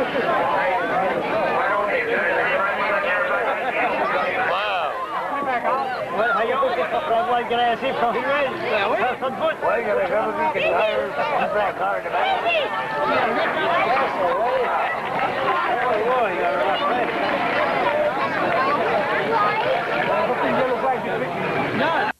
Well, hay algo que igual quiere decir, from here is, from foot. Well, you gotta have a good tire, black car in the back. Oh, you got a rough place. No.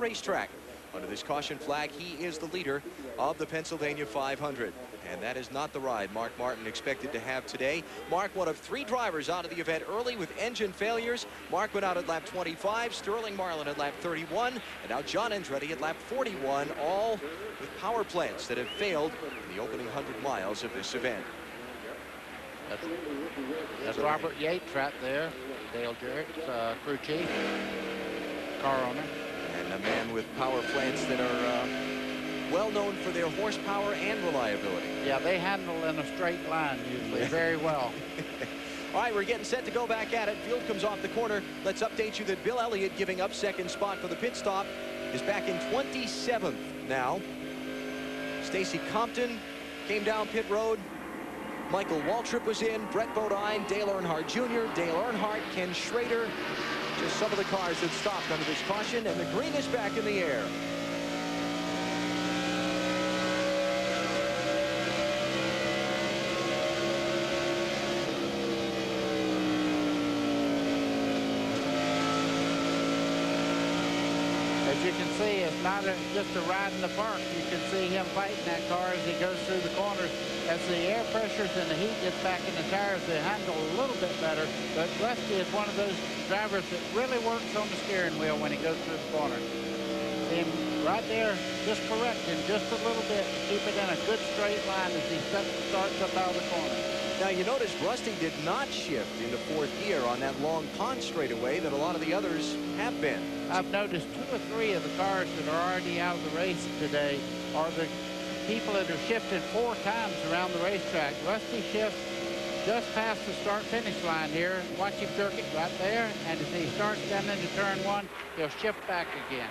racetrack. Under this caution flag, he is the leader of the Pennsylvania 500. And that is not the ride Mark Martin expected to have today. Mark, one of 3 drivers out of the event early with engine failures. Mark went out at lap 25, Sterling Marlin at lap 31, and now John Andretti at lap 41, all with power plants that have failed in the opening 100 miles of this event. That's Robert Yates right there, Dale Jarrett's crew chief, car owner. And a man with power plants that are well known for their horsepower and reliability. Yeah, they handle in a straight line usually very well. All right, we're getting set to go back at it. Field comes off the corner. Let's update you that Bill Elliott, giving up second spot for the pit stop, is back in 27th now. Stacy Compton came down pit road. Michael Waltrip was in, Brett Bodine, Dale Earnhardt Jr., Dale Earnhardt, Ken Schrader. Just some of the cars that stopped under this caution, and the green is back in the air. As you can see, it's not just a ride in the park. You can see him fighting that car as he goes through the corners. As the air pressures and the heat gets back in the tires, they handle a little bit better. But Rusty is one of those drivers that really works on the steering wheel when he goes through the corner. See him right there, just correcting just a little bit to keep it in a good straight line as he starts up out of the corner. Now, you notice Rusty did not shift into 4th gear on that long pond straightaway that a lot of the others have been. I've noticed 2 or 3 of the cars that are already out of the race today are the people that have shifted 4 times around the racetrack. Rusty shifts just past the start-finish line here. Watch him jerk it right there, and as he starts down into turn 1, he'll shift back again.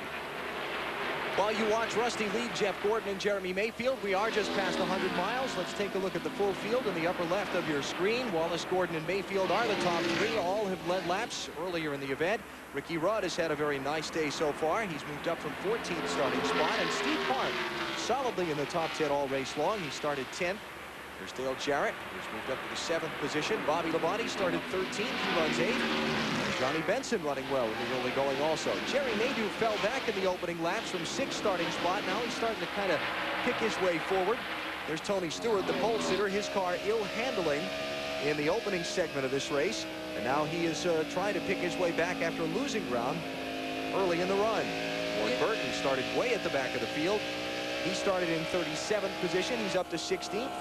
While you watch Rusty lead Jeff Gordon and Jeremy Mayfield, we are just past 100 miles. Let's take a look at the full field in the upper left of your screen. Wallace, Gordon, and Mayfield are the top 3. All have led laps earlier in the event. Ricky Rudd has had a very nice day so far. He's moved up from 14th starting spot. And Steve Park solidly in the top 10 all race long. He started 10th. There's Dale Jarrett, who's moved up to the 7th position. Bobby Labonte started 13th. He runs 8th. Johnny Benson running well in the early going also. Jerry Nadeau fell back in the opening laps from 6th starting spot. Now he's starting to kind of pick his way forward. There's Tony Stewart, the pole sitter. His car ill handling in the opening segment of this race. And now he is trying to pick his way back after losing ground early in the run. Ward Burton started way at the back of the field. He started in 37th position. He's up to 16th.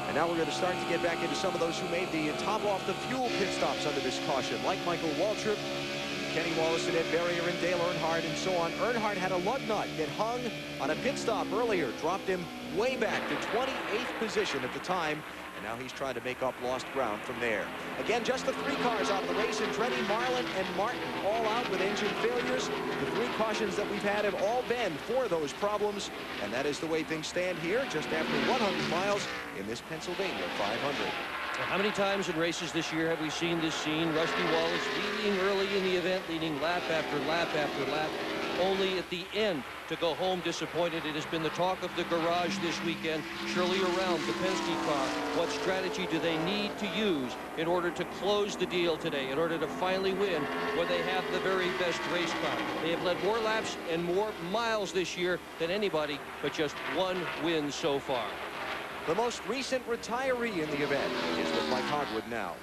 And now we're going to start to get back into some of those who made the top off the fuel pit stops under this caution, like Michael Waltrip, Kenny Wallace, and Ed Berrier, and Dale Earnhardt, and so on. Earnhardt had a lug nut get hung on a pit stop earlier, dropped him way back to 28th position at the time. And now he's trying to make up lost ground from there. Again, just the 3 cars out of the race. Andretti, Marlin, and Martin all out with engine failures. The 3 cautions that we've had have all been for those problems. And that is the way things stand here just after 100 miles in this Pennsylvania 500. How many times in races this year have we seen this scene? Rusty Wallace leading early in the event, leading lap after lap after lap, only at the end to go home disappointed. It has been the talk of the garage this weekend. Shirley around the Penske car. What strategy do they need to use in order to close the deal today, in order to finally win when they have the very best race car? They have led more laps and more miles this year than anybody, but just 1 win so far. The most recent retiree in the event is with Mike Hogwood now.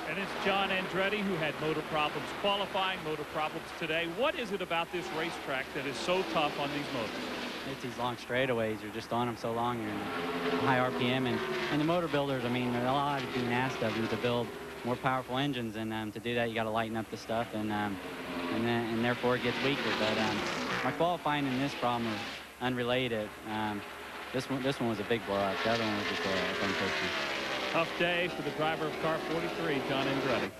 And it's John Andretti, who had motor problems qualifying, motor problems today. What is it about this racetrack that is so tough on these motors? It's these long straightaways. You're just on them so long. You're in high RPM. And the motor builders, I mean, a lot is being asked of them to build more powerful engines. And to do that, you got to lighten up the stuff. And therefore, it gets weaker. But my qualifying in this problem is unrelated. This one was a big blowout. The other one was just a fun tasting. Tough day for the driver of car 43, John Andretti.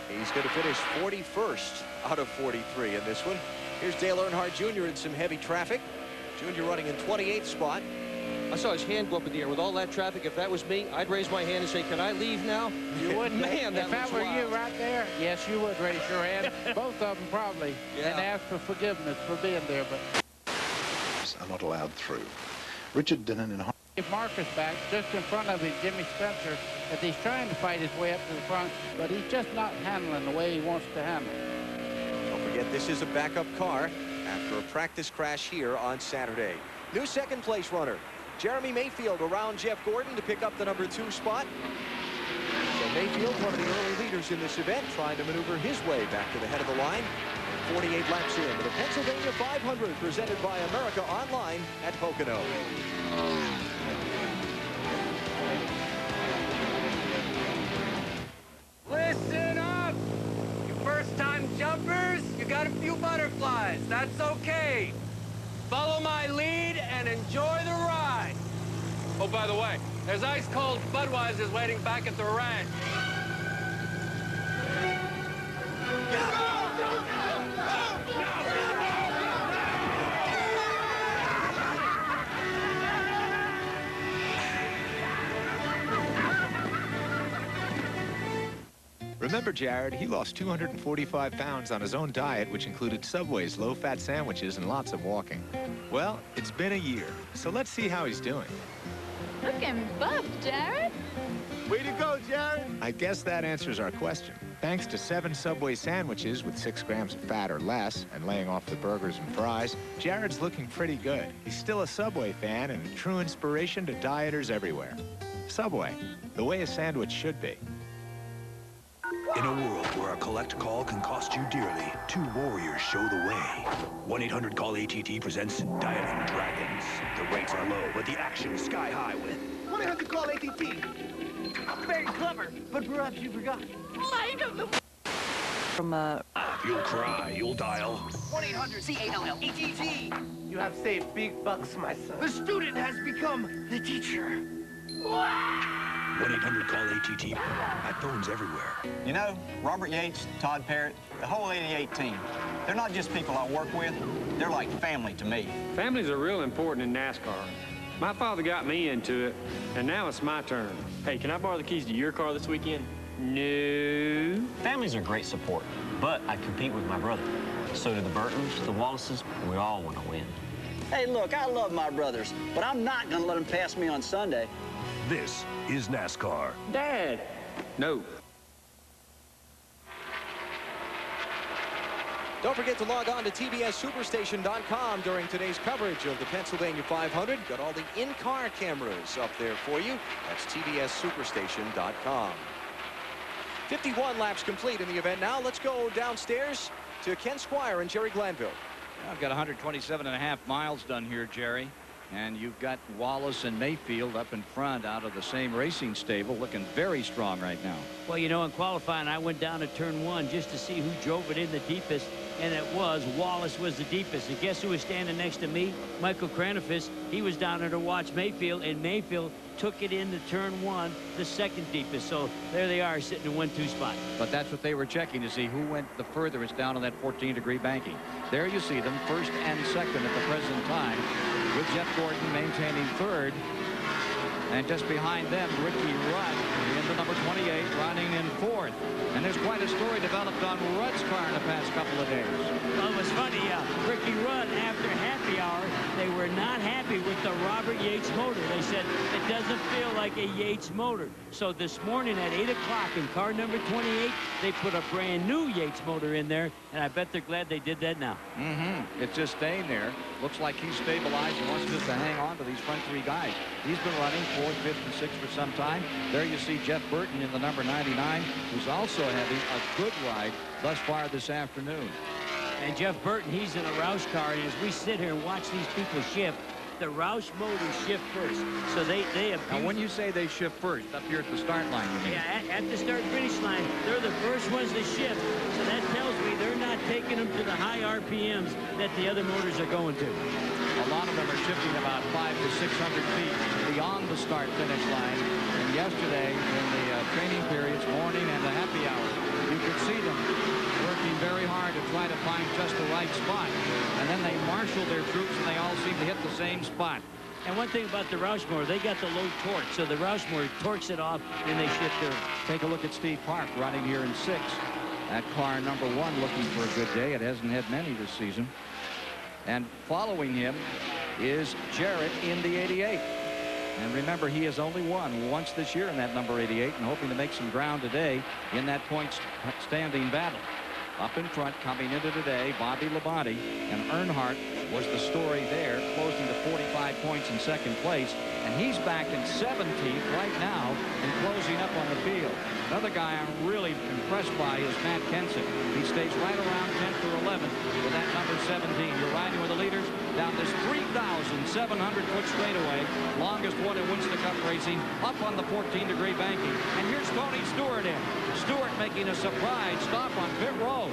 He's going to finish 41st out of 43 in this one. Here's Dale Earnhardt Jr. in some heavy traffic. Jr. running in 28th spot. I saw his hand go up in the air with all that traffic. If that was me, I'd raise my hand and say, "Can I leave now?" You wouldn't. Man, if that were you right there, yes, you would raise your hand. Both of them probably. Yeah. And ask for forgiveness for being there. But are not allowed through. Richard Dinnan in Marcus back just in front of him, Jimmy Spencer, as he's trying to fight his way up to the front, but he's just not handling the way he wants to handle. Don't Yet this is a backup car after a practice crash here on Saturday. New second place runner, Jeremy Mayfield, around Jeff Gordon to pick up the #2 spot. So Mayfield, one of the early leaders in this event, trying to maneuver his way back to the head of the line. 48 laps in to the Pennsylvania 500, presented by America Online at Pocono. Listen up! You first-time jumpers, you got a few butterflies. That's okay. Follow my lead and enjoy the ride. Oh, by the way, there's ice-cold Budweiser's waiting back at the ranch. Remember Jared, he lost 245 pounds on his own diet, which included Subway's low-fat sandwiches and lots of walking. Well, it's been a year, so let's see how he's doing. Looking buff, Jared. Way to go, Jared! I guess that answers our question. Thanks to 7 Subway sandwiches with 6 grams of fat or less and laying off the burgers and fries, Jared's looking pretty good. He's still a Subway fan and a true inspiration to dieters everywhere. Subway, the way a sandwich should be. In a world where a collect call can cost you dearly, 2 warriors show the way. 1-800-CALL-ATT presents Dialing Dragons. The rates are low, but the action is sky high with 1-800-CALL-ATT. Very clever, but perhaps you forgot. Light of the... You'll cry, you'll dial 1-800-CALL-ATT. You have saved big bucks, my son. The student has become the teacher. 1-800-CALL-ATT. That phone's everywhere. You know, Robert Yates, Todd Parrott, the whole 88 team, they're not just people I work with, they're like family to me. Families are real important in NASCAR. My father got me into it, and now it's my turn. Hey, can I borrow the keys to your car this weekend? No. Families are great support, but I compete with my brother. So do the Burtons, the Wallaces, we all want to win. Hey, look, I love my brothers, but I'm not going to let them pass me on Sunday. This is NASCAR. Dad! No. Don't forget to log on to TBSSuperstation.com during today's coverage of the Pennsylvania 500. Got all the in-car cameras up there for you. That's TBSSuperstation.com. 51 laps complete in the event. Now let's go downstairs to Ken Squire and Jerry Glanville. I've got 127.5 miles done here, Jerry. And you've got Wallace and Mayfield up in front out of the same racing stable, looking very strong right now. Well, you know, in qualifying, I went down to turn 1 just to see who drove it in the deepest, and it was Wallace was the deepest. And guess who was standing next to me? Michael Kranifis. He was down there to watch Mayfield, and Mayfield took it into turn 1, the second deepest. So there they are sitting in 1-2 spot. But that's what they were checking to see who went the furthest down on that 14-degree banking. There you see them, first and second at the present time, with Jeff Gordon maintaining third. And just behind them, Ricky Rudd into number 28, running in fourth. And there's quite a story developed on Rudd's car in the past couple of days. Well, it was funny. Ricky Rudd, after happy hour, they were not happy with the Robert Yates motor. They said it doesn't feel like a Yates motor. So this morning at 8 o'clock in car number 28, they put a brand new Yates motor in there, and I bet they're glad they did that now. It's just staying there. Looks like he's stabilized and wants just to hang on to these front 3 guys. He's been running 4th, 5th, and 6th for some time. There you see Jeff Burton in the number 99, who's also having a good ride thus far this afternoon. And Jeff Burton, he's in a Roush car, and as we sit here and watch these people shift, the Roush motors shift first. So they have. Now, when you say they shift first, up here at the start line, you mean? Yeah, at the start-finish line, they're the first ones to shift. So that tells me they're not taking them to the high RPMs that the other motors are going to. A lot of them are shifting about 500 to 600 feet beyond the start-finish line. And yesterday, in the training periods, morning and the happy hour, you could see them working very hard to try to find just the right spot. And then they marshal their troops, and they all seem to hit the same spot. And one thing about the Roush motor, they got the low torque. So the Roush motor torques it off, and they shift their... Take a look at Steve Park running here in 6th. That car number 1 looking for a good day. It hasn't had many this season. And following him is Jarrett in the 88. And remember, he has only won once this year in that number 88 and hoping to make some ground today in that point standing battle. Up in front, coming into today, Bobby Labonte, and Earnhardt was the story there, closing to 45 points in second place. And he's back in 17th right now and closing up on the field. Another guy I'm really impressed by is Matt Kenseth. He stays right around 10th or 11th with that number 17. You're riding with the leaders down this 3,700-foot straightaway, longest one in Winston Cup racing, up on the 14-degree banking. And here's Tony Stewart in. Stewart making a surprise stop on pit road.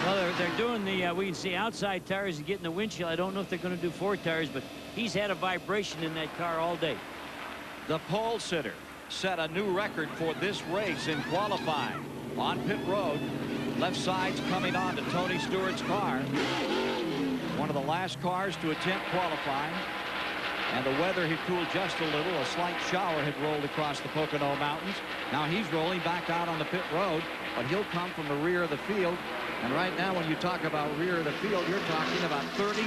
Well, they're doing the, we can see outside tires and getting the windshield. I don't know if they're going to do 4 tires, but he's had a vibration in that car all day. The pole sitter set a new record for this race in qualifying. On pit road, left side's coming on to Tony Stewart's car. One of the last cars to attempt qualifying. And the weather had cooled just a little. A slight shower had rolled across the Pocono Mountains. Now he's rolling back out on the pit road, but he'll come from the rear of the field. And right now, when you talk about rear of the field, you're talking about 39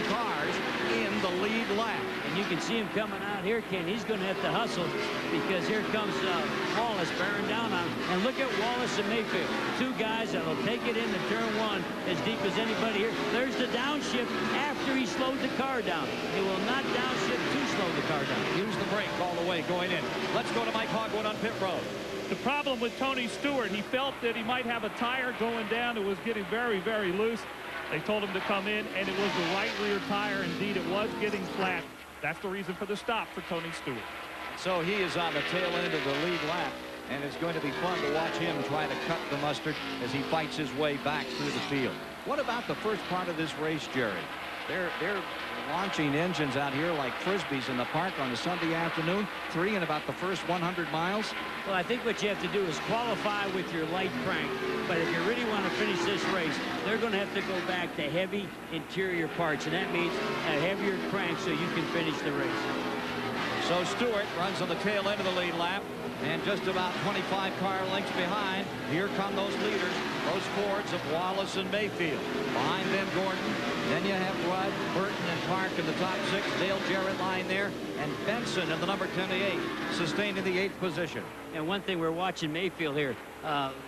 cars in the lead lap. And you can see him coming out here, Ken. He's going to have to hustle because here comes Wallace bearing down on him. And look at Wallace and Mayfield. 2 guys that will take it into turn 1 as deep as anybody here. There's the downshift after he slowed the car down. He will not downshift to slow the car down. Use the brake all the way going in. Let's go to Mike Hogwood on pit road. The problem with Tony Stewart, he felt that he might have a tire going down. It was getting very, very loose. They told him to come in, and it was the right rear tire. Indeed, it was getting flat. That's the reason for the stop for Tony Stewart. So he is on the tail end of the lead lap, and it's going to be fun to watch him try to cut the mustard as he fights his way back through the field. What about the first part of this race, Jerry? They're launching engines out here like frisbees in the park on a Sunday afternoon, 3 in about the first 100 miles. Well, I think what you have to do is qualify with your light crank. But if you really want to finish this race, they're going to have to go back to heavy interior parts, and that means a heavier crank so you can finish the race. So Stewart runs on the tail end of the lead lap, and just about 25 car lengths behind. Here come those leaders, those Fords of Wallace and Mayfield. Behind them, Gordon. Then you have Rudd, Burton, and Park in the top 6. Dale Jarrett line there, and Benson in the number 10-8, sustained in the 8th position. And one thing, we're watching Mayfield here.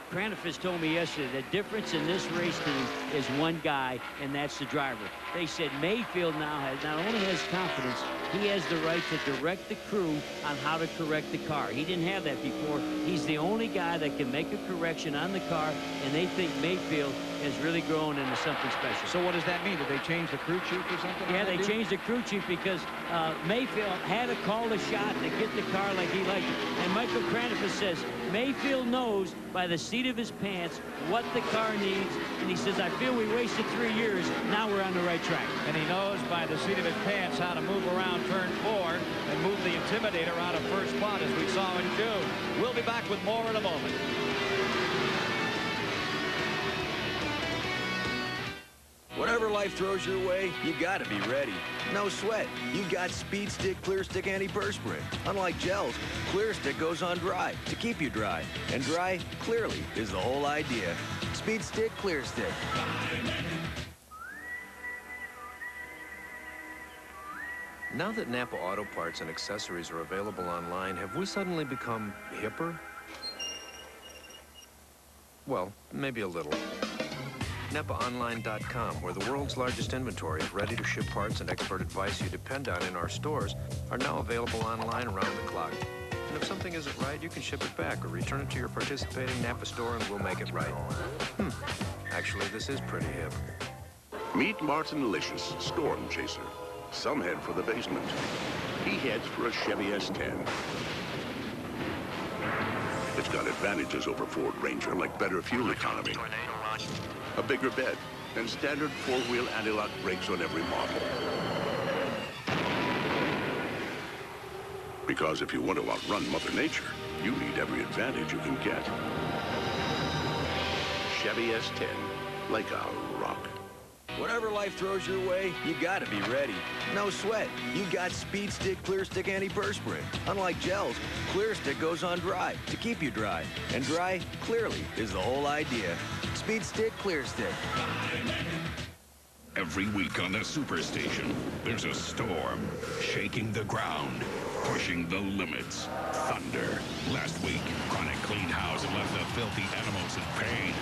Cranifis told me yesterday the difference in this race team is one guy, and that's the driver. They said Mayfield now not only has confidence, he has the right to direct the crew on how to correct the car. He didn't have that before. He's the only guy that can make a correction on the car, and they think Mayfield has really grown into something special. So what does that mean? Did they change the crew chief or something? Yeah, they changed the crew chief because Mayfield had to call the shot to get the car like he liked it. And Michael Cranifis says Mayfield knows by the seat of his pants what the car needs, and he says, I feel we wasted 3 years. Now we're on the right track. And he knows by the seat of his pants how to move around turn 4 and move the Intimidator out of first spot as we saw in June. We'll be back with more in a moment. Whatever life throws your way, you gotta be ready. No sweat. You got Speed Stick Clear Stick Antiperspirant. Unlike gels, Clear Stick goes on dry to keep you dry. And dry, clearly, is the whole idea. Speed Stick Clear Stick. Now that Napa Auto Parts and accessories are available online, have we suddenly become hipper? Well, maybe a little. NapaOnline.com, where the world's largest inventory of ready-to-ship parts and expert advice you depend on in our stores, are now available online around the clock. And if something isn't right, you can ship it back or return it to your participating Napa store and we'll make it right. Actually, this is pretty hip. Meet Martin Licious, Storm Chaser. Some head for the basement. He heads for a Chevy S10. It's got advantages over Ford Ranger, like better fuel economy, a bigger bed, and standard four-wheel anti-lock brakes on every model. Because if you want to outrun Mother Nature, you need every advantage you can get. Chevy S10, like a rock. Whatever life throws your way, you gotta be ready. No sweat. You got Speed Stick Clear Stick Antiperspirant. Unlike gels, Clear Stick goes on dry to keep you dry. And dry, clearly, is the whole idea. Speed Stick Clear Stick. Every week on the Superstation, there's a storm shaking the ground, pushing the limits. Thunder. Last week, Chronic cleaned house and left the filthy animals in pain.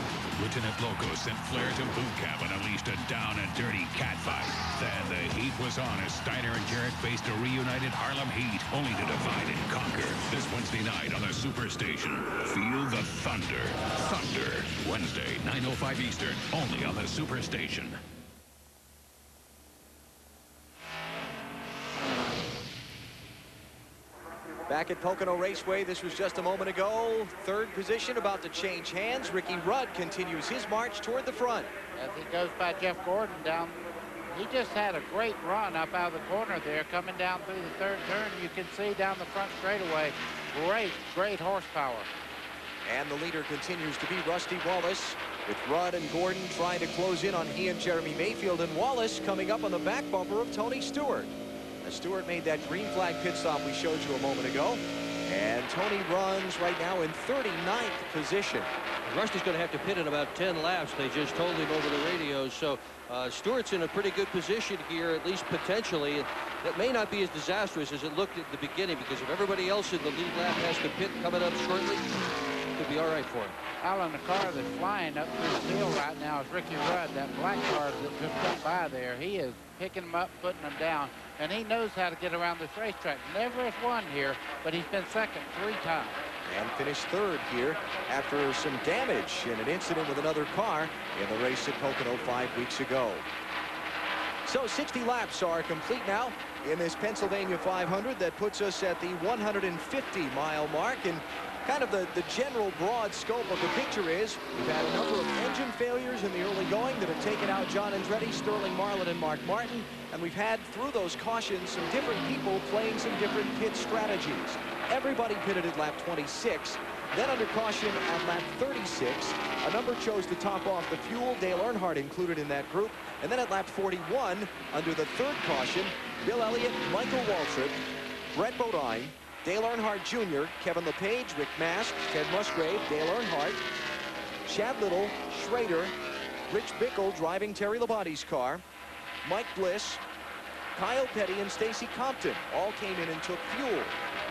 Lieutenant Loco sent Flair to boot camp and unleashed a down and dirty catfight. Then the heat was on as Steiner and Jarrett faced a reunited Harlem Heat, only to divide and conquer. This Wednesday night on the Superstation, feel the thunder. Thunder. Wednesday, 9:05 Eastern, only on the Superstation. Back at Pocono Raceway, this was just a moment ago. Third position about to change hands. Ricky Rudd continues his march toward the front. As he goes by Jeff Gordon down, he just had a great run up out of the corner there, coming down through the third turn. You can see down the front straightaway, great horsepower. And the leader continues to be Rusty Wallace, with Rudd and Gordon trying to close in on he and Jeremy Mayfield, and Wallace coming up on the back bumper of Tony Stewart. Stewart made that green flag pit stop we showed you a moment ago. And Tony runs right now in 39th position. Rusty's going to have to pit in about 10 laps. They just told him over the radio. So Stewart's in a pretty good position here, at least potentially. That may not be as disastrous as it looked at the beginning, because if everybody else in the lead lap has to pit coming up shortly, it could be all right for him. Alan, the car that's flying up through the field right now is Ricky Rudd. That black car that just went by there, he is picking them up, putting them down, and he knows how to get around this racetrack. Never has won here, but he's been second 3 times. And finished third here after some damage in an incident with another car in the race at Pocono 5 weeks ago. So 60 laps are complete now in this Pennsylvania 500. That puts us at the 150-mile mark. And kind of the general broad scope of the picture is we've had a number of engine failures in the early going that have taken out John Andretti, Sterling Marlin, and Mark Martin. And we've had, through those cautions, some different people playing some different pit strategies. Everybody pitted at lap 26. Then under caution at lap 36, a number chose to top off the fuel. Dale Earnhardt included in that group. And then at lap 41, under the third caution, Bill Elliott, Michael Waltrip, Brett Bodine, Dale Earnhardt Jr., Kevin LePage, Rick Mast, Ted Musgrave, Dale Earnhardt, Chad Little, Schrader, Rich Bickle driving Terry Labonte's car, Mike Bliss, Kyle Petty, and Stacy Compton all came in and took fuel.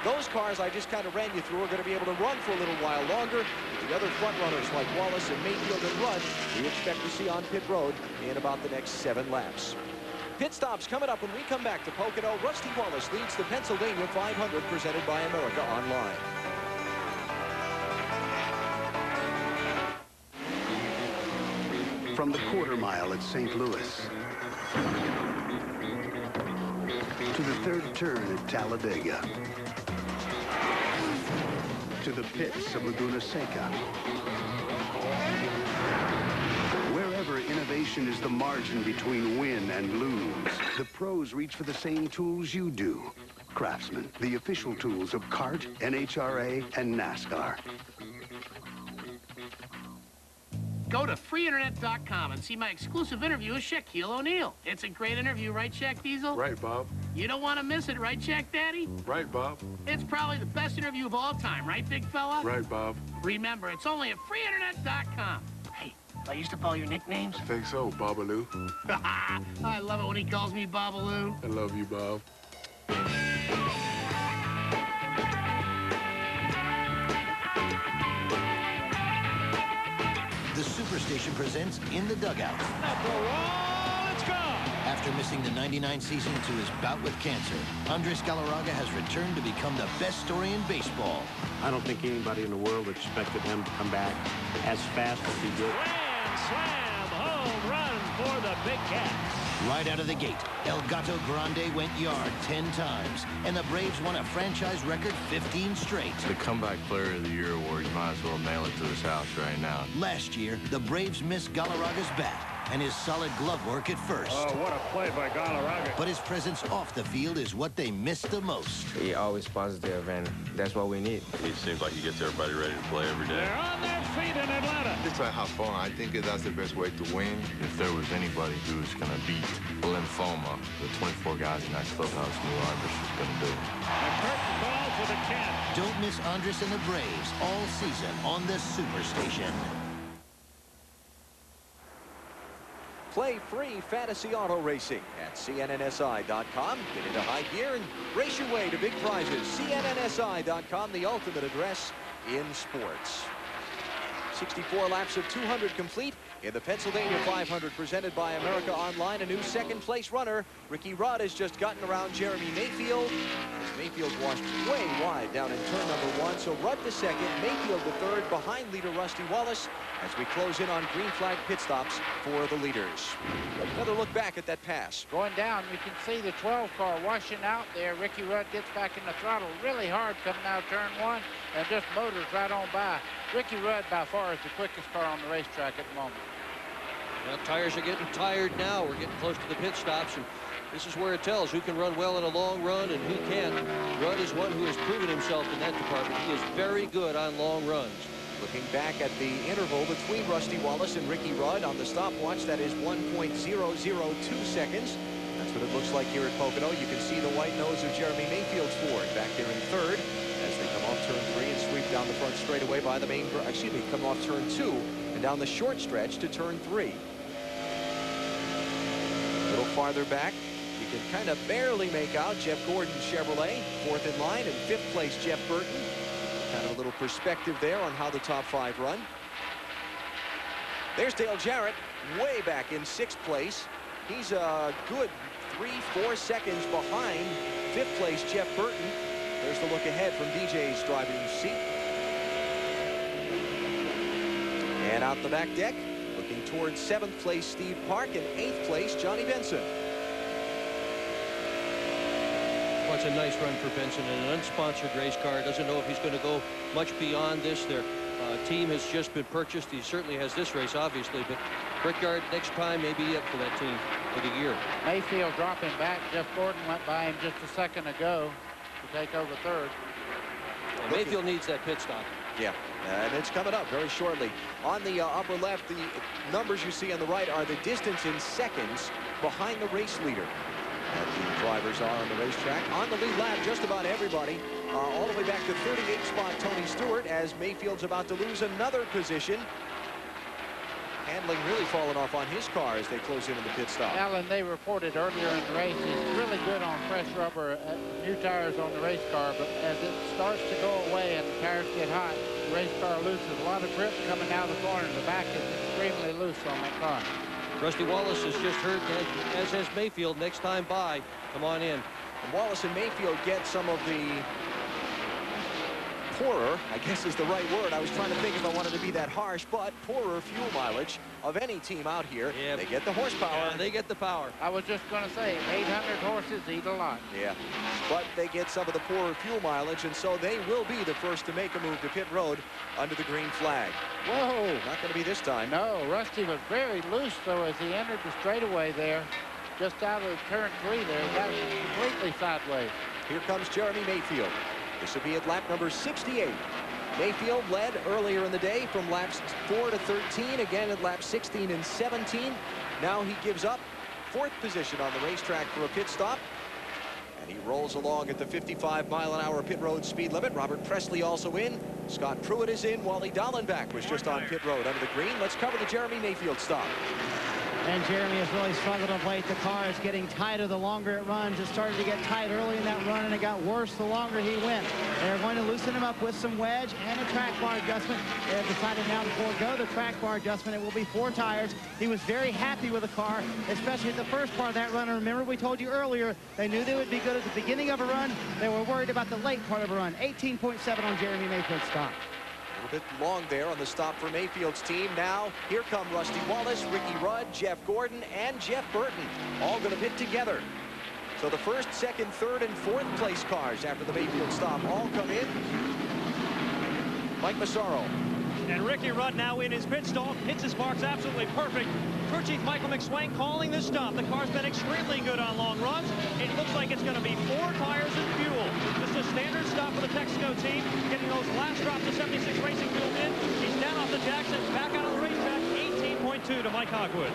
Those cars I just kind of ran you through are going to be able to run for a little while longer. The other front runners like Wallace and Mayfield and Rudd, we expect to see on pit road in about the next 7 laps. Pit stops coming up when we come back to Pocono. Rusty Wallace leads the Pennsylvania 500 presented by America Online. From the quarter mile at St. Louis to the third turn at Talladega to the pits of Laguna Seca. Wherever innovation is the margin between win and lose, the pros reach for the same tools you do. Craftsman, the official tools of CART, NHRA, and NASCAR. Go to freeinternet.com and see my exclusive interview with Shaquille O'Neal. It's a great interview, right, Shaq Diesel? Right, Bob. You don't want to miss it, right, Shaq Daddy? Right, Bob. It's probably the best interview of all time, right, big fella? Right, Bob. Remember, it's only at freeinternet.com. Hey, I used to follow your nicknames? I think so, Babaloo. I love it when he calls me Babaloo. I love you, Bob. The Superstation presents In the Dugout. At the wall, it's gone. After missing the '99 season to his bout with cancer, Andres Galarraga has returned to become the best story in baseball. I don't think anybody in the world expected him to come back as fast as he did. Grand slam home run for the Big Cats. Right out of the gate, El Gato Grande went yard 10 times, and the Braves won a franchise record 15 straight. The Comeback Player of the Year award, you might as well mail it to his house right now. Last year, the Braves missed Galarraga's bat and his solid glove work at first. Oh, what a play by Galarraga. But his presence off the field is what they missed the most. He's always positive, and that's what we need. He seems like he gets everybody ready to play every day. They're on their feet in Atlanta. It's like have fun. I think that's the best way to win. If there was anybody who was going to beat lymphoma, the 24 guys in that clubhouse knew Andres was going to do it. A curtain call for the Cats. Don't miss Andres and the Braves all season on the Superstation. Play free fantasy auto racing at cnnsi.com. Get into high gear and race your way to big prizes. cnnsi.com, the ultimate address in sports. 64 laps of 200 complete in the Pennsylvania 500 presented by America Online. A new second-place runner, Ricky Rudd, has just gotten around Jeremy Mayfield. As Mayfield washed way wide down in turn number 1. So Rudd to second, Mayfield to third, behind leader Rusty Wallace as we close in on green flag pit stops for the leaders. Another look back at that pass. Going down, you can see the 12 car washing out there. Ricky Rudd gets back in the throttle really hard coming out of turn 1 and just motors right on by. Ricky Rudd by far is the quickest car on the racetrack at the moment. Well, tires are getting tired now. We're getting close to the pit stops, and this is where it tells who can run well in a long run and who can't. Rudd is one who has proven himself in that department. He is very good on long runs. Looking back at the interval between Rusty Wallace and Ricky Rudd on the stopwatch, that is 1.002 seconds. That's what it looks like here at Pocono. You can see the white nose of Jeremy Mayfield's Ford back there in third as they come off turn 3 and sweep down the front straightaway by the main, come off turn 2 and down the short stretch to turn 3. A little farther back, you can kind of barely make out Jeff Gordon's Chevrolet, 4th in line, and 5th place Jeff Burton. Kind of a little perspective there on how the top 5 run. There's Dale Jarrett way back in 6th place. He's a good 3-4 seconds behind 5th place Jeff Burton. There's the look ahead from DJ's driving seat. And out the back deck, looking towards 7th place Steve Park and 8th place Johnny Benson. Well, it's a nice run for Benson in an unsponsored race car. Doesn't know if he's going to go much beyond this. Their team has just been purchased. He certainly has this race, obviously, but Brickyard next time may be it for that team for the year. Mayfield dropping back. Jeff Gordon went by him just a second ago to take over third. And Mayfield needs that pit stop. Yeah, and it's coming up very shortly. On the upper left, the numbers you see on the right are the distance in seconds behind the race leader. And the drivers are on the racetrack. On the lead lap, just about everybody. All the way back to 38th spot, Tony Stewart, as Mayfield's about to lose another position. Handling really falling off on his car as they close in on the pit stop. Alan, they reported earlier in the race, he's really good on fresh rubber, new tires on the race car, but as it starts to go away and the tires get hot, the race car loses a lot of grip coming out of the corner. The back is extremely loose on that car. Rusty Wallace has just heard, as has Mayfield, next time by, come on in. And Wallace and Mayfield get some of the poorer, I guess is the right word. I was trying to think if I wanted to be that harsh, but poorer fuel mileage of any team out here. Yeah. They get the horsepower. Yeah, they get the power. I was just going to say, 800 horses eat a lot. Yeah, but they get some of the poorer fuel mileage, and so they will be the first to make a move to pit road under the green flag. Whoa. Not going to be this time. No, Rusty was very loose, though, as he entered the straightaway there. Just out of turn 3 there. He got completely sideways. Here comes Jeremy Mayfield. This will be at lap number 68. Mayfield led earlier in the day from laps 4 to 13, again at laps 16 and 17. Now he gives up 4th position on the racetrack for a pit stop. And he rolls along at the 55-mile-an-hour pit road speed limit. Robert Presley also in. Scott Pruitt is in. Wally Dallenbach was just on pit road under the green. Let's cover the Jeremy Mayfield stop. And Jeremy has really struggled of late. The car is getting tighter the longer it runs. It started to get tight early in that run, and it got worse the longer he went. They're going to loosen him up with some wedge and a track bar adjustment. They have decided now to forego the track bar adjustment. It will be 4 tires. He was very happy with the car, especially at the first part of that run. And remember, we told you earlier, they knew they would be good at the beginning of a run. They were worried about the late part of a run. 18.7 on Jeremy Mayfield's stop. A little bit long there on the stop for Mayfield's team. Now, here come Rusty Wallace, Ricky Rudd, Jeff Gordon, and Jeff Burton, all going to pit together. So the 1st, 2nd, 3rd, and 4th place cars after the Mayfield stop all come in. Mike Massaro. And Ricky Rudd now in his pit stall, hits his marks absolutely perfect. Crew Chief Michael McSwain calling this stop. The car's been extremely good on long runs. It looks like it's going to be 4 tires and fuel. Just a standard stop for the Texaco team, getting those last drops of 76 Racing Fuel in. He's down off the Jackson, back out on the racetrack, 18.2 to Mike Hogwood.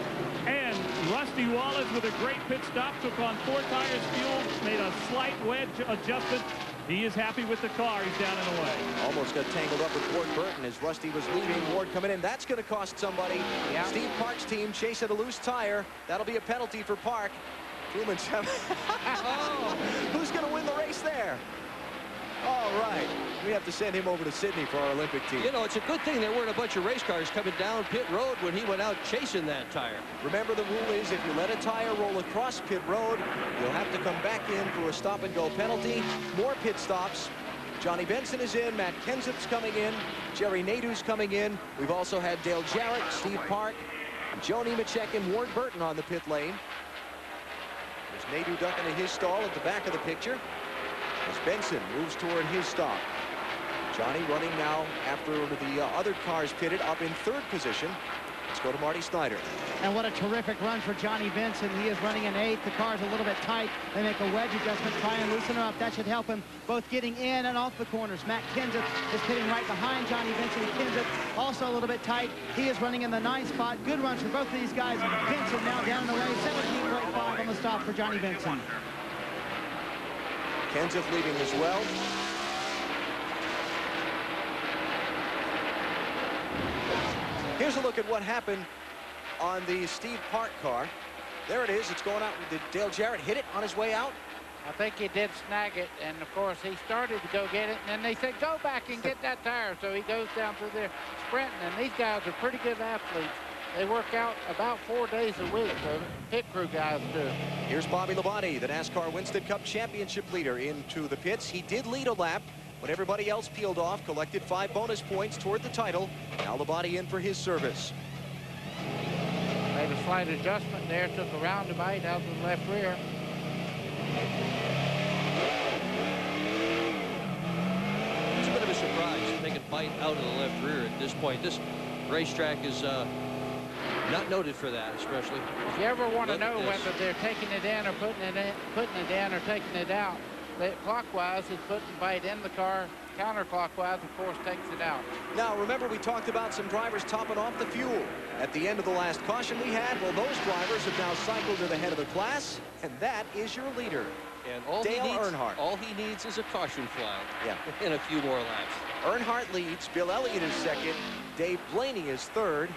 And Rusty Wallace with a great pit stop, took on 4 tires fuel, made a slight wedge adjustment, He is happy with the car. He's down and away. Almost got tangled up with Ward Burton as Rusty was leaving. Ward coming in. That's going to cost somebody. Yeah. Steve Park's team chasing a loose tire. That'll be a penalty for Park. Truman's who's going to win the race there? All right. We have to send him over to Sydney for our Olympic team. You know, it's a good thing there weren't a bunch of race cars coming down pit road when he went out chasing that tire. Remember, the rule is if you let a tire roll across pit road, you'll have to come back in for a stop-and-go penalty. More pit stops. Johnny Benson is in. Matt Kenseth's coming in. Jerry Nadeau's coming in. We've also had Dale Jarrett, Steve Park, Joe Nemechek, and Ward Burton on the pit lane. There's Nadeau ducking to his stall at the back of the picture as Benson moves toward his stop. Johnny running now after the other cars pitted up in third position. Let's go to Marty Snyder. And what a terrific run for Johnny Benson. He is running in 8th. The car's a little bit tight. They make a wedge adjustment, try and loosen him up. That should help him both getting in and off the corners. Matt Kenseth is pitting right behind Johnny Benson. Kenseth also a little bit tight. He is running in the 9th spot. Good runs for both of these guys. Benson now down the way. 17.5 on the stop for Johnny Benson. Kenseth leading as well. Here's a look at what happened on the Steve Park car. There it is. It's going out. Did Dale Jarrett hit it on his way out? I think he did snag it, and of course he started to go get it, and then they said, go back and get that tire. So he goes down through there sprinting, and these guys are pretty good athletes. They work out about 4 days a week, the pit crew guys do. Here's Bobby Labonte, the NASCAR Winston Cup championship leader, into the pits. He did lead a lap when everybody else peeled off, collected 5 bonus points toward the title. Now Labonte in for his service. Made a slight adjustment there, took a roundabout out of the left rear. It's a bit of a surprise to take a bite out of the left rear at this point. This racetrack is not noted for that, especially. If you ever want to know whether they're taking it in or putting it in or taking it out, clockwise is putting bite in the car. Counterclockwise, of course, takes it out. Now, remember, we talked about some drivers topping off the fuel at the end of the last caution we had. Well, those drivers have now cycled to the head of the class, and that is your leader, and Dale Earnhardt. All he needs is a caution flag. Yeah. In a few more laps. Earnhardt leads. Bill Elliott is second. Dave Blaney is third.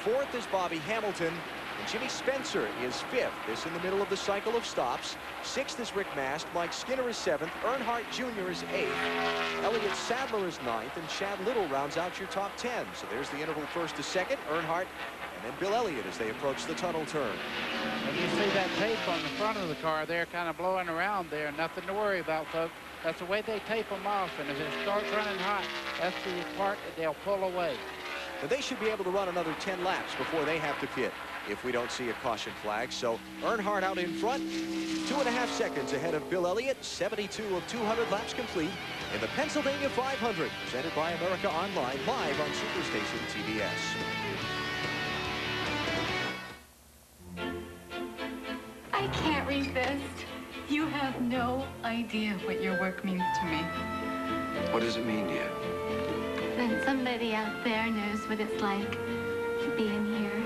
Fourth is Bobby Hamilton. And Jimmy Spencer is fifth. This in the middle of the cycle of stops. Sixth is Rick Mast. Mike Skinner is seventh. Earnhardt Jr. is eighth. Elliott Sadler is ninth. And Chad Little rounds out your top 10. So there's the interval first to second. Earnhardt and then Bill Elliott as they approach the tunnel turn. And you see that tape on the front of the car there kind of blowing around there. Nothing to worry about, folks. That's the way they tape them off. And if it starts running hot, that's the part that they'll pull away. But they should be able to run another 10 laps before they have to pit if we don't see a caution flag. So Earnhardt out in front, 2.5 seconds ahead of Bill Elliott. 72 of 200 laps complete in the Pennsylvania 500, presented by America Online, live on Superstation TBS. I can't resist. You have no idea what your work means to me. What does it mean to you? When somebody out there knows what it's like to be in here.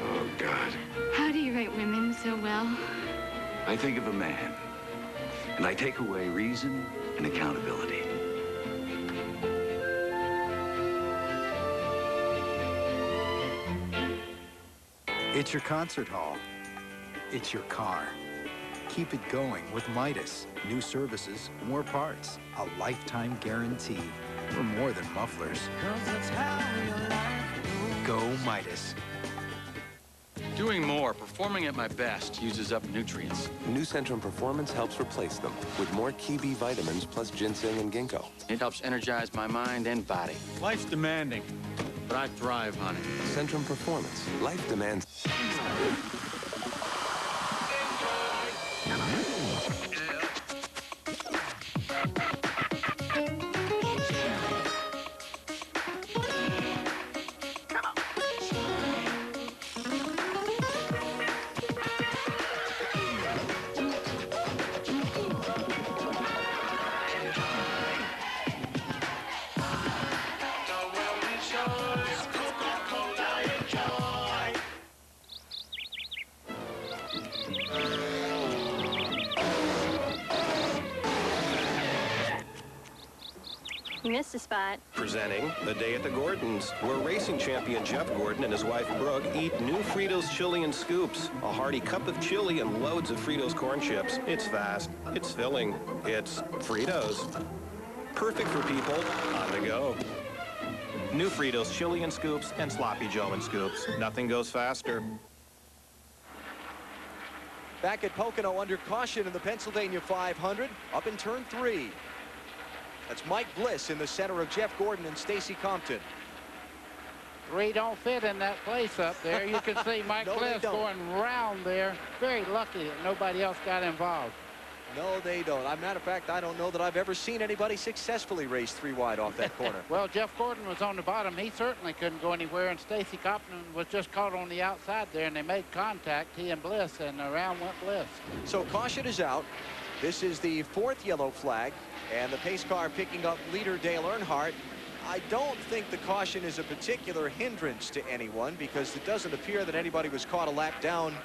Oh, God. How do you write women so well? I think of a man, and I take away reason and accountability. It's your concert hall. It's your car. Keep it going with Midas. New services, more parts, a lifetime guarantee. We're more than mufflers. Go Midas. Doing more, performing at my best, uses up nutrients. New Centrum Performance helps replace them with more key B vitamins plus ginseng and ginkgo. It helps energize my mind and body. Life's demanding, but I thrive on it. Centrum Performance. Life demands. You missed a spot. Presenting The Day at the Gordons, where racing champion Jeff Gordon and his wife Brooke eat new Fritos Chili and Scoops. A hearty cup of chili and loads of Fritos corn chips. It's fast, it's filling, it's Fritos. Perfect for people on the go. New Fritos Chili and Scoops and Sloppy Joe and Scoops. Nothing goes faster. Back at Pocono under caution in the Pennsylvania 500, up in turn 3. That's Mike Bliss in the center of Jeff Gordon and Stacy Compton. 3 don't fit in that place up there. You can see Mike No, Bliss going round there. Very lucky that nobody else got involved. No, they don't. As a matter of fact, I don't know that I've ever seen anybody successfully race 3 wide off that corner. Well, Jeff Gordon was on the bottom. He certainly couldn't go anywhere, and Stacy Compton was just caught on the outside there, and they made contact, he and Bliss, and around went Bliss. So caution is out. This is the 4th yellow flag, and the pace car picking up leader Dale Earnhardt. I don't think the caution is a particular hindrance to anyone, because it doesn't appear that anybody was caught a lap down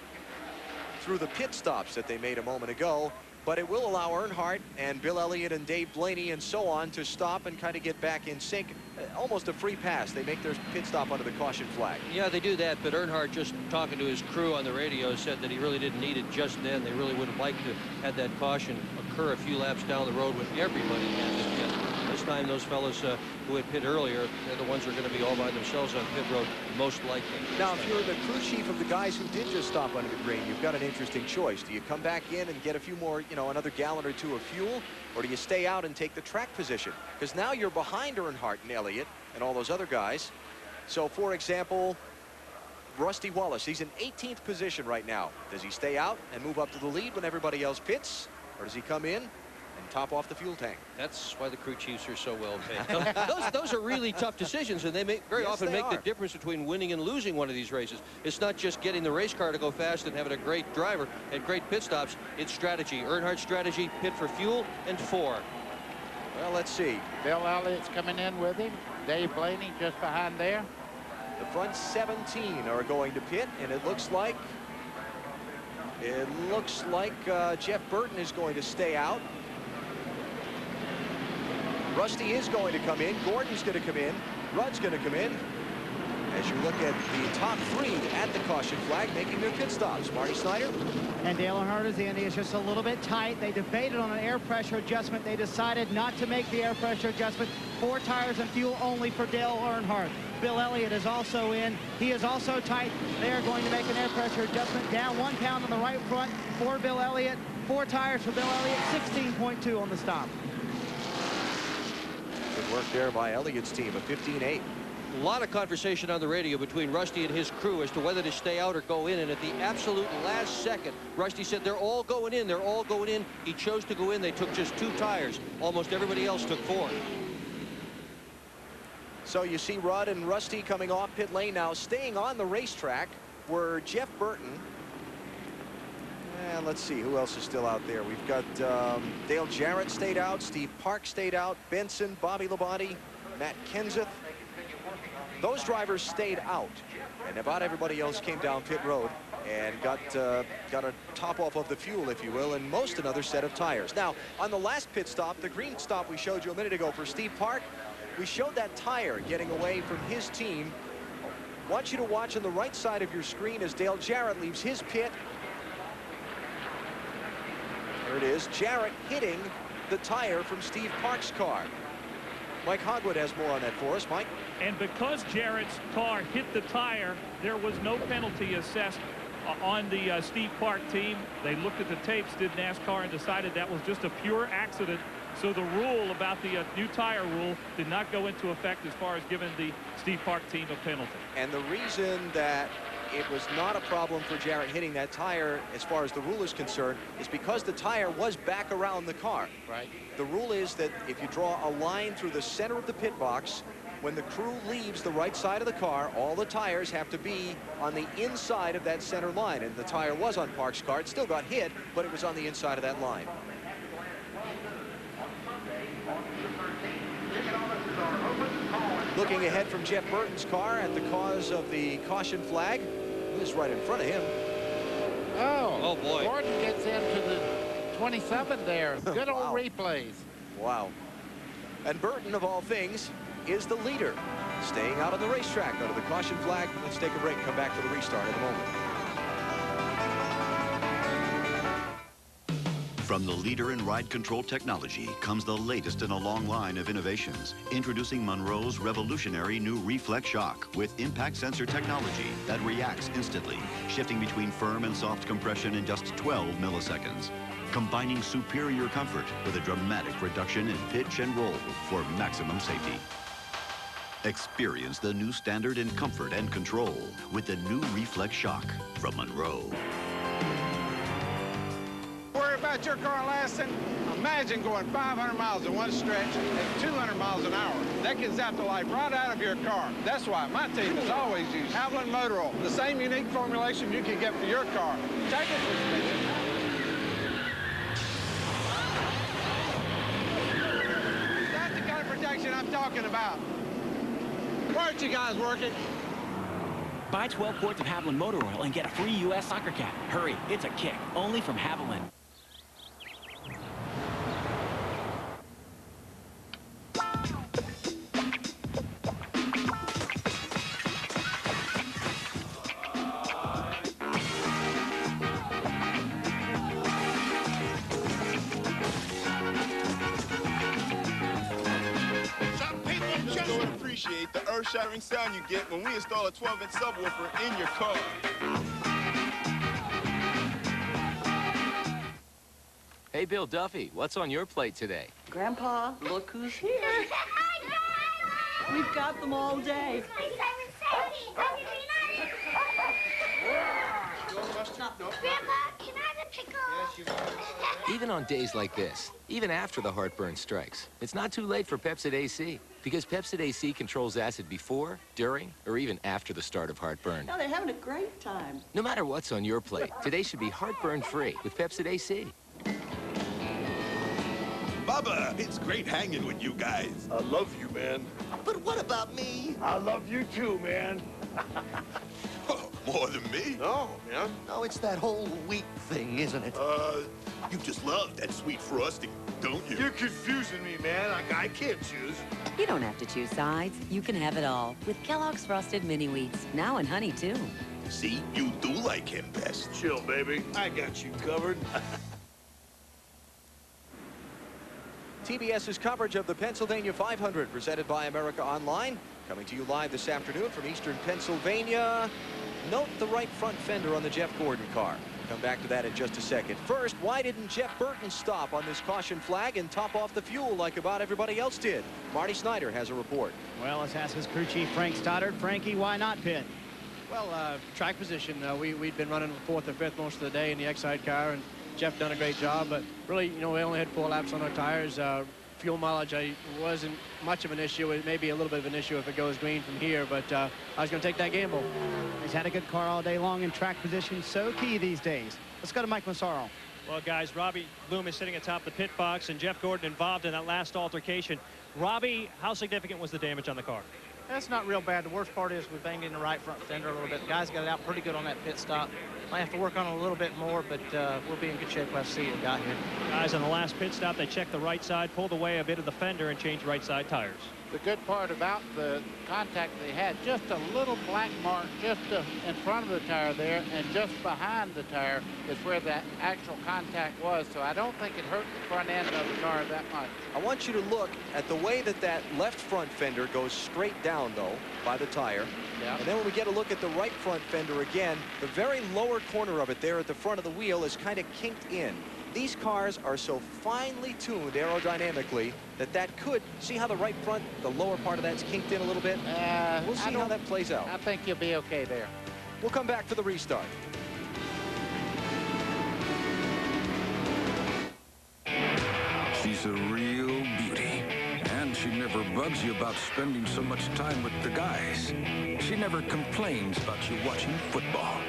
through the pit stops that they made a moment ago. But it will allow Earnhardt and Bill Elliott and Dave Blaney and so on to stop and kind of get back in sync. Almost a free pass. They make their pit stop under the caution flag. Yeah, they do that, but Earnhardt, just talking to his crew on the radio, said that he really didn't need it just then. They really would have liked to have that caution occur a few laps down the road when everybody has it. This time, those fellas who had pit earlier, they're the ones who are going to be all by themselves on pit road, most likely. Now, if you're the crew chief of the guys who did just stop under the green, you've got an interesting choice. Do you come back in and get a few more, another gallon or 2 of fuel, or do you stay out and take the track position? Because now you're behind Earnhardt and Elliott and all those other guys. So, for example, Rusty Wallace, he's in 18th position right now. Does he stay out and move up to the lead when everybody else pits, or does he come in and top off the fuel tank? That's why the crew chiefs are so well paid. those are really tough decisions, and they very often make the difference between winning and losing one of these races. It's not just getting the race car to go fast and having a great driver and great pit stops. It's strategy. Earnhardt's strategy, pit for fuel and 4. Well, let's see. Bill Elliott's coming in with him. Dave Blaney just behind there. The front 17 are going to pit, and it looks like Jeff Burton is going to stay out. Rusty is going to come in. Gordon's going to come in. Rudd's going to come in. As you look at the top 3 at the caution flag making their pit stops. Marty Snyder. And Dale Earnhardt is in. He is just a little bit tight. They debated on an air pressure adjustment. They decided not to make the air pressure adjustment. 4 tires and fuel only for Dale Earnhardt. Bill Elliott is also in. He is also tight. They are going to make an air pressure adjustment. Down 1 pound on the right front for Bill Elliott. 4 tires for Bill Elliott. 16.2 on the stop. Good work there by Elliott's team, a 15.8. A lot of conversation on the radio between Rusty and his crew as to whether to stay out or go in, and at the absolute last second, Rusty said they're all going in, they're all going in. He chose to go in. They took just 2 tires. Almost everybody else took 4. So you see Rudd and Rusty coming off pit lane now. Staying on the racetrack were Jeff Burton. And let's see who else is still out there. We've got Dale Jarrett stayed out, Steve Park stayed out, Benson, Bobby Labonte, Matt Kenseth. Those drivers stayed out, and about everybody else came down pit road and got a top off of the fuel, if you will, and most another set of tires. Now, on the last pit stop, the green stop we showed you a minute ago for Steve Park, we showed that tire getting away from his team. I want you to watch on the right side of your screen as Dale Jarrett leaves his pit. There it is, Jarrett hitting the tire from Steve Park's car. Mike Hogwood has more on that for us. Mike? And because Jarrett's car hit the tire, there was no penalty assessed on the Steve Park team. They looked at the tapes, did NASCAR, and decided that was just a pure accident. So the rule about the new tire rule did not go into effect as far as giving the Steve Park team a penalty. And the reason that it was not a problem for Jarrett hitting that tire as far as the rule is concerned is because the tire was back around the car. Right. The rule is that if you draw a line through the center of the pit box, when the crew leaves the right side of the car, all the tires have to be on the inside of that center line. And the tire was on Park's car. It still got hit, but it was on the inside of that line. Looking ahead from Jeff Burton's car at the cause of the caution flag. Who's right in front of him? Oh boy. Gordon gets into the 27 there. Good old replays. Wow. And Burton, of all things, is the leader. Staying out on the racetrack under the caution flag. Let's take a break and come back for the restart in a moment. From the leader in ride control technology comes the latest in a long line of innovations. Introducing Monroe's revolutionary new Reflex Shock with impact sensor technology that reacts instantly, shifting between firm and soft compression in just 12 milliseconds. Combining superior comfort with a dramatic reduction in pitch and roll for maximum safety. Experience the new standard in comfort and control with the new Reflex Shock from Monroe. Worry about your car lasting? Imagine going 500 miles in one stretch at 200 miles an hour. That can zap the life right out of your car. That's why my team has always used Haviland Motor Oil, the same unique formulation you can get for your car. Check it suspension. That's the kind of protection I'm talking about. Why aren't you guys working? Buy 12 quarts of Haviland Motor Oil and get a free U.S. soccer cap. Hurry, it's a kick. Only from Haviland. The earth-shattering sound you get when we install a 12-inch subwoofer in your car. Hey, Bill Duffy, what's on your plate today? Grandpa, look who's here. We've got them all day. Grandpa, can I have a pickle? Even on days like this, even after the heartburn strikes, it's not too late for Pepsid AC. Because Pepsid AC controls acid before, during, or even after the start of heartburn. Now they're having a great time. No matter what's on your plate, today should be heartburn-free with Pepsid AC. Bubba, it's great hanging with you guys. I love you, man. But what about me? I love you too, man. More than me? No, man. No, it's that whole wheat thing, isn't it? You just love that sweet frosting, don't you? You're confusing me, man. I can't choose. You don't have to choose sides. You can have it all with Kellogg's Frosted Mini Wheats. Now in honey, too. See, you do like him best. Chill, baby. I got you covered. TBS's coverage of the Pennsylvania 500 presented by America Online. Coming to you live this afternoon from Eastern Pennsylvania. Note the right front fender on the Jeff Gordon car. Come back to that in just a second. First, why didn't Jeff Burton stop on this caution flag and top off the fuel like about everybody else did? Marty Snyder has a report. Well, let's ask his crew chief, Frank Stoddard. Frankie, why not pit? Well, track position, we'd been running fourth or fifth most of the day in the X-Side car, and Jeff done a great job, but really, we only had 4 laps on our tires. Fuel mileage wasn't much of an issue. It may be a little bit of an issue if it goes green from here, but I was going to take that gamble. He's had a good car all day long, and track position so key these days. Let's go to Mike Massaro. Well, guys, Robbie Bloom is sitting atop the pit box, and Jeff Gordon involved in that last altercation. Robbie, how significant was the damage on the car? That's not real bad. The worst part is we banged in the right front fender a little bit. The guys got it out pretty good on that pit stop. Might have to work on it a little bit more, but we'll be in good shape. We'll have to see what we got here. Guys, on the last pit stop, they checked the right side, pulled away a bit of the fender, and changed right side tires. The good part about the contact they had, just a little black mark just in front of the tire there, and just behind the tire is where that actual contact was. So I don't think it hurt the front end of the car that much. I want you to look at the way that that left front fender goes straight down, though, by the tire. Yeah. And then when we get a look at the right front fender again, the very lower corner of it there at the front of the wheel is kind of kinked in. These cars are so finely tuned aerodynamically that could, see how the right front, the lower part of that's kinked in a little bit? We'll see how that plays out. I think you'll be okay there. We'll come back for the restart. She's a real beauty, and she never bugs you about spending so much time with the guys. She never complains about you watching football.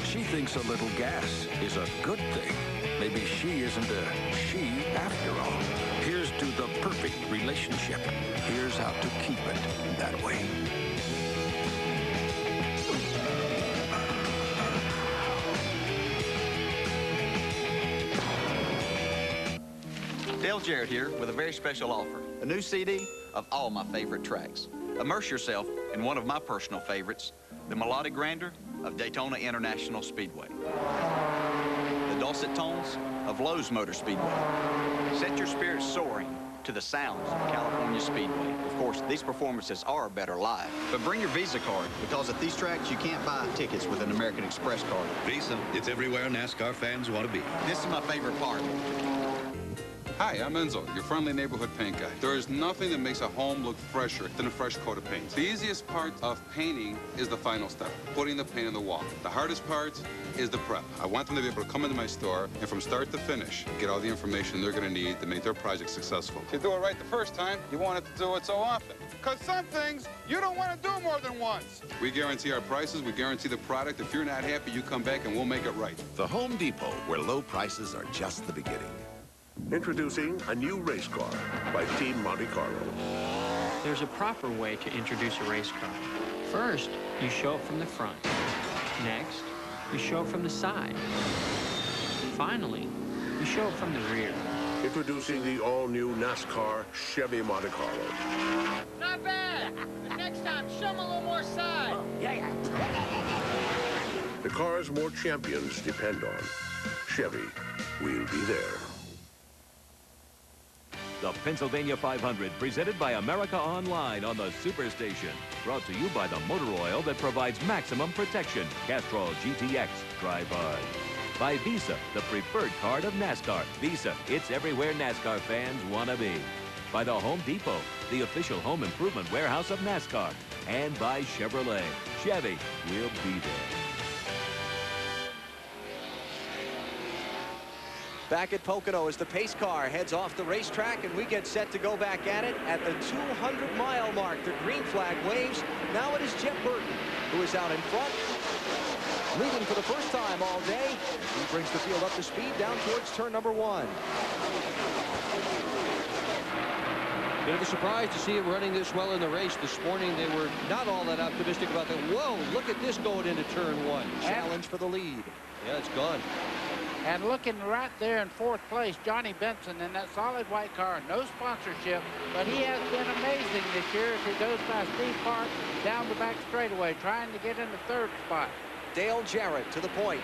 She thinks a little gas is a good thing. Maybe she isn't a she after all. Here's to the perfect relationship. Here's how to keep it that way. Dale Jarrett here with a very special offer. A new CD of all my favorite tracks. Immerse yourself in one of my personal favorites, the melodic grandeur of Daytona International Speedway. The dulcet tones of Lowe's Motor Speedway. Set your spirits soaring to the sounds of California Speedway. Of course, these performances are better live. But bring your Visa card, because at these tracks, you can't buy tickets with an American Express card. Visa, it's everywhere NASCAR fans want to be. This is my favorite part. Hi, I'm Enzo, your friendly neighborhood paint guy. There is nothing that makes a home look fresher than a fresh coat of paint. The easiest part of painting is the final step, putting the paint on the wall. The hardest part is the prep. I want them to be able to come into my store and from start to finish, get all the information they're going to need to make their project successful. If you do it right the first time, you won't have to do it so often. Because some things you don't want to do more than once. We guarantee our prices, we guarantee the product. If you're not happy, you come back and we'll make it right. The Home Depot, where low prices are just the beginning. Introducing a new race car by Team Monte Carlo. There's a proper way to introduce a race car. First, you show it from the front. Next, you show it from the side. Finally, you show it from the rear. Introducing the all-new NASCAR Chevy Monte Carlo. Not bad. Next time, show them a little more side. Yeah. The cars more champions depend on. Chevy, we'll be there. The Pennsylvania 500, presented by America Online on the Superstation. Brought to you by the motor oil that provides maximum protection. Castrol GTX, drive hard. By Visa, the preferred card of NASCAR. Visa, it's everywhere NASCAR fans want to be. By the Home Depot, the official home improvement warehouse of NASCAR. And by Chevrolet. Chevy, we'll be there. Back at Pocono as the pace car heads off the racetrack, and we get set to go back at it at the 200-mile mark. The green flag waves. Now it is Jeff Burton who is out in front, leading for the first time all day. He brings the field up to speed down towards turn number 1. Bit of a surprise to see him running this well in the race this morning. They were not all that optimistic about that. Whoa, look at this going into turn 1. Challenge for the lead. Yeah, it's gone. And looking right there in 4th place, Johnny Benson in that solid white car. No sponsorship, but he has been amazing this year as he goes by Steve Park down the back straightaway, trying to get in the 3rd spot. Dale Jarrett to the point.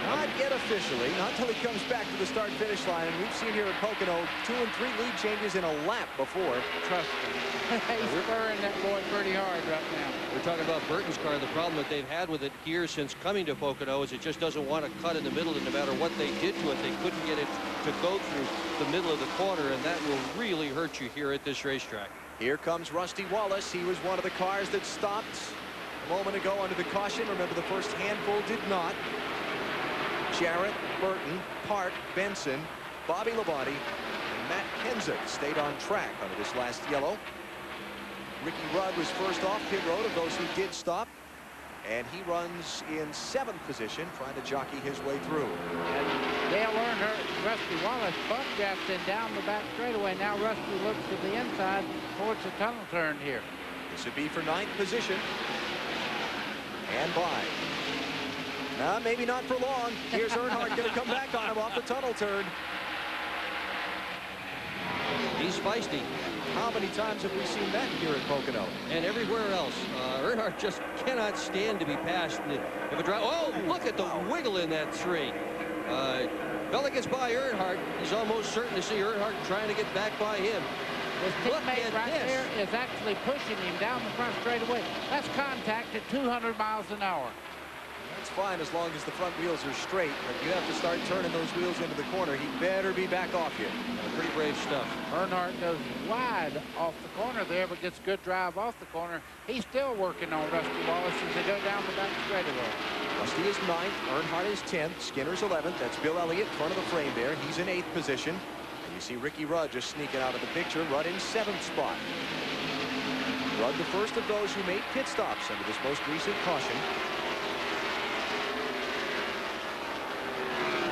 Not yet officially, not till he comes back to the start-finish line. And we've seen here at Pocono 2 and 3 lead changes in a lap before. Trust me. He's spurring that boy pretty hard right now. We're talking about Burton's car. The problem that they've had with it here since coming to Pocono is it just doesn't want to cut in the middle, and no matter what they did to it, they couldn't get it to go through the middle of the corner, and that will really hurt you here at this racetrack. Here comes Rusty Wallace. He was one of the cars that stopped a moment ago under the caution. Remember, the first handful did not. Jarrett, Burton, Park, Benson, Bobby Labonte, and Matt Kenseth stayed on track under this last yellow. Ricky Rudd was first off pit road of those who did stop, and he runs in 7th position, trying to jockey his way through. And Dale Earnhardt, Rusty Wallace buck jacks in down the back straightaway. Now Rusty looks to the inside towards the tunnel turn here. This would be for 9th position. And by. Now, maybe not for long. Here's Earnhardt going to come back on him off the tunnel turn. He's feisty. How many times have we seen that here at Pocono? And everywhere else. Earnhardt just cannot stand to be passed. If a drive, oh, look at the wiggle in that 3. Fella gets by Earnhardt. He's almost certain to see Earnhardt trying to get back by him. His teammate right there is actually pushing him down the front straightaway. That's contact at 200 miles an hour. That's fine as long as the front wheels are straight, but you have to start turning those wheels into the corner. He better be back off you. Pretty brave stuff. Earnhardt goes wide off the corner there, but gets good drive off the corner. He's still working on Rusty Wallace as they go down the back straightaway. Rusty is 9th, Earnhardt is 10th, Skinner's 11th. That's Bill Elliott, front of the frame there. He's in 8th position. And you see Ricky Rudd just sneaking out of the picture. Rudd in 7th spot. Rudd the first of those who made pit stops under this most recent caution.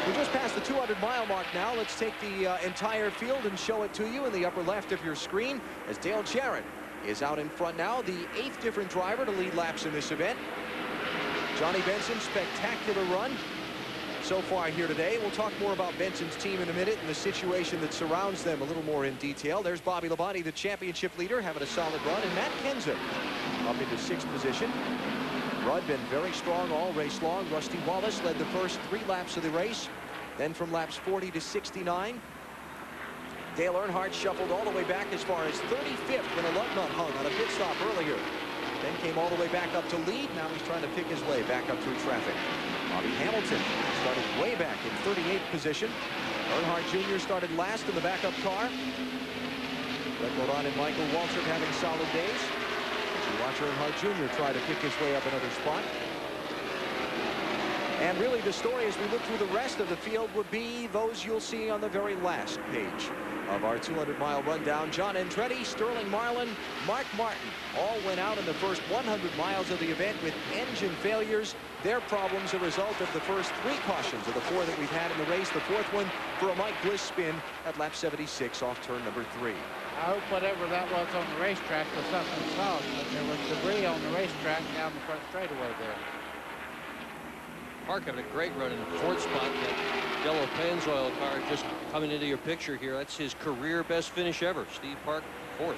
We just passed the 200-mile mark now. Let's take the entire field and show it to you in the upper left of your screen as Dale Jarrett is out in front now, the 8th different driver to lead laps in this event. Johnny Benson, spectacular run. so far here today. We'll talk more about Benson's team in a minute and the situation that surrounds them a little more in detail. There's Bobby Labonte, the championship leader, having a solid run, and Matt Kenza up into 6th position. Rudd been very strong all race long. Rusty Wallace led the first 3 laps of the race. Then from laps 40 to 69, Dale Earnhardt shuffled all the way back as far as 35th when a lug nut hung on a pit stop earlier. Then came all the way back up to lead. Now he's trying to pick his way back up through traffic. Bobby Hamilton started way back in 38th position. Earnhardt Jr. started last in the backup car. Brett Moran and Michael Waltrip having solid days. You watch Earnhardt Jr. try to pick his way up another spot. And really the story as we look through the rest of the field would be those you'll see on the very last page of our 200-mile rundown. John Andretti, Sterling Marlin, Mark Martin all went out in the first 100 miles of the event with engine failures. Their problems a result of the first 3 cautions of the 4 that we've had in the race. The 4th one for a Mike Bliss spin at lap 76 off turn number 3. I hope whatever that was on the racetrack was something soft, but there was debris on the racetrack down the front straightaway there. Park having a great run in the 4th spot. That yellow Pennzoil car just coming into your picture here. That's his career best finish ever. Steve Park, 4th.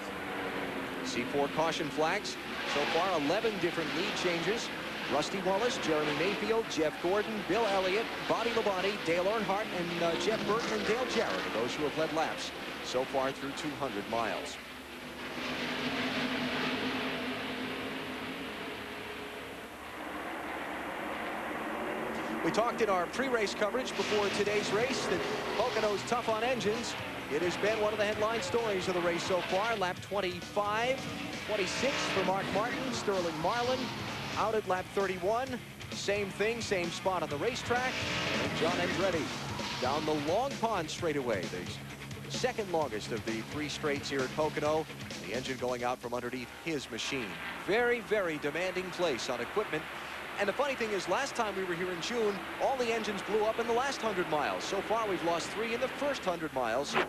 C4 caution flags. So far, 11 different lead changes. Rusty Wallace, Jeremy Mayfield, Jeff Gordon, Bill Elliott, Bobby Labonte, Dale Earnhardt, and Jeff Burton and Dale Jarrett are those who have led laps so far through 200 miles. We talked in our pre-race coverage before today's race that Pocono's tough on engines. It has been one of the headline stories of the race so far. Lap 25, 26 for Mark Martin, Sterling Marlin out at lap 31. Same thing, same spot on the racetrack. And John Andretti down the Long Pond straightaway, the second longest of the 3 straights here at Pocono. The engine going out from underneath his machine. Very, very demanding place on equipment. And the funny thing is, last time we were here in June, all the engines blew up in the last 100 miles. So far, we've lost 3 in the first 100 miles of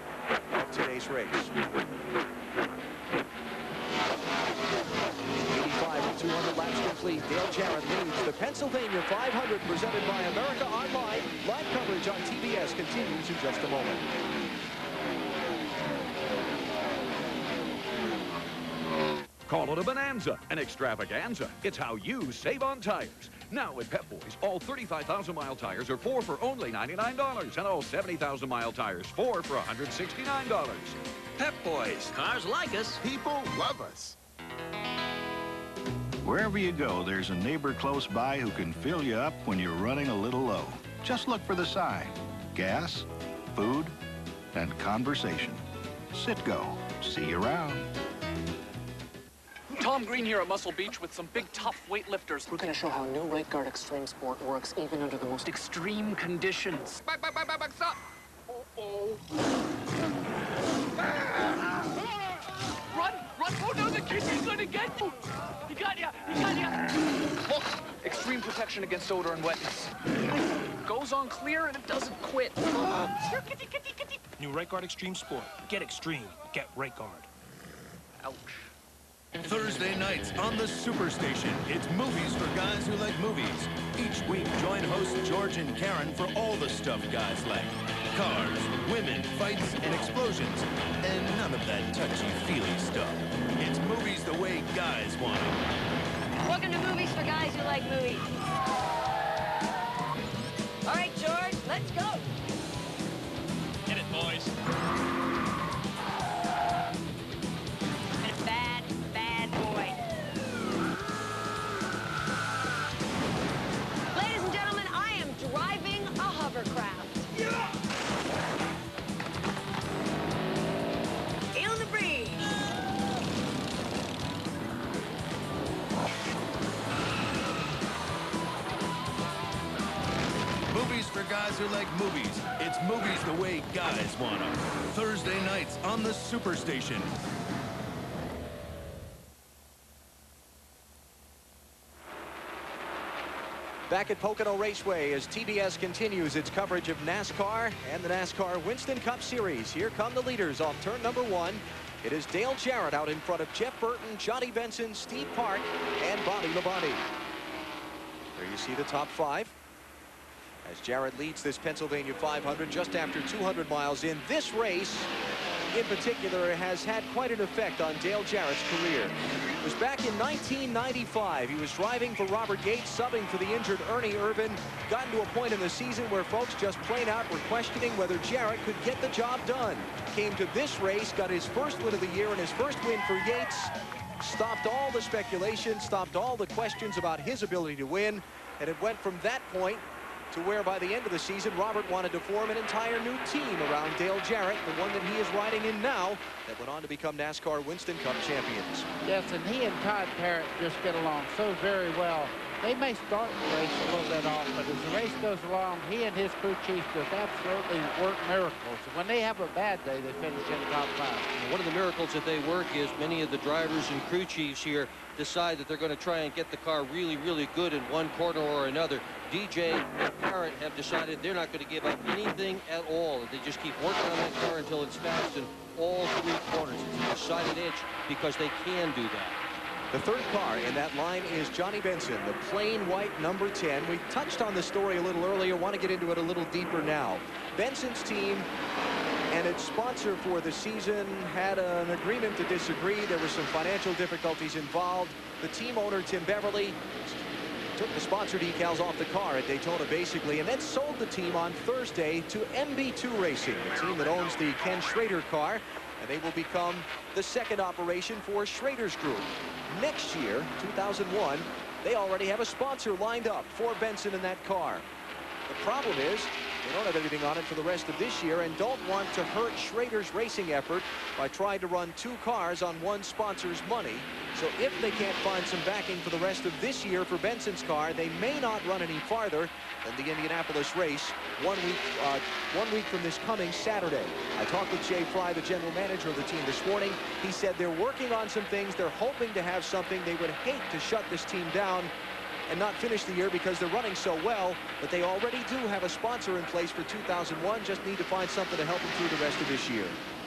today's race. 85 and 200 laps complete. Dale Jarrett leads the Pennsylvania 500 presented by America Online. Live coverage on TBS continues in just a moment. Call it a bonanza, an extravaganza. It's how you save on tires. Now at Pep Boys, all 35,000-mile tires are 4 for only $99, and all 70,000-mile tires 4 for $169. Pep Boys. Cars like us. People love us. Wherever you go, there's a neighbor close by who can fill you up when you're running a little low. Just look for the sign. Gas, food, and conversation. Citgo. See you around. Tom Green here at Muscle Beach with some big, tough weightlifters. We're going to show how new Right Guard Extreme Sport works even under the most extreme conditions. Back, stop! Run! Oh no, the kid is going to get you! He got ya! Look, extreme protection against odor and wetness. Goes on clear and it doesn't quit. New Right Guard Extreme Sport. Get extreme. Get Right Guard. Ouch. Thursday nights on the Superstation, it's movies for guys who like movies. Each week, join hosts George and Karen for all the stuff guys like. Cars, women, fights, and explosions. And none of that touchy-feely stuff. It's movies the way guys want them. Welcome to Movies for Guys Who Like Movies. All right, George, let's go. Get it, boys. Bad boy. Ladies and gentlemen, I am driving a hovercraft. Yeah. Feel the breeze. Movies for guys who like movies. It's movies the way guys want them. Thursday nights on the Superstation. Back at Pocono Raceway as TBS continues its coverage of NASCAR and the NASCAR Winston Cup Series. Here come the leaders off turn number 1. It is Dale Jarrett out in front of Jeff Burton, Johnny Benson, Steve Park, and Bobby Labonte. There you see the top 5. as Jarrett leads this Pennsylvania 500 just after 200 miles in. This race, in particular, has had quite an effect on Dale Jarrett's career. It was back in 1995. He was driving for Robert Yates, subbing for the injured Ernie Irvin. Gotten to a point in the season where folks just plain out were questioning whether Jarrett could get the job done. Came to this race, got his first win of the year, and his first win for Yates stopped all the speculation, stopped all the questions about his ability to win, and it went from that point to where by the end of the season, Robert wanted to form an entire new team around Dale Jarrett, the one that he is riding in now, that went on to become NASCAR Winston Cup champions. Yes, and he and Todd Parrott just get along so very well. They may start the race a little bit off, but as the race goes along, he and his crew chief just absolutely work miracles. When they have a bad day, they finish in the top 5. One of the miracles that they work is many of the drivers and crew chiefs here decide that they're going to try and get the car really, really good in one corner or another. DJ and Parrott have decided they're not going to give up anything at all. They just keep working on that car until it's fast in all 3 corners. It's a decided edge because they can do that. The third car in that line is Johnny Benson, the plain white number 10. We touched on the story a little earlier. Want to get into it a little deeper now. Benson's team and its sponsor for the season had an agreement to disagree. There were some financial difficulties involved. The team owner, Tim Beverly, took the sponsor decals off the car at Daytona, basically, and then sold the team on Thursday to MB2 Racing, the team that owns the Ken Schrader car, and they will become the second operation for Schrader's group. Next year, 2001, they already have a sponsor lined up for Benson in that car. The problem is they don't have anything on it for the rest of this year and don't want to hurt Schrader's racing effort by trying to run 2 cars on one sponsor's money. So if they can't find some backing for the rest of this year for Benson's car, they may not run any farther than the Indianapolis race 1 week from this coming Saturday. I talked with Jay Fry, the general manager of the team, this morning. He said they're working on some things. They're hoping to have something. They would hate to shut this team down and not finish the year because they're running so well, but they already do have a sponsor in place for 2001. Just need to find something to help them through the rest of this year.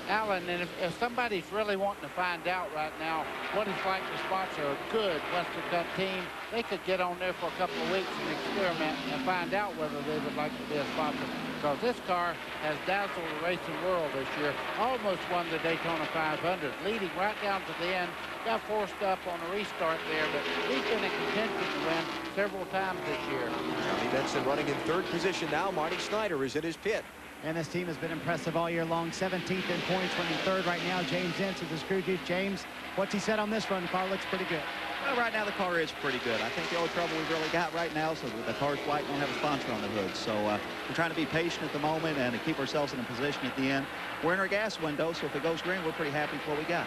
Alan, and if somebody's really wanting to find out right now what it's like to sponsor a good Western Cup team, they could get on there for a couple of weeks and experiment and find out whether they would like to be a sponsor. Because this car has dazzled the racing world this year. Almost won the Daytona 500, leading right down to the end. Got forced up on a restart there, but he's been in contention to win several times this year. Johnny Benson running in 3rd position now. Marty Snyder is in his pit. And this team has been impressive all year long. 17th in points, running 3rd right now. James Ince is his crew chief. James, what's he said on this run? The car looks pretty good. Well, right now the car is pretty good. I think the only trouble we've really got right now is that the car's white, don't have a sponsor on the hood. So we're trying to be patient at the moment and to keep ourselves in a position at the end. We're in our gas window, so if it goes green, we're pretty happy with what we got.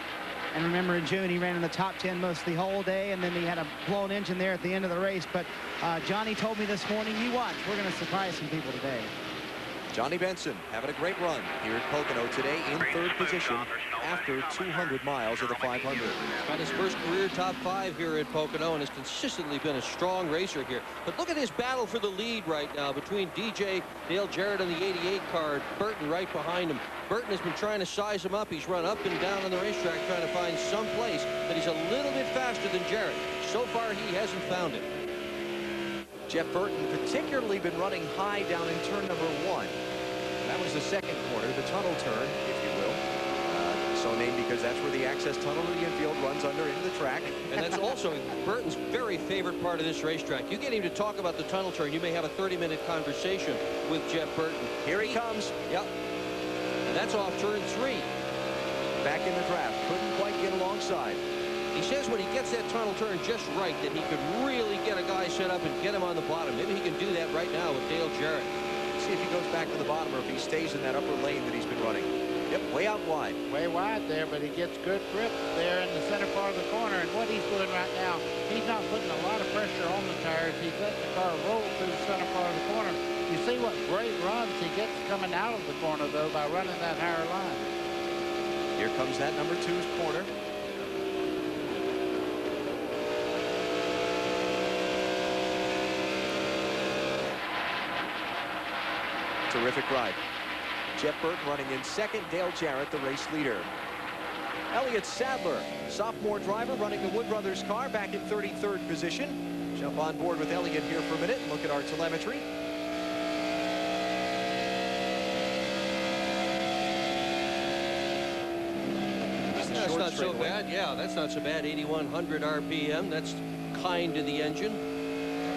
And remember, in June, he ran in the top 10 most the whole day, and then he had a blown engine there at the end of the race. But Johnny told me this morning, you watch, we're going to surprise some people today. Johnny Benson having a great run here at Pocono today in 3rd position after 200 miles of the 500. Got his first career top 5 here at Pocono and has consistently been a strong racer here. But look at his battle for the lead right now between DJ, Dale Jarrett on the 88 car, Burton right behind him. Burton has been trying to size him up. He's run up and down on the racetrack trying to find some place that he's a little bit faster than Jarrett. So far, he hasn't found it. Jeff Burton particularly been running high down in turn number 1. That was the 2nd corner, the tunnel turn, if you will. So named because that's where the access tunnel to the infield runs under into the track. And that's also Burton's very favorite part of this racetrack. You get him to talk about the tunnel turn, you may have a 30-minute conversation with Jeff Burton. Here he comes. Yep. And that's off turn 3. Back in the draft. Couldn't quite get alongside. He says when he gets that tunnel turn just right that he could really get a guy set up and get him on the bottom. Maybe he can do that right now with Dale Jarrett. See if he goes back to the bottom or if he stays in that upper lane that he's been running. Yep, way out wide. Way wide there, but he gets good grip there in the center part of the corner. And what he's doing right now, he's not putting a lot of pressure on the tires. He's letting the car roll through the center part of the corner. You see what great runs he gets coming out of the corner, though, by running that higher line. Here comes that number 2's corner. Terrific ride. Jeff Burton running in 2nd, Dale Jarrett, the race leader. Elliott Sadler, sophomore driver, running the Wood Brothers car, back in 33rd position. Jump on board with Elliott here for a minute and look at our telemetry. short not so straightaway. bad. Yeah, that's not so bad. 8,100 RPM. That's kind to the engine.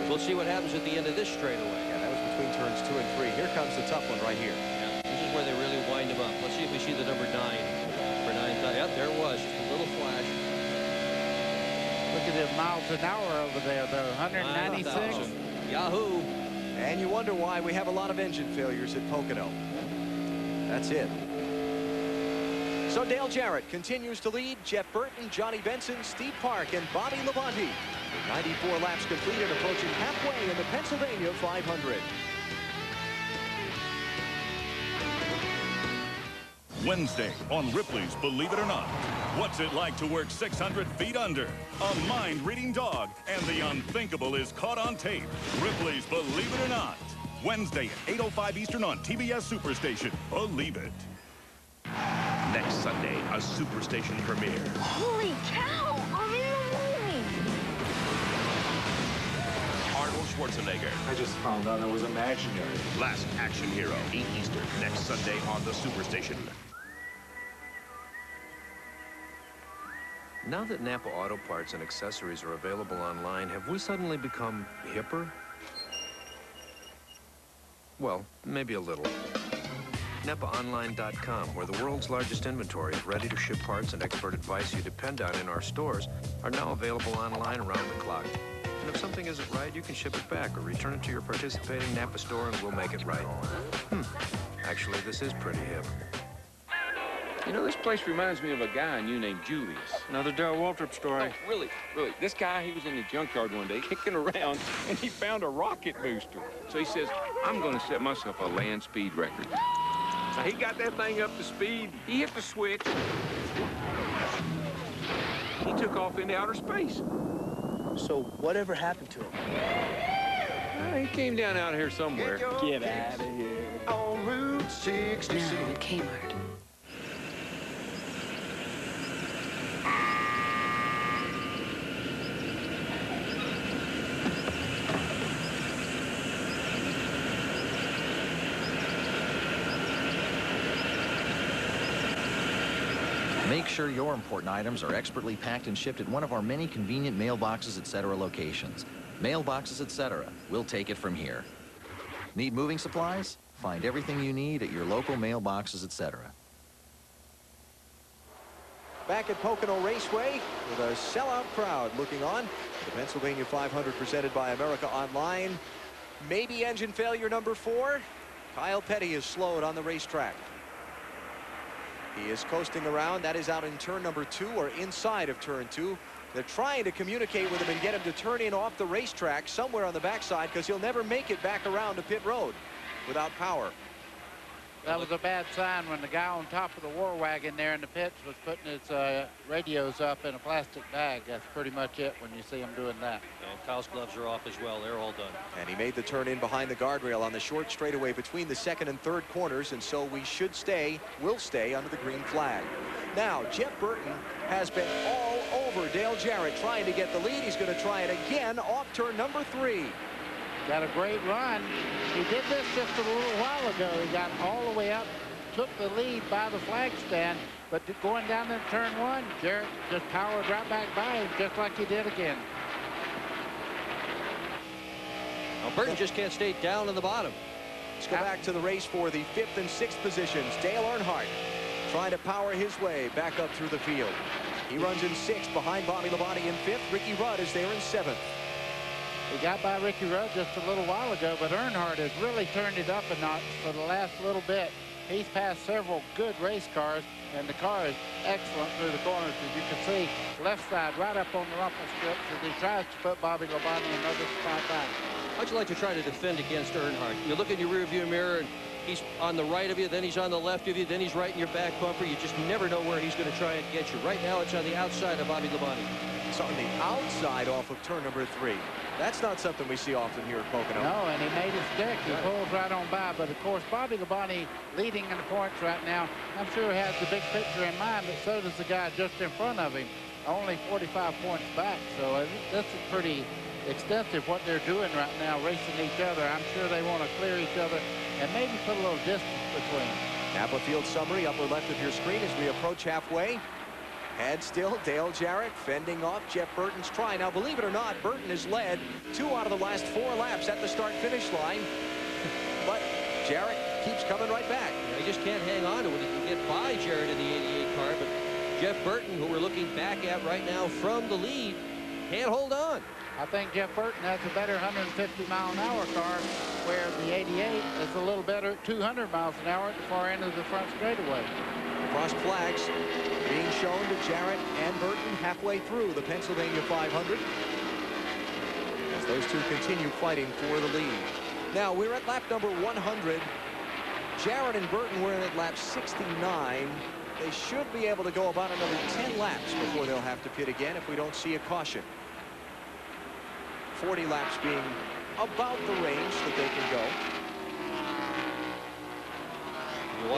We'll see what happens at the end of this straightaway. Yeah, that was between turns 2 and 3. Here comes the tough one right here. Yeah, this is where they really wind him up. Let's see if we see the number 9 for 9. Yep, there it was. Just a little flash. Look at the miles an hour over there, though. 196. Yahoo! And you wonder why we have a lot of engine failures at Pocono. That's it. So Dale Jarrett continues to lead. Jeff Burton, Johnny Benson, Steve Park, and Bobby Labonte. 94 laps completed, approaching halfway in the Pennsylvania 500. Wednesday on Ripley's Believe It or Not. What's it like to work 600 feet under? A mind-reading dog and the unthinkable is caught on tape. Ripley's Believe It or Not. Wednesday at 8:05 Eastern on TBS Superstation. Believe it. Next Sunday, a Superstation premiere. Holy cow! I'm in the movie! Arnold Schwarzenegger. I just found out I was imaginary. Last Action Hero, 8 Eastern, next Sunday on the Superstation. Now that Napa Auto Parts and accessories are available online, have we suddenly become hipper? Well, maybe a little. NapaOnline.com, where the world's largest inventory of ready-to-ship parts and expert advice you depend on in our stores, are now available online around the clock. And if something isn't right, you can ship it back or return it to your participating Napa store and we'll make it right. Actually, this is pretty hip. You know, this place reminds me of a guy I knew named Julius. Another Dale Waltrip story. Oh, really, really. This guy, he was in the junkyard one day kicking around, and he found a rocket booster. So he says, I'm going to set myself a land speed record. So he got that thing up to speed. He hit the switch. He took off into outer space. So whatever happened to him? He came down out here somewhere. Get out of here. On Route 66. Now at Kmart. Make sure your important items are expertly packed and shipped at one of our many convenient mailboxes, etc. locations. Mailboxes, etc. We'll take it from here. Need moving supplies? Find everything you need at your local mailboxes, etc. Back at Pocono Raceway with a sellout crowd looking on. The Pennsylvania 500 presented by America Online. Maybe engine failure number 4. Kyle Petty is slowed on the racetrack. He is coasting around. That is out in turn number 2 or inside of turn 2. They're trying to communicate with him and get him to turn in off the racetrack somewhere on the backside because he'll never make it back around to pit road without power. That was a bad sign when the guy on top of the war wagon there in the pits was putting his radios up in a plastic bag. That's pretty much it when you see him doing that. And Kyle's gloves are off as well. They're all done. And he made the turn in behind the guardrail on the short straightaway between the second and third corners, and so we will stay under the green flag. Now, Jeff Burton has been all over Dale Jarrett trying to get the lead. He's going to try it again off turn number 3. Got a great run. He did this just a little while ago. He got all the way up, took the lead by the flag stand, but going down in turn 1, Jarrett just powered right back by him, just like he did again. Well, Burton just can't stay down in the bottom. Let's go back to the race for the 5th and 6th positions. Dale Earnhardt trying to power his way back up through the field. He runs in 6th behind Bobby Labonte in 5th. Ricky Rudd is there in 7th. He got by Ricky Rudd just a little while ago, but Earnhardt has really turned it up a notch for the last little bit. He's passed several good race cars, and the car is excellent through the corners. As you can see, left side right up on the rumple strips as he tries to put Bobby Labonte another spot back. How'd you like to try to defend against Earnhardt? You look in your rearview mirror, and he's on the right of you, then he's on the left of you, then he's right in your back bumper. You just never know where he's going to try and get you. Right now, it's on the outside of Bobby Labonte. It's on the outside off of turn number 3. That's not something we see often here at Pocono. No, and he made his stick. He pulls right on by. But, of course, Bobby Labonte leading in the points right now. I'm sure he has the big picture in mind, but so does the guy just in front of him. Only 45 points back. So this is pretty extensive what they're doing right now, racing each other. I'm sure they want to clear each other and maybe put a little distance between. Napa Field summary, upper left of your screen as we approach halfway. And still, Dale Jarrett fending off Jeff Burton's try. Now, believe it or not, Burton has led 2 out of the last 4 laps at the start-finish line. But Jarrett keeps coming right back. He just can't hang on to it. He can get by Jarrett in the 88 car, but Jeff Burton, who we're looking back at right now from the lead, can't hold on. I think Jeff Burton has a better 150-mile-an-hour car, where the 88 is a little better at 200 miles an hour at the far end of the front straightaway. Cross flags being shown to Jarrett and Burton halfway through the Pennsylvania 500 as those two continue fighting for the lead. Now we're at lap number 100. Jarrett and Burton were in at lap 69. They should be able to go about another 10 laps before they'll have to pit again if we don't see a caution. 40 laps being about the range that they can go. You're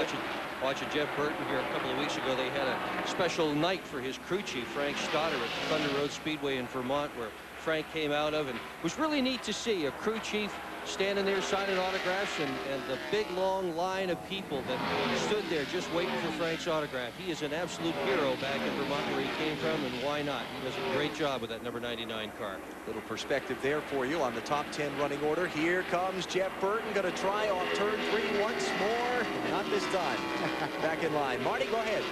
watching Jeff Burton here a couple of weeks ago. They had a special night for his crew chief, Frank Stoddard, at Thunder Road Speedway in Vermont, where Frank came out of, and it was really neat to see a crew chief standing there signing autographs, and the big long line of people that stood there just waiting for Frank's autograph. He is an absolute hero back in Vermont where he came from, and why not? He does a great job with that number 99 car. Little perspective there for you on the top 10 running order. Here comes Jeff Burton, going to try off turn 3 once more. Not this time. Back in line. Marty, go ahead.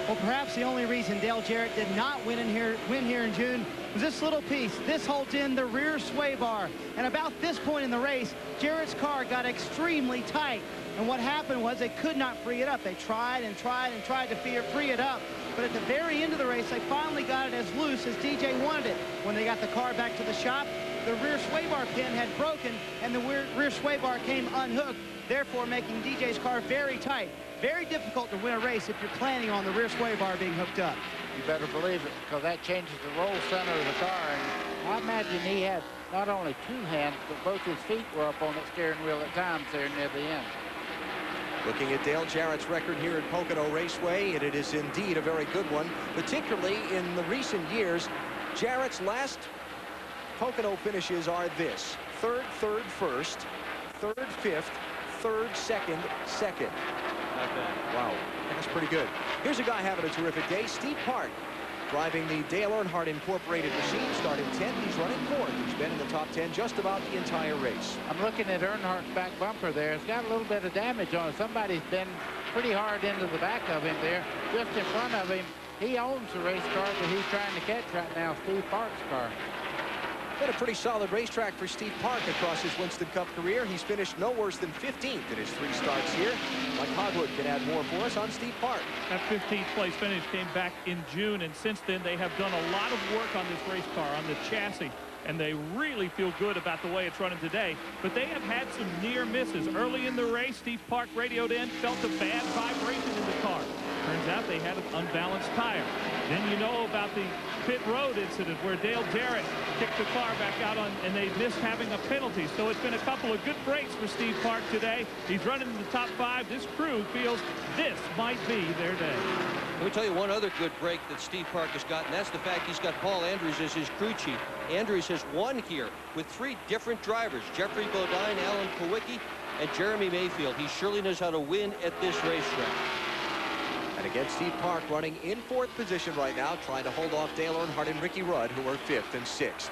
Well, perhaps the only reason Dale Jarrett did not win here in June was this little piece. This holds in the rear sway bar. And about this point in the race, Jarrett's car got extremely tight. And what happened was they could not free it up. They tried and tried and tried to free it up. But at the very end of the race, they finally got it as loose as DJ wanted it. When they got the car back to the shop, the rear sway bar pin had broken and the rear sway bar came unhooked, therefore making DJ's car very tight. Very difficult to win a race if you're planning on the rear sway bar being hooked up. You better believe it, because that changes the roll center of the car. And I imagine he had not only 2 hands, but both his feet were up on the steering wheel at times there near the end. Looking at Dale Jarrett's record here at Pocono Raceway, and it is indeed a very good one, particularly in the recent years. Jarrett's last Pocono finishes are this: 3rd, 3rd, 1st, 3rd, 5th, 3rd, 2nd, 2nd. Not bad. Wow, that's pretty good. Here's a guy having a terrific day, Steve Park, driving the Dale Earnhardt Incorporated machine, starting 10th. He's running 4th. He's been in the top 10 just about the entire race. I'm looking at Earnhardt's back bumper there. It's got a little bit of damage on it. Somebody's been pretty hard into the back of him there. Just in front of him, he owns the race car that he's trying to catch right now, Steve Park's car. Been a pretty solid racetrack for Steve Park across his Winston Cup career. He's finished no worse than 15th in his 3 starts here. Mike Hogwood can add more for us on Steve Park. That 15th place finish came back in June, and since then they have done a lot of work on this race car, on the chassis, and they really feel good about the way it's running today. But they have had some near misses. Early in the race, Steve Park radioed in, felt a bad vibration in the car. Turns out they had an unbalanced tire. Then you know about the pit road incident where Dale Jarrett kicked the car back out on, and they missed having a penalty. So it's been a couple of good breaks for Steve Park today. He's running in the top 5. This crew feels this might be their day. Let me tell you one other good break that Steve Park has got, and that's the fact he's got Paul Andrews as his crew chief. Andrews has won here with 3 different drivers: Jeffrey Bodine, Alan Kowicki, and Jeremy Mayfield. He surely knows how to win at this racetrack. And again, Steve Park running in 4th position right now, trying to hold off Dale Earnhardt and Ricky Rudd, who are 5th and 6th.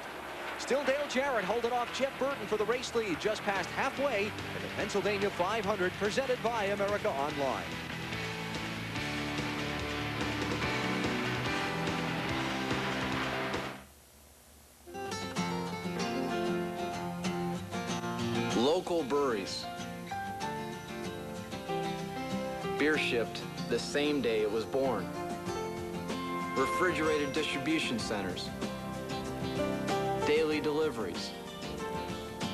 Still Dale Jarrett holding off Jeff Burton for the race lead, just past halfway in the Pennsylvania 500, presented by America Online. Local breweries. Beer shipped the same day it was born. Refrigerated distribution centers. Daily deliveries.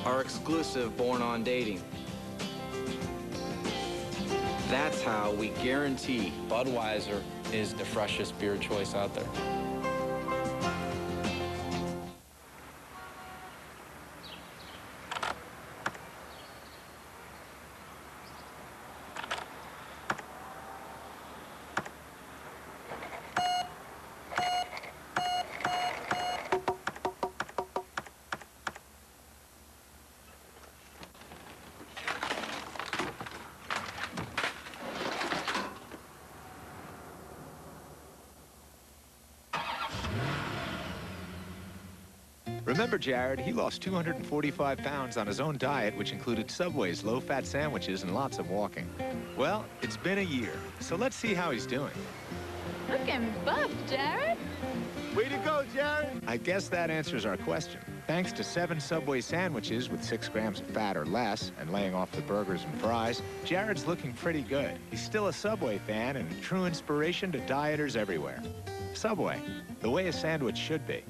Our exclusive Born on Dating. That's how we guarantee Budweiser is the freshest beer choice out there. Remember, Jared, he lost 245 pounds on his own diet, which included Subway's low-fat sandwiches and lots of walking. Well, it's been a year, so let's see how he's doing. Looking buff, Jared. Way to go, Jared! I guess that answers our question. Thanks to 7 Subway sandwiches with 6 grams of fat or less and laying off the burgers and fries, Jared's looking pretty good. He's still a Subway fan and a true inspiration to dieters everywhere. Subway, the way a sandwich should be.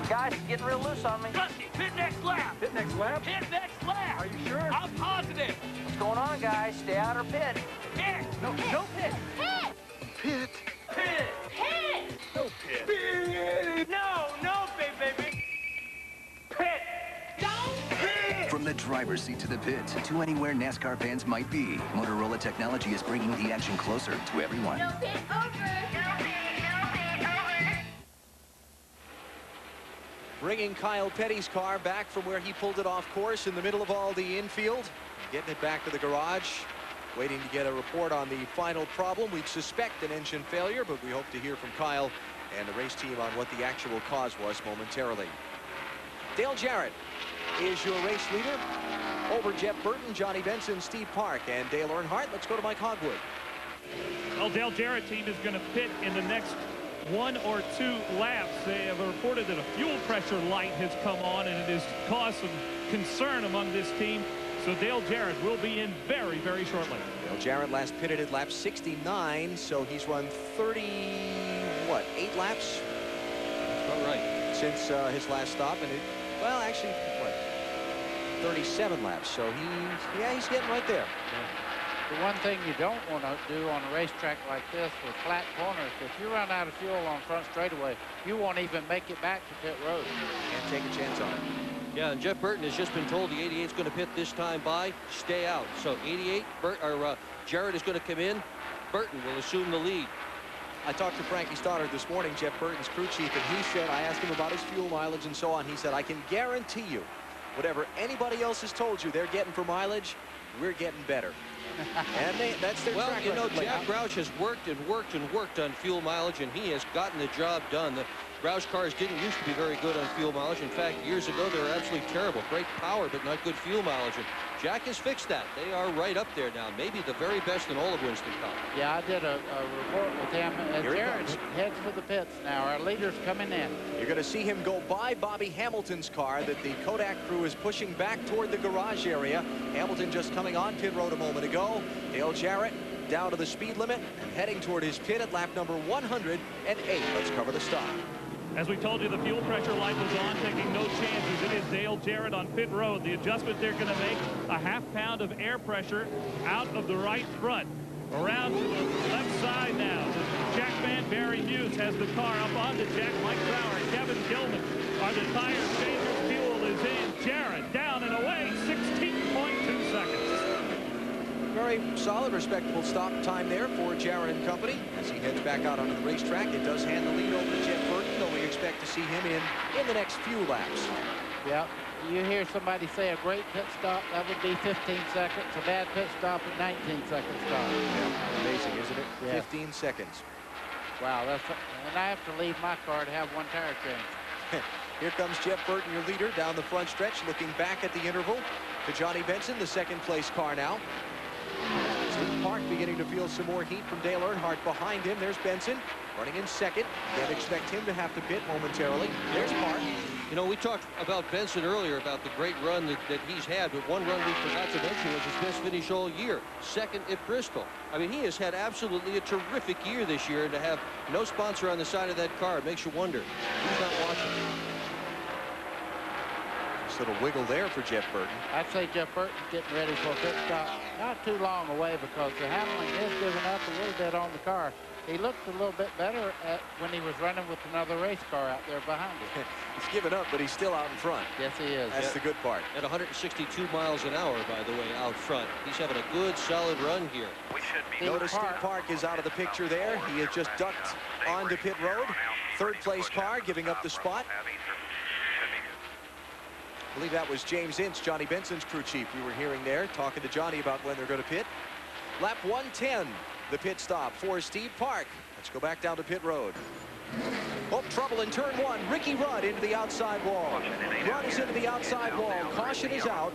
Guys, it's getting real loose on me. Rusty, pit next lap. Pit next lap? Pit next lap. Are you sure? I'm positive. What's going on, guys? Stay out or pit. Pit. No pit. Pit. Pit. Pit. Pit. No pit. Pit. No, baby. Pit. Don't pit. From the driver's seat to the pit, to anywhere NASCAR fans might be, Motorola technology is bringing the action closer to everyone. No pit over. Bringing Kyle Petty's car back from where he pulled it off course in the middle of all the infield, getting it back to the garage, waiting to get a report on the final problem. We suspect an engine failure, but we hope to hear from Kyle and the race team on what the actual cause was momentarily. Dale Jarrett is your race leader. Over Jeff Burton, Johnny Benson, Steve Park, and Dale Earnhardt. Let's go to Mike Hogwood. Well, Dale Jarrett team is going to pit in the next 1 or 2 laps. They have reported that a fuel pressure light has come on, and it has caused some concern among this team. So Dale Jarrett will be in very, very shortly. Dale Jarrett last pitted at lap 69, so he's run 8 laps? All right. Since his last stop, and well, actually, 37 laps. So he's getting right there. The one thing you don't want to do on a racetrack like this with flat corners, if you run out of fuel on front straightaway, you won't even make it back to pit road. Can't take a chance on it. Yeah, and Jeff Burton has just been told the 88 is going to pit this time by. Stay out. So 88, Jarrett is going to come in. Burton will assume the lead. I talked to Frankie Stoddard this morning, Jeff Burton's crew chief, and he said, I asked him about his fuel mileage and so on. He said, I can guarantee you, whatever anybody else has told you they're getting for mileage, we're getting better. And that's their track record. Jack Roush has worked and worked and worked on fuel mileage, and he has gotten the job done. The Roush cars didn't used to be very good on fuel mileage. In fact, years ago, they were absolutely terrible. Great power, but not good fuel mileage. And Jack has fixed that. They are right up there now, maybe the very best in all of Winston Cup. Yeah, I did a report with him. Jared heads for the pits now. Our leader's coming in. You're going to see him go by Bobby Hamilton's car that the Kodak crew is pushing back toward the garage area. Hamilton just coming on pit road a moment ago. Dale Jarrett down to the speed limit and heading toward his pit at lap number 108. Let's cover the stop. As we told you, the fuel pressure light was on, taking no chances. It is Dale Jarrett on pit road. The adjustment they're going to make, a ½ pound of air pressure out of the right front. Around to the left side now. Jack Van Barry Muse has the car up onto Jack. Mike Brower, Kevin Gilman are the tire changers. Fuel is in. Jarrett down and away, 16.2 seconds. Very solid, respectable stop time there for Jarrett and company as he heads back out onto the racetrack. It does hand the lead over to Jeff Burton, though we expect to see him in the next few laps. Yep. You hear somebody say a great pit stop, that would be 15 seconds. A bad pit stop, a 19-second stop. Yeah, amazing, isn't it? Yeah. 15 seconds. Wow, and I have to leave my car to have one tire change. Here comes Jeff Burton, your leader, down the front stretch, looking back at the interval to Johnny Benson, the second-place car now. Steve Park beginning to feel some more heat from Dale Earnhardt behind him. There's Benson running in second. Can't expect him to have to pit momentarily. There's Park. You know, we talked about Benson earlier about the great run that he's had, but one run we forgot to mention was his best finish all year, second at Bristol. I mean, he has had absolutely a terrific year this year, and to have no sponsor on the side of that car, it makes you wonder who's not watching. Just a little wiggle there for Jeff Burton. I'd say Jeff Burton's getting ready for a pit stop. Not too long away because the handling is giving up a little bit on the car. He looked a little bit better when he was running with another race car out there behind him. He's given up, but he's still out in front. Yes, he is. That's the good part. At 162 miles an hour, by the way, out front. He's having a good, solid run here. Notice Steve Park is out of the picture there. He has just ducked onto pit road. Third-place car giving up the spot. I believe that was James Ince, Johnny Benson's crew chief. We were hearing there, talking to Johnny about when they're going to pit. Lap 110, the pit stop for Steve Park. Let's go back down to pit road. Oh, trouble in turn one. Ricky Rudd into the outside wall. Rudd is into the outside wall. Caution is out.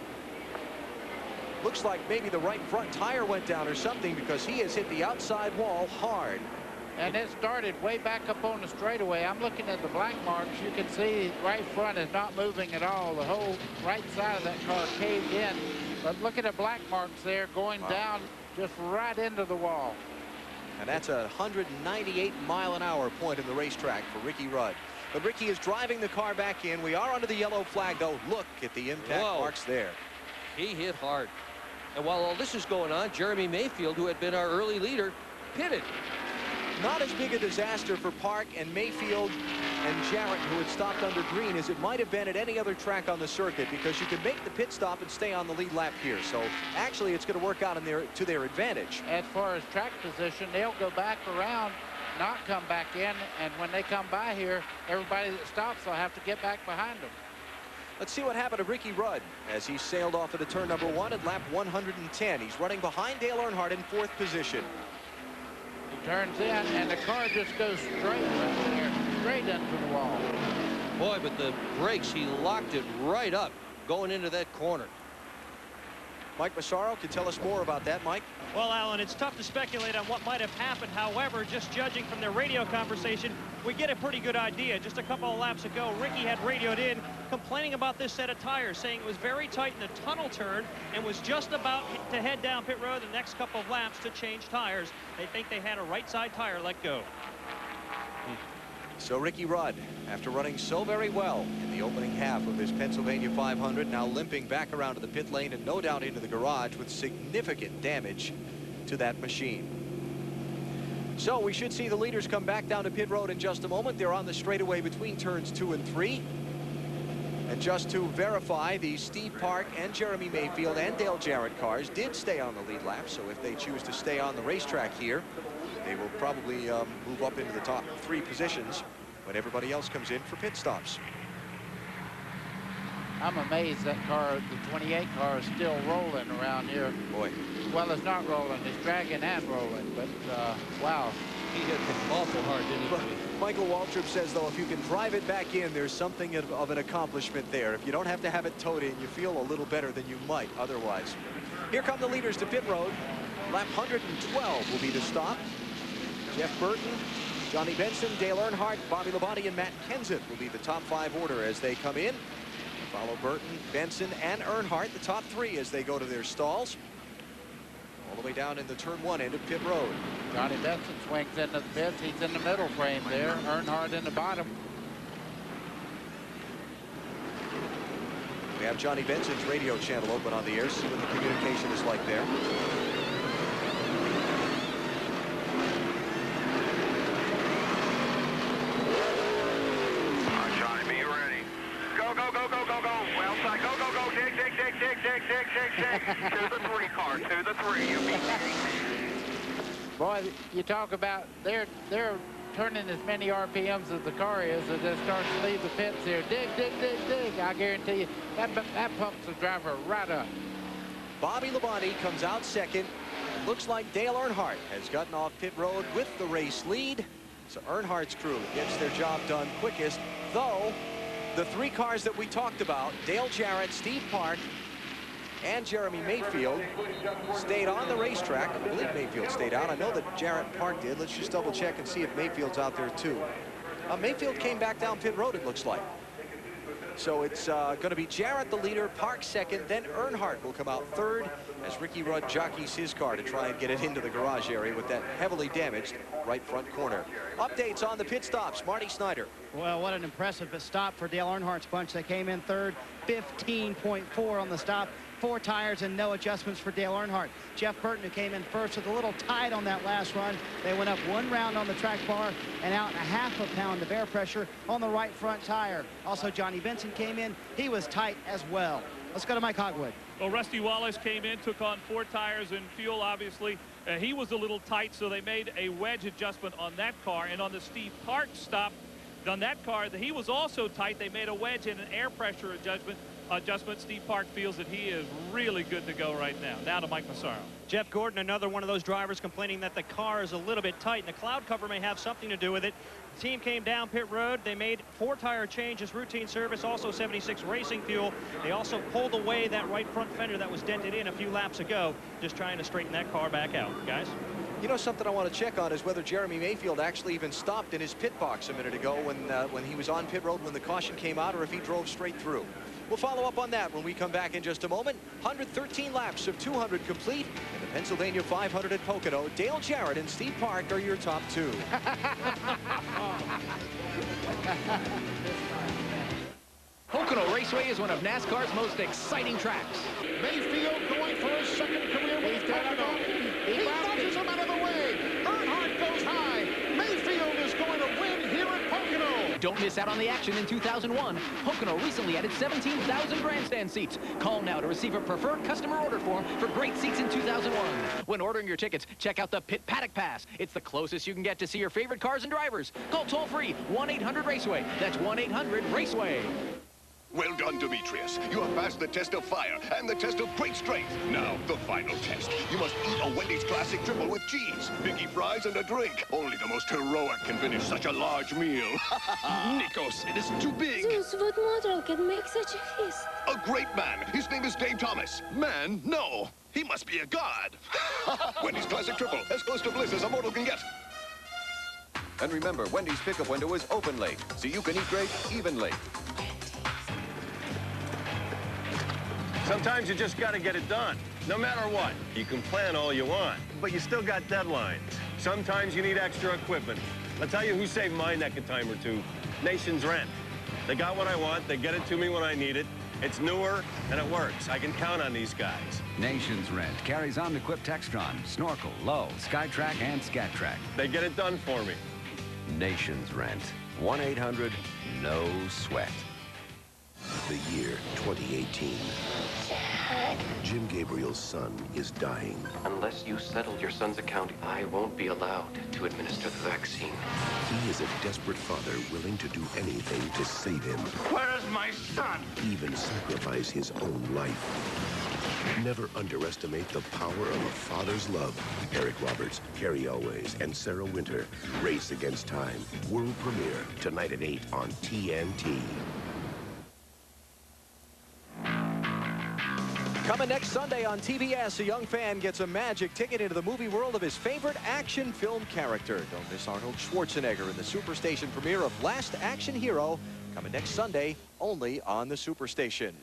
Looks like maybe the right front tire went down or something because he has hit the outside wall hard. And it started way back up on the straightaway. I'm looking at the black marks. You can see right front is not moving at all. The whole right side of that car caved in. But look at the black marks there going down just right into the wall. And that's a 198-mile-an-hour point in the racetrack for Ricky Rudd. But Ricky is driving the car back in. We are under the yellow flag, though. Look at the impact marks there. He hit hard. And while all this is going on, Jeremy Mayfield, who had been our early leader, pitted. Not as big a disaster for Park and Mayfield and Jarrett, who had stopped under green, as it might have been at any other track on the circuit, because you can make the pit stop and stay on the lead lap here. So actually it's going to work out to their advantage. As far as track position, they'll go back around, not come back in, and when they come by here, everybody that stops will have to get back behind them. Let's see what happened to Ricky Rudd as he sailed off into turn number 1 at lap 110. He's running behind Dale Earnhardt in 4th position. He turns in, and the car just goes straight right there, straight into the wall. Boy, but the brakes, he locked it right up going into that corner. Mike Massaro can tell us more about that. Mike? Well, Alan, it's tough to speculate on what might have happened. However, just judging from their radio conversation, we get a pretty good idea. Just a couple of laps ago, Ricky had radioed in complaining about this set of tires, saying it was very tight in the tunnel turn and was just about to head down pit road the next couple of laps to change tires. They think they had a right side tire let go. So Ricky Rudd, after running so very well in the opening half of this Pennsylvania 500, now limping back around to the pit lane and no doubt into the garage with significant damage to that machine. So we should see the leaders come back down to pit road in just a moment. They're on the straightaway between turns 2 and 3. And just to verify, the Steve Park and Jeremy Mayfield and Dale Jarrett cars did stay on the lead lap. So if they choose to stay on the racetrack here, they will probably move up into the top 3 positions when everybody else comes in for pit stops. I'm amazed that car, the 28 car, is still rolling around here. Boy. Well, it's not rolling. It's dragging and rolling. But, wow. He hit awful hard, didn't he? Michael Waltrip says, though, if you can drive it back in, there's something of an accomplishment there. If you don't have to have it towed in, you feel a little better than you might otherwise. Here come the leaders to pit road. Lap 112 will be the stop. Jeff Burton, Johnny Benson, Dale Earnhardt, Bobby Labonte, and Matt Kenseth will be the top 5 order as they come in. Follow Burton, Benson, and Earnhardt, the top 3 as they go to their stalls. All the way down in the turn 1 end of pit road. Johnny Benson swings into the pits. He's in the middle frame there. Earnhardt in the bottom. We have Johnny Benson's radio channel open on the air. See what the communication is like there. To the 3 car, to the 3. You beat Boy, you talk about they're turning as many RPMs as the car is as it starts to leave the pits here. Dig, dig, dig, dig. I guarantee you that pumps the driver right up. Bobby Labonte comes out second. It looks like Dale Earnhardt has gotten off pit road with the race lead. So Earnhardt's crew gets their job done quickest, though the 3 cars that we talked about, Dale Jarrett, Steve Park, and Jeremy Mayfield, stayed on the racetrack. I believe Mayfield stayed out. I know that Jarrett and Park did. Let's just double check and see if Mayfield's out there too. Mayfield came back down pit road, it looks like. So it's going to be Jarrett the leader, Park second, then Earnhardt will come out third as Ricky Rudd jockeys his car to try and get it into the garage area with that heavily damaged right front corner. Updates on the pit stops, Marty Snyder. Well, what an impressive stop for Dale Earnhardt's bunch. They came in third, 15.4 on the stop. 4 tires and no adjustments for Dale Earnhardt. Jeff Burton, who came in first, with a little tight on that last run. They went up 1 round on the track bar and out 1/2 pound of air pressure on the right front tire. Also, Johnny Benson came in. He was tight as well. Let's go to Mike Hogwood. Well, Rusty Wallace came in, took on 4 tires and fuel, obviously. He was a little tight, so they made a wedge adjustment on that car. And on the Steve Park stop, on that car, he was also tight. They made a wedge and an air pressure adjustment. adjustment. Steve Park feels that he is really good to go right now. Now to Mike Massaro. Jeff Gordon, another one of those drivers complaining that the car is a little bit tight, and the cloud cover may have something to do with it. The team came down pit road. They made 4 tire changes, routine service, also 76 racing fuel. They also pulled away that right front fender that was dented in a few laps ago, just trying to straighten that car back out, guys. You know, something I want to check on is whether Jeremy Mayfield actually even stopped in his pit box a minute ago when he was on pit road when the caution came out, or if he drove straight through. We'll follow up on that when we come back in just a moment. 113 laps of 200 complete in the Pennsylvania 500 at Pocono. Dale Jarrett and Steve Park are your top 2. Pocono Raceway is one of NASCAR's most exciting tracks. Mayfield going for his second career win. He nudges him out of the way. Earnhardt goes high. Mayfield is going to win here at Pocono. Don't miss out on the action in 2001. Pocono recently added 17,000 grandstand seats. Call now to receive a preferred customer order form for great seats in 2001. When ordering your tickets, check out the Pit Paddock Pass. It's the closest you can get to see your favorite cars and drivers. Call toll-free 1-800-RACEWAY. That's 1-800-RACEWAY. Well done, Demetrius. You have passed the test of fire and the test of great strength. Now, the final test. You must eat a Wendy's Classic Triple with cheese, Mickey fries, and a drink. Only the most heroic can finish such a large meal. Nikos, it is too big. Zeus, what mortal can make such a feast? A great man. His name is Dave Thomas. Man? No. He must be a god. Wendy's Classic Triple, as close to bliss as a mortal can get. And remember, Wendy's pickup window is open late, so you can eat great even late. Sometimes you just got to get it done, no matter what. You can plan all you want, but you still got deadlines. Sometimes you need extra equipment. I'll tell you who saved my neck a time or two. Nation's Rent. They got what I want. They get it to me when I need it. It's newer, and it works. I can count on these guys. Nation's Rent carries Omni-Quip Textron, Snorkel, Low, SkyTrack, and SCATTRAC. They get it done for me. Nation's Rent. 1-800-NO-SWEAT. The year 2018. Jim Gabriel's son is dying. Unless you settled your son's account, I won't be allowed to administer the vaccine. He is a desperate father willing to do anything to save him. Where is my son? Even sacrifice his own life. Never underestimate the power of a father's love. Eric Roberts, Carrie Elways, and Sarah Winter. Race Against Time. World premiere tonight at 8 on TNT. Coming next Sunday on TBS, a young fan gets a magic ticket into the movie world of his favorite action film character. Don't miss Arnold Schwarzenegger in the Superstation premiere of Last Action Hero, coming next Sunday only on the Superstation.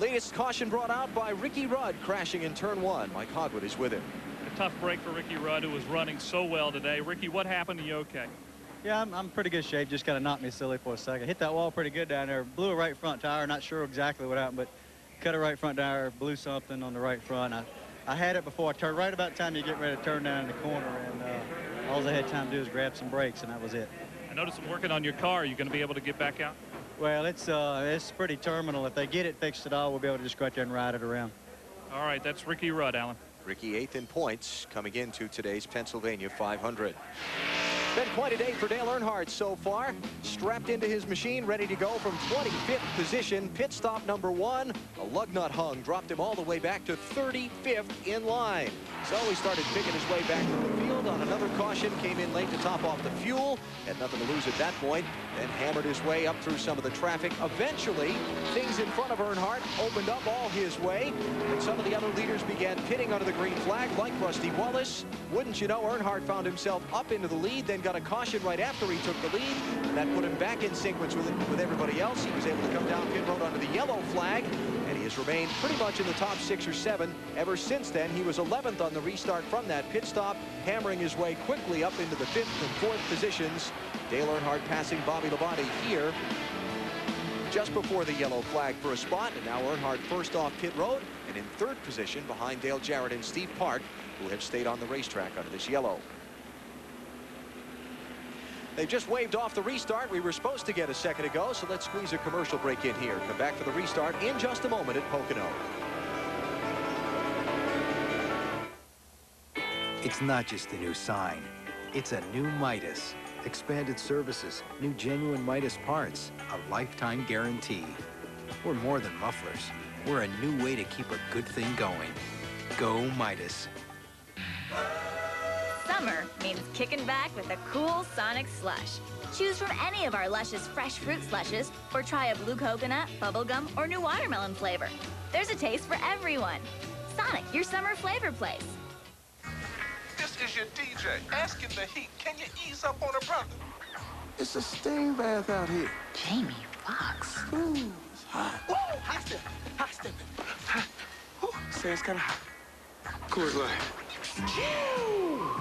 Latest caution brought out by Ricky Rudd, crashing in turn 1. Mike Hogwood is with him. A tough break for Ricky Rudd, who was running so well today. Ricky, what happened? Are you okay? Yeah, I'm in pretty good shape. Just kind of knocked me silly for a second. Hit that wall pretty good down there. Blew a right front tire. Not sure exactly what happened, but cut a right front tire, blew something on the right front. I had it before I turned, right about the time you get ready to turn down in the corner, and all I had time to do is grab some brakes, and that was it. I noticed I'm working on your car. Are you going to be able to get back out? Well, it's pretty terminal. If they get it fixed at all, we'll be able to just go out there and ride it around. All right, that's Ricky Rudd, Alan. Ricky 8th in points coming into today's Pennsylvania 500. Been quite a day for Dale Earnhardt so far. Strapped into his machine, ready to go from 25th position. Pit stop number 1. A lug nut hung, dropped him all the way back to 35th in line. So he started picking his way back from the field on another caution. Came in late to top off the fuel. Had nothing to lose at that point. Then hammered his way up through some of the traffic. Eventually, things in front of Earnhardt opened up all his way. And some of the other leaders began pitting under the green flag, like Rusty Wallace. Wouldn't you know, Earnhardt found himself up into the lead, then got a caution right after he took the lead. And that put him back in sequence with everybody else. He was able to come down pit road under the yellow flag, and he has remained pretty much in the top 6 or 7 ever since then. He was 11th on the restart from that pit stop, hammering his way quickly up into the 5th and 4th positions. Dale Earnhardt passing Bobby Labonte here just before the yellow flag for a spot, and now Earnhardt first off pit road and in 3rd position behind Dale Jarrett and Steve Park, who have stayed on the racetrack under this yellow. They've just waved off the restart. We were supposed to get a second ago, so let's squeeze a commercial break in here. Come back for the restart in just a moment at Pocono. It's not just a new sign. It's a new Midas. Expanded services, new genuine Midas parts, a lifetime guarantee. We're more than mufflers. We're a new way to keep a good thing going. Go Midas. Summer means kicking back with a cool Sonic slush. Choose from any of our luscious fresh fruit slushes or try a blue coconut, bubblegum, or new watermelon flavor. There's a taste for everyone. Sonic, your summer flavor place. This is your DJ asking the heat. Can you ease up on a brother? It's a steam bath out here. Jamie Foxx. Ooh, it's hot. Whoa, hot stepping, hot stepping. Say it's kind of hot. Coors Light.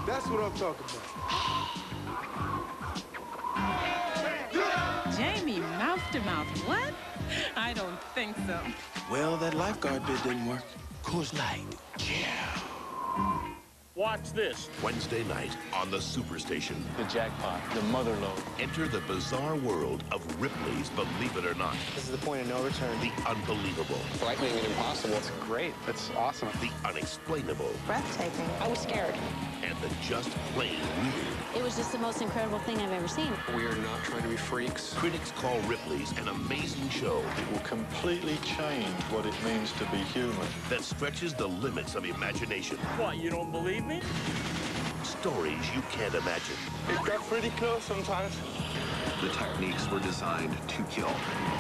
That's what I'm talking about. Jamie, mouth to mouth. What? I don't think so. Well, that lifeguard bit didn't work. Coors Light. Yeah. Watch this. Wednesday night on the Superstation. The jackpot, the mother lode. Enter the bizarre world of Ripley's Believe It or Not. This is the point of no return. The unbelievable. Frightening and impossible. It's great. It's awesome. The unexplainable. Breathtaking. I was scared. And the just plain weird. It was just the most incredible thing I've ever seen. We are not trying to be freaks. Critics call Ripley's an amazing show. It will completely change what it means to be human. That stretches the limits of imagination. What, you don't believe me? Stories you can't imagine. It got pretty close sometimes. The techniques were designed to kill.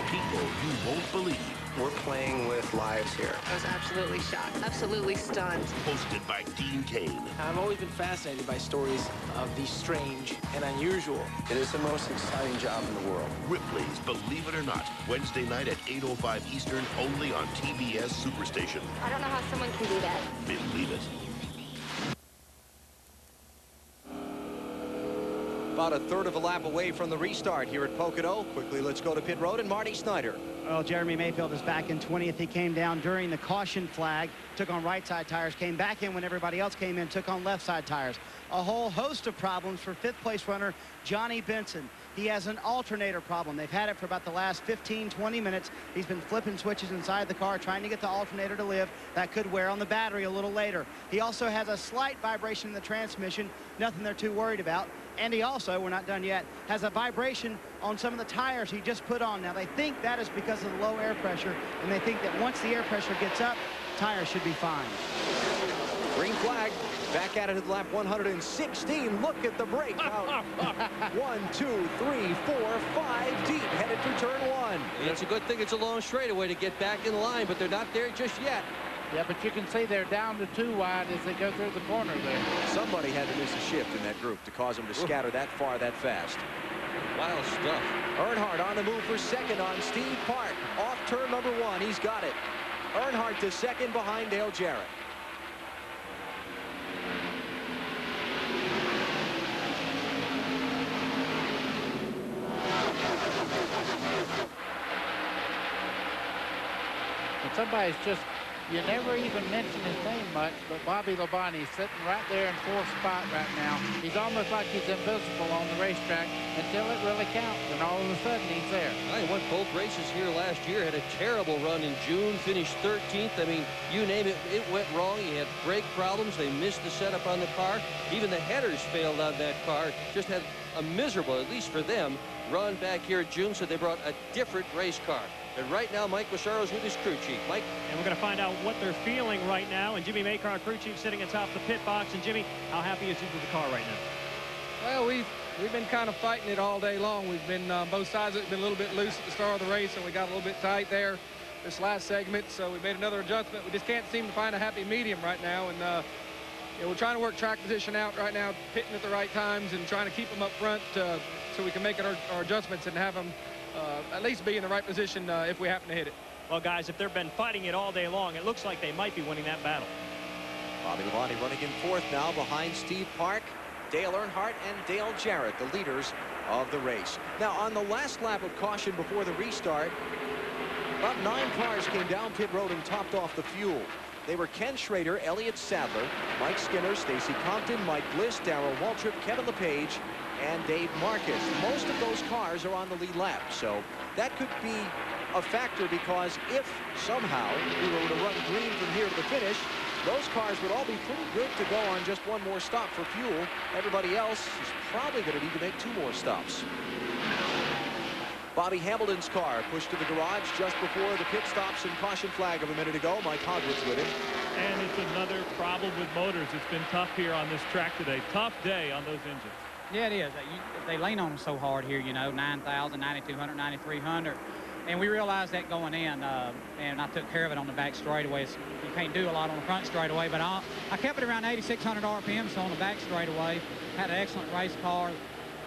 People you won't believe. We're playing with lives here. I was absolutely shocked, absolutely stunned. Hosted by Dean Cain. I've always been fascinated by stories of the strange and unusual. It is the most exciting job in the world. Ripley's Believe It or Not. Wednesday night at 8:05 Eastern, only on TBS Superstation. I don't know how someone can do that. Believe it. About a third of a lap away from the restart here at Pocono. Quickly, let's go to pit road and Marty Snyder. Well, Jeremy Mayfield is back in 20th. He came down during the caution flag, took on right side tires, came back in when everybody else came in, took on left side tires. A whole host of problems for fifth place runner Johnny Benson. He has an alternator problem. They've had it for about the last 15-20 minutes. He's been flipping switches inside the car, trying to get the alternator to live. That could wear on the battery a little later. He also has a slight vibration in the transmission, nothing they're too worried about. And he also, we're not done yet, has a vibration on some of the tires he just put on. Now, they think that is because of the low air pressure, and they think that once the air pressure gets up, tires should be fine. Green flag. Back at it at lap 116. Look at the brake. 1, 2, 3, 4, 5 deep. Headed for turn 1. And it's a good thing it's a long straightaway to get back in line, but they're not there just yet. Yeah, but you can see they're down to 2 wide as they go through the corner there. Somebody had to miss a shift in that group to cause them to scatter that far that fast. Wild stuff. Earnhardt on the move for second on Steve Park. Off turn number 1. He's got it. Earnhardt to second behind Dale Jarrett. And somebody's just, you never even mention his name much, but Bobby Labonte's sitting right there in 4th spot right now. He's almost like he's invisible on the racetrack until it really counts, and all of a sudden he's there. He won both races here last year, had a terrible run in June, finished 13th. I mean, you name it, it went wrong. He had brake problems. They missed the setup on the car. Even the headers failed on that car. Just had a miserable, at least for them, run back here at June, so they brought a different race car. And right now, Mike Massaro's with his crew chief. Mike? And we're going to find out what they're feeling right now. And Jimmy Maker, our crew chief, sitting atop the pit box. And Jimmy, how happy is he with the car right now? Well, we've been kind of fighting it all day long. We've been both sides of it, been a little bit loose at the start of the race, and we got a little bit tight there this last segment. So we made another adjustment. We just can't seem to find a happy medium right now. And we're trying to work track position out right now, pitting at the right times and trying to keep them up front so we can make our adjustments and have them at least be in the right position if we happen to hit it. Well, guys, if they've been fighting it all day long, it looks like they might be winning that battle. Bobby Labonte running in 4th now behind Steve Park, Dale Earnhardt, and Dale Jarrett, the leaders of the race. Now, on the last lap of caution before the restart, about 9 cars came down pit road and topped off the fuel. They were Ken Schrader, Elliott Sadler, Mike Skinner, Stacy Compton, Mike Bliss, Darrell Waltrip, Kevin LePage, and Dave Marcus. Most of those cars are on the lead lap, so that could be a factor, because if somehow we were to run green from here to the finish, those cars would all be pretty good to go on just one more stop for fuel. Everybody else is probably going to need to make 2 more stops. Bobby Hamilton's car pushed to the garage just before the pit stops and caution flag of a minute ago. Mike Hogwarts with him. And it's another problem with motors. It's been tough here on this track today. Tough day on those engines. Yeah, it is. They lean on them so hard here, you know, 9,000, 9,200, 9,300. And we realized that going in, and I took care of it on the back straightaway. You can't do a lot on the front straightaway, but I kept it around 8,600 RPM, so on the back straightaway. Had an excellent race car.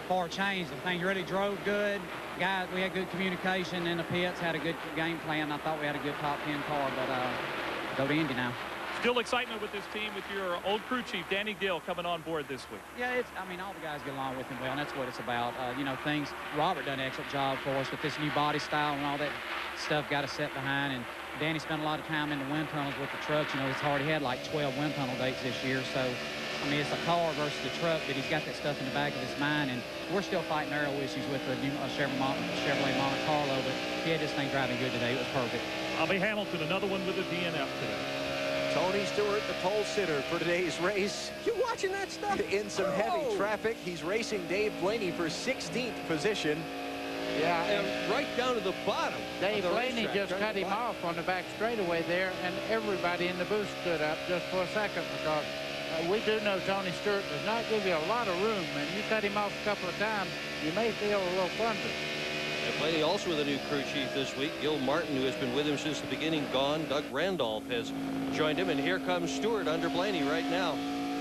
Far change. The thing really drove good. Guys, we had good communication in the pits, had a good game plan. I thought we had a good top 10 car, but go to Indy now. Still excitement with this team with your old crew chief, Danny Gill, coming on board this week. Yeah, I mean, all the guys get along with him well, and that's what it's about. You know, Robert done an excellent job for us with this new body style and all that stuff got us set behind. And Danny spent a lot of time in the wind tunnels with the trucks. You know, he's already had like 12 wind tunnel dates this year, so I mean, it's a car versus the truck, but he's got that stuff in the back of his mind, and we're still fighting aero issues with the new Chevrolet Monte Carlo, but he had this thing driving good today. It was perfect. Bobby Hamilton, another one with a DNF today. Tony Stewart, the pole sitter for today's race. You watching that stuff? In some heavy traffic, he's racing Dave Blaney for 16th position. Yeah, and right down to the bottom. Dave Blaney just cut him off on the back straightaway there, and everybody in the booth stood up just for a second because we do know Tony Stewart does not give you a lot of room, and you cut him off a couple of times, you may feel a little plundered. And Blaney also with a new crew chief this week. Gil Martin, who has been with him since the beginning, gone. Doug Randolph has joined him, and here comes Stewart under Blaney right now.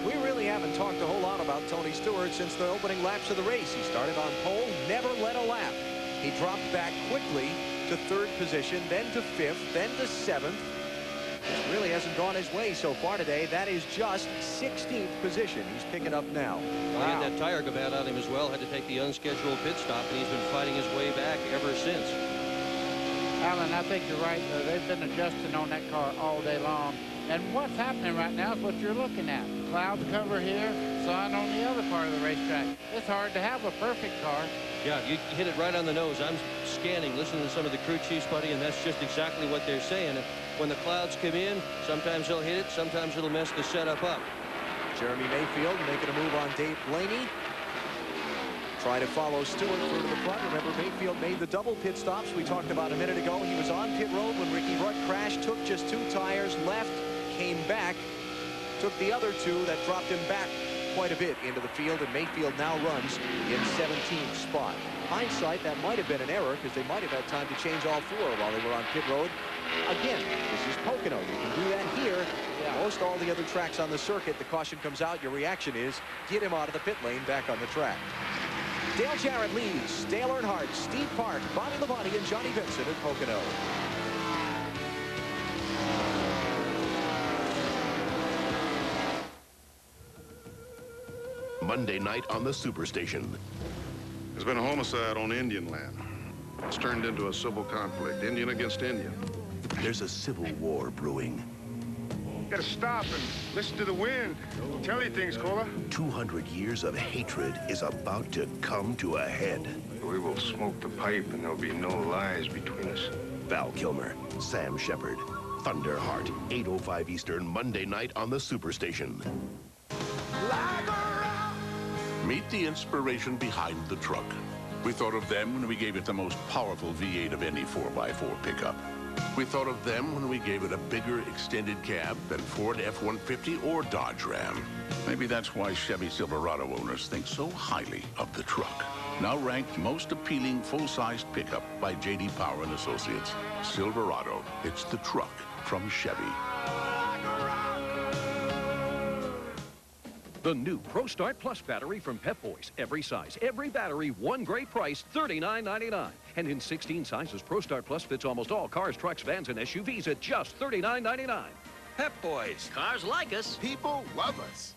We really haven't talked a whole lot about Tony Stewart since the opening laps of the race. He started on pole, never led a lap. He dropped back quickly to 3rd position, then to 5th, then to 7th. This really hasn't gone his way so far today. That is just 16th position he's picking up now. He had that tire go bad on him as well. Had to take the unscheduled pit stop, and he's been fighting his way back ever since. Alan, I think you're right. They've been adjusting on that car all day long. And what's happening right now is what you're looking at. Cloud cover here, sun on the other part of the racetrack. It's hard to have a perfect car. Yeah, you hit it right on the nose. I'm scanning, listening to some of the crew chiefs, buddy, and that's just exactly what they're saying. When the clouds come in, sometimes they'll hit it, sometimes it'll mess the setup up. Jeremy Mayfield making a move on Dave Blaney. Trying to follow Stewart through to the front. Remember, Mayfield made the double pit stops we talked about a minute ago. He was on pit road when Ricky Rudd crashed, took just 2 tires, left, came back, took the other 2 that dropped him back quite a bit into the field, and Mayfield now runs in 17th spot. Hindsight, that might have been an error because they might have had time to change all 4 while they were on pit road. Again, this is Pocono. You can do that here. Most all the other tracks on the circuit, the caution comes out. Your reaction is get him out of the pit lane back on the track. Dale Jarrett leads. Dale Earnhardt, Steve Park, Bobby Labonte, and Johnny Vincent at Pocono. Monday night on the Superstation. There's been a homicide on Indian land. It's turned into a civil conflict, Indian against Indian. There's a civil war brewing. Gotta stop and listen to the wind. Tell you things, Cola. 200 years of hatred is about to come to a head. We will smoke the pipe and there'll be no lies between us. Val Kilmer, Sam Shepard, Thunderheart, 8:05 Eastern, Monday night on the Superstation. Meet the inspiration behind the truck. We thought of them when we gave it the most powerful V8 of any 4x4 pickup. We thought of them when we gave it a bigger extended cab than Ford F-150 or Dodge Ram. Maybe that's why Chevy Silverado owners think so highly of the truck. Now ranked most appealing full-sized pickup by J.D. Power and Associates. Silverado, it's the truck from Chevy. The new Pro Start Plus battery from Pep Boys. Every size, every battery, one great price, $39.99. And in 16 sizes, Pro Start Plus fits almost all cars, trucks, vans, and SUVs at just $39.99. Pep Boys. Cars like us. People love us.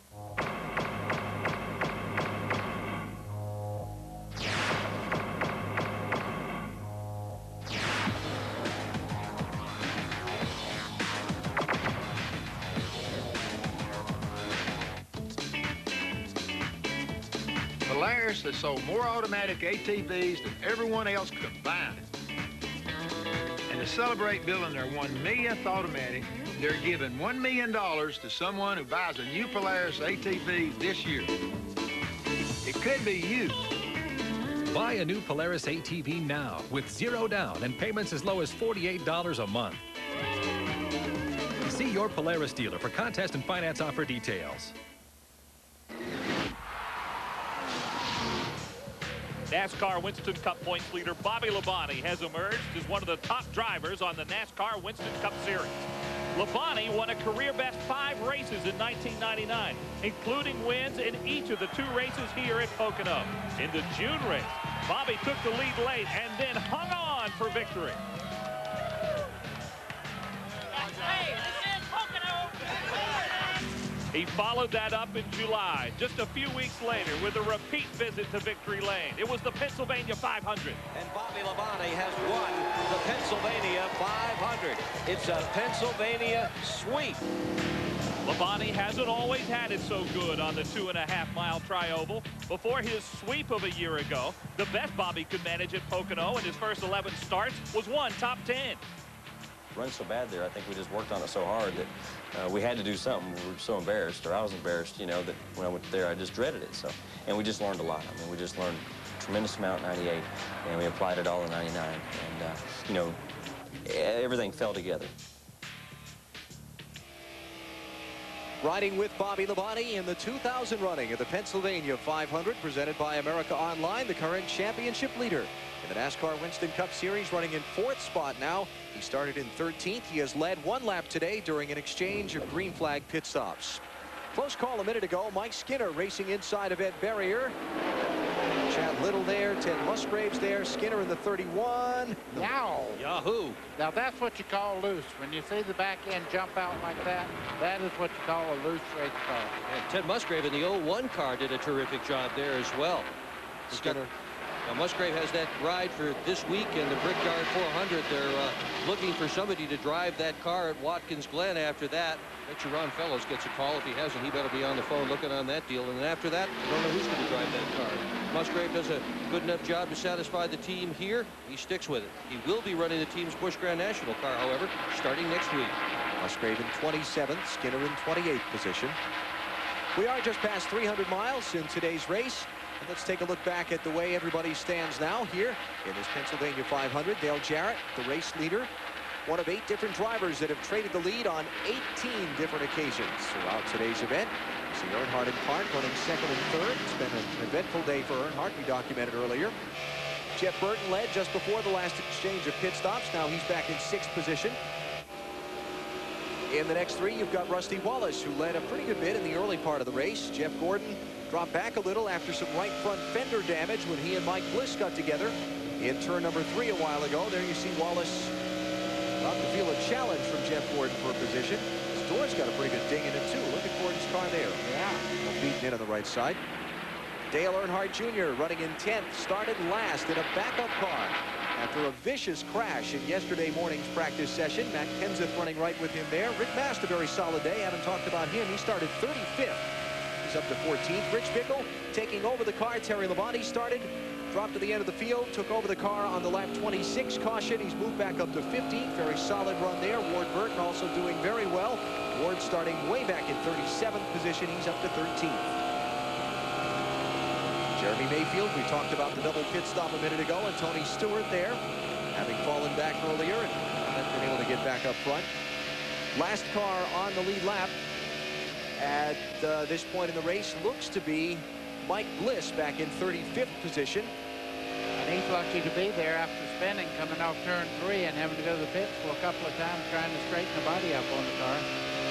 Polaris has sold more automatic ATVs than everyone else combined. And to celebrate building their 1 millionth automatic, they're giving $1 million to someone who buys a new Polaris ATV this year. It could be you. Buy a new Polaris ATV now with 0 down and payments as low as $48 a month. See your Polaris dealer for contest and finance offer details. NASCAR Winston Cup points leader Bobby Labonte has emerged as one of the top drivers on the NASCAR Winston Cup Series. Labonte won a career-best 5 races in 1999, including wins in each of the 2 races here at Pocono. In the June race, Bobby took the lead late and then hung on for victory. Hey, this is Pocono! He followed that up in July, just a few weeks later, with a repeat visit to Victory Lane. It was the Pennsylvania 500. And Bobby Labonte has won the Pennsylvania 500. It's a Pennsylvania sweep. Labonte hasn't always had it so good on the 2.5-mile tri-oval. Before his sweep of a year ago, the best Bobby could manage at Pocono in his first 11 starts was 1 top 10. Run so bad there, I think we just worked on it so hard that we had to do something. We were so embarrassed, or I was embarrassed, you know, that when I went there, I just dreaded it. So, and we just learned a lot. I mean, we just learned a tremendous amount in 98, and we applied it all in 99. And, you know, everything fell together. Riding with Bobby Labonte in the 2000 running of the Pennsylvania 500, presented by America Online, the current championship leader in the NASCAR Winston Cup Series, running in 4th spot now. He started in 13th. He has led 1 lap today during an exchange of green flag pit stops. Close call a minute ago. Mike Skinner racing inside of Ed Berrier. Chad Little there, Ted Musgraves there, Skinner in the 31. Yow. Yahoo. Now that's what you call loose. When you see the back end jump out like that, that is what you call a loose race car. And Ted Musgrave in the 01 car did a terrific job there as well. Skinner. Now Musgrave has that ride for this week in the Brickyard 400. They're looking for somebody to drive that car at Watkins Glen after that. Bet you Ron Fellows gets a call. If he hasn't, he better be on the phone looking on that deal. And then after that, I don't know who's going to drive that car. Musgrave does a good enough job to satisfy the team here. He sticks with it. He will be running the team's Busch Grand National car, however, starting next week. Musgrave in 27th, Skinner in 28th position. We are just past 300 miles in today's race. And let's take a look back at the way everybody stands now here in this Pennsylvania 500. Dale Jarrett, the race leader, one of 8 different drivers that have traded the lead on 18 different occasions throughout today's event. See Earnhardt in park running 2nd and 3rd. It's been an eventful day for Earnhardt, we documented earlier. Jeff Burton led just before the last exchange of pit stops. Now he's back in 6th position. In the next 3, you've got Rusty Wallace, who led a pretty good bit in the early part of the race. Jeff Gordon dropped back a little after some right front fender damage when he and Mike Bliss got together in turn number 3 a while ago. There you see Wallace about to feel a challenge from Jeff Gordon for a position. His door's got a pretty good ding in it, too. Look at Gordon's car there. Yeah. Beaten in on the right side. Dale Earnhardt Jr. running in 10th, started last in a backup car after a vicious crash in yesterday morning's practice session. Matt Kenseth running right with him there. Rick Mast, a very solid day. Haven't talked about him. He started 35th. He's up to 14th. Rich Bickle taking over the car. Terry Labonte started, dropped to the end of the field, took over the car on the lap 26 caution. He's moved back up to 15th. Very solid run there. Ward Burton also doing very well. Ward starting way back in 37th position. He's up to 13th. Jeremy Mayfield, we talked about the double pit stop a minute ago, and Tony Stewart there, having fallen back earlier and not been able to get back up front. Last car on the lead lap at this point in the race looks to be Mike Bliss back in 35th position. And he's lucky to be there after spinning, coming off turn 3 and having to go to the pits for a couple of times trying to straighten the body up on the car.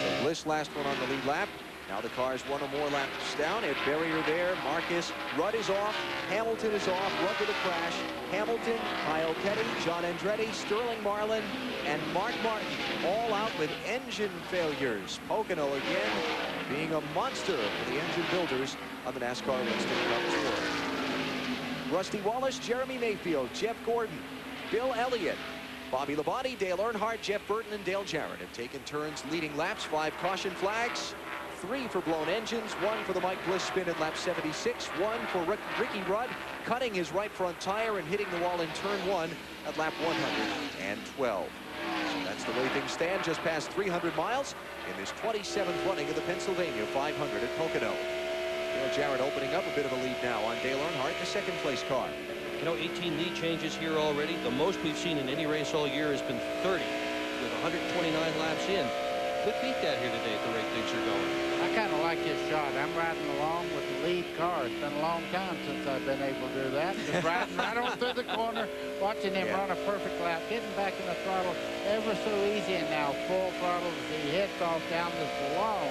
So Bliss last one on the lead lap. Now the car is 1 or more laps down. Ed Berrier there. Marcus. Rudd is off. Hamilton is off. Rudd with a crash. Hamilton, Kyle Petty, John Andretti, Sterling Marlin, and Mark Martin all out with engine failures. Pocono again being a monster for the engine builders on the NASCAR Winston Cup Tour. Rusty Wallace, Jeremy Mayfield, Jeff Gordon, Bill Elliott, Bobby Labonte, Dale Earnhardt, Jeff Burton, and Dale Jarrett have taken turns leading laps. 5 caution flags. 3 for blown engines, 1 for the Mike Bliss spin at lap 76, 1 for Ricky Rudd cutting his right front tire and hitting the wall in turn 1 at lap 112. So that's the way things stand just past 300 miles in this 27th running of the Pennsylvania 500 at Pocono. Dale Jarrett opening up a bit of a lead now on Dale Earnhardt, the 2nd place car. You know, 18 lead changes here already. The most we've seen in any race all year has been 30 with 129 laps in. Could beat that here today at the rate things are going. I kind of like his shot. I'm riding along with the lead car. It's been a long time since I've been able to do that. Just riding right on through the corner, watching him run a perfect lap, getting back in the throttle ever so easy, and now full throttle as he heads off down this long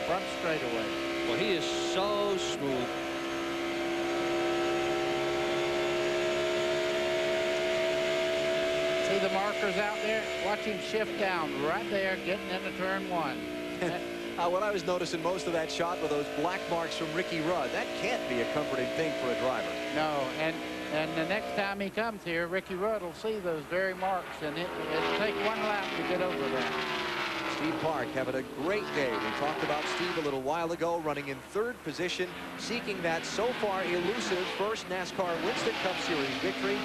front straightaway. Well, he is so smooth. See the markers out there? Watch him shift down right there, getting into turn one. What I was noticing most of that shot were those black marks from Ricky Rudd. That can't be a comforting thing for a driver. No, and the next time he comes here, Ricky Rudd will see those very marks, and it'll take one lap to get over that. Steve Park having a great day. We talked about Steve a little while ago, running in third position, seeking that so far elusive first NASCAR Winston Cup Series victory.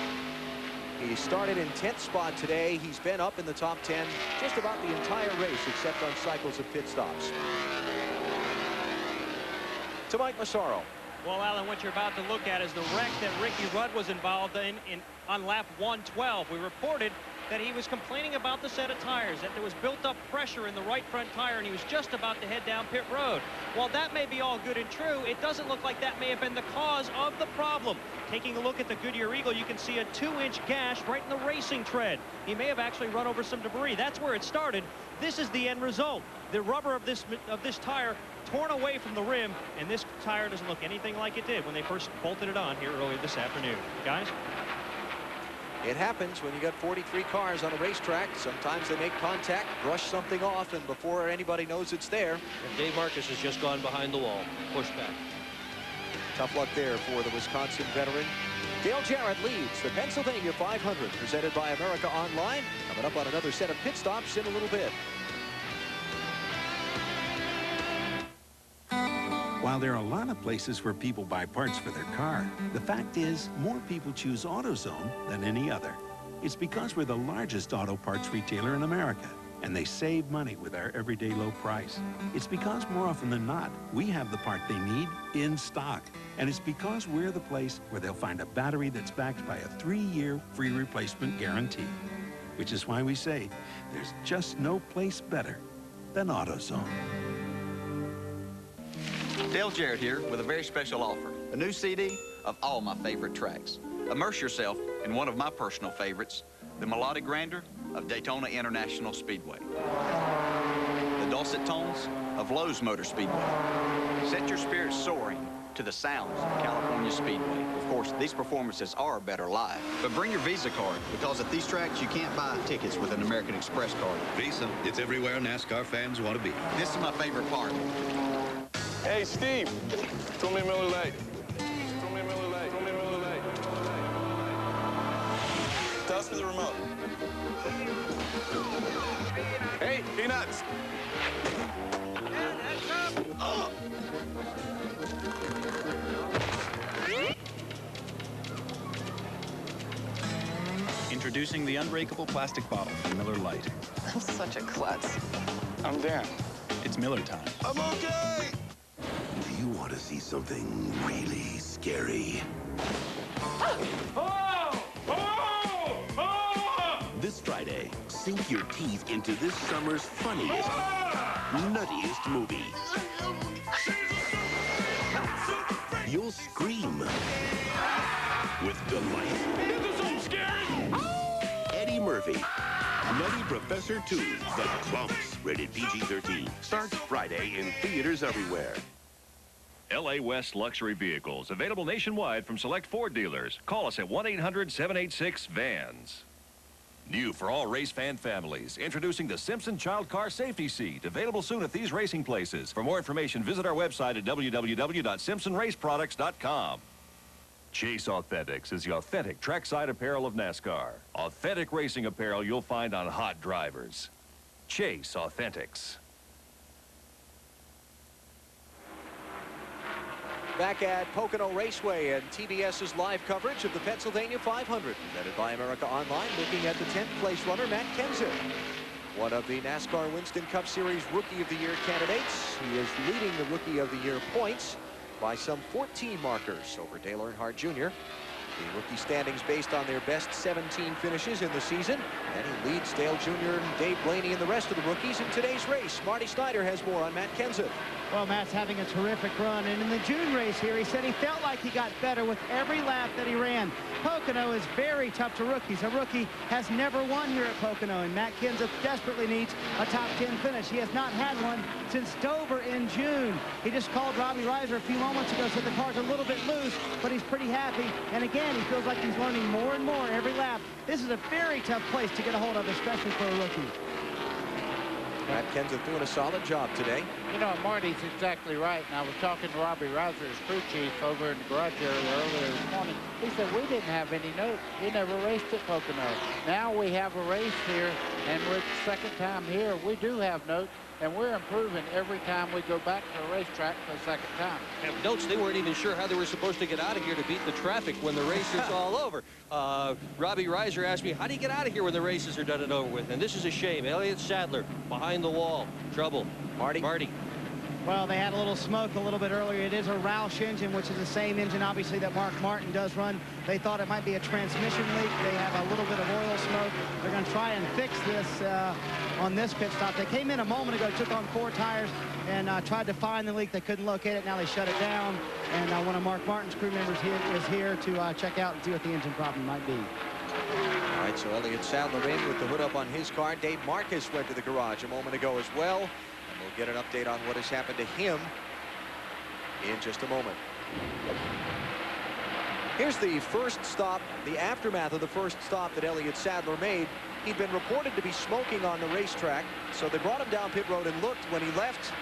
He started in 10th spot today. He's been up in the top 10 just about the entire race, except on cycles of pit stops. To Mike Massaro. Well, Alan, what you're about to look at is the wreck that Ricky Rudd was involved in on lap 112. We reported that he was complaining about the set of tires, that there was built-up pressure in the right front tire, and he was just about to head down pit road. While that may be all good and true, it doesn't look like that may have been the cause of the problem. Taking a look at the Goodyear Eagle, you can see a 2-inch gash right in the racing tread. He may have actually run over some debris. That's where it started. This is the end result. The rubber of this tire torn away from the rim, and this tire doesn't look anything like it did when they first bolted it on here earlier this afternoon. Guys? It happens when you got 43 cars on a racetrack. Sometimes they make contact, brush something off, and before anybody knows it's there. And Dave Marcus has just gone behind the wall. Push back. Tough luck there for the Wisconsin veteran. Dale Jarrett leads the Pennsylvania 500, presented by America Online. Coming up on another set of pit stops in a little bit. While there are a lot of places where people buy parts for their car, the fact is more people choose AutoZone than any other. It's because we're the largest auto parts retailer in America, and they save money with our everyday low price. It's because more often than not, we have the part they need in stock. And it's because we're the place where they'll find a battery that's backed by a 3-year free replacement guarantee. Which is why we say there's just no place better than AutoZone. Dale Jarrett here with a very special offer. A new CD of all my favorite tracks. Immerse yourself in one of my personal favorites, the melodic grandeur of Daytona International Speedway. The dulcet tones of Lowe's Motor Speedway. Set your spirits soaring to the sounds of California Speedway. Of course, these performances are better live. But bring your Visa card, because at these tracks, you can't buy tickets with an American Express card. Visa, it's everywhere NASCAR fans want to be. This is my favorite part. Hey, Steve, throw me a Miller Lite. Throw me a Miller Lite. Throw me a Miller Lite. Toss me the remote. Hey, peanuts. Oh. Introducing the unbreakable plastic bottle from Miller Lite. I'm such a klutz. I'm Dan. It's Miller time. I'm okay. Do you want to see something really scary? This Friday, sink your teeth into this summer's funniest, nuttiest movie. You'll scream with delight. Eddie Murphy, Nutty Professor 2, The Clumps, rated PG-13. Starts Friday in theaters everywhere. LA West Luxury Vehicles, available nationwide from select Ford dealers. Call us at 1-800-786-VANS. New for all race fan families, introducing the Simpson Child Car Safety Seat, available soon at these racing places. For more information, visit our website at www.simpsonraceproducts.com. Chase Authentics is the authentic trackside apparel of NASCAR. Authentic racing apparel you'll find on hot drivers. Chase Authentics. Back at Pocono Raceway and TBS's live coverage of the Pennsylvania 500, presented by America Online, looking at the 10th place runner, Matt Kenseth. One of the NASCAR Winston Cup Series Rookie of the Year candidates. He is leading the Rookie of the Year points by some 14 markers over Dale Earnhardt Jr. The rookie standings based on their best 17 finishes in the season. And he leads Dale Jr. and Dave Blaney and the rest of the rookies in today's race. Marty Snyder has more on Matt Kenseth. Well, Matt's having a terrific run, and in the June race here, he said he felt like he got better with every lap that he ran. Pocono is very tough to rookies. A rookie has never won here at Pocono, and Matt Kenseth desperately needs a top 10 finish. He has not had one since Dover in June. He just called Robbie Reiser a few moments ago, said the car's a little bit loose, but he's pretty happy. And again, he feels like he's learning more and more every lap. This is a very tough place to get a hold of, especially for a rookie. Matt Kenseth doing a solid job today. You know, Marty's exactly right. And I was talking to Robbie Reiser, his crew chief, over in the garage area earlier this morning. He said, we didn't have any notes. We never raced at Pocono. Now we have a race here, and with the second time here, we do have notes. And we're improving every time we go back to a racetrack for the second time. Have notes, they weren't even sure how they were supposed to get out of here to beat the traffic when the race is all over. Robbie Reiser asked me, how do you get out of here when the races are done and over with? And this is a shame. Elliott Sadler behind the wall. Trouble. Marty. Well, they had a little smoke a little bit earlier. It is a Roush engine, which is the same engine, obviously, that Mark Martin does run. They thought it might be a transmission leak. They have a little bit of oil smoke. They're going to try and fix this on this pit stop. They came in a moment ago, took on 4 tires, and tried to find the leak. They couldn't locate it. Now they shut it down. And one of Mark Martin's crew members is here to check out and see what the engine problem might be. All right, so Elliott Sadler in with the hood up on his car. Dave Marcus went to the garage a moment ago as well. And we'll get an update on what has happened to him in just a moment. Here's the first stop, the aftermath of the first stop that Elliott Sadler made. He'd been reported to be smoking on the racetrack, so they brought him down pit road and looked. When he left,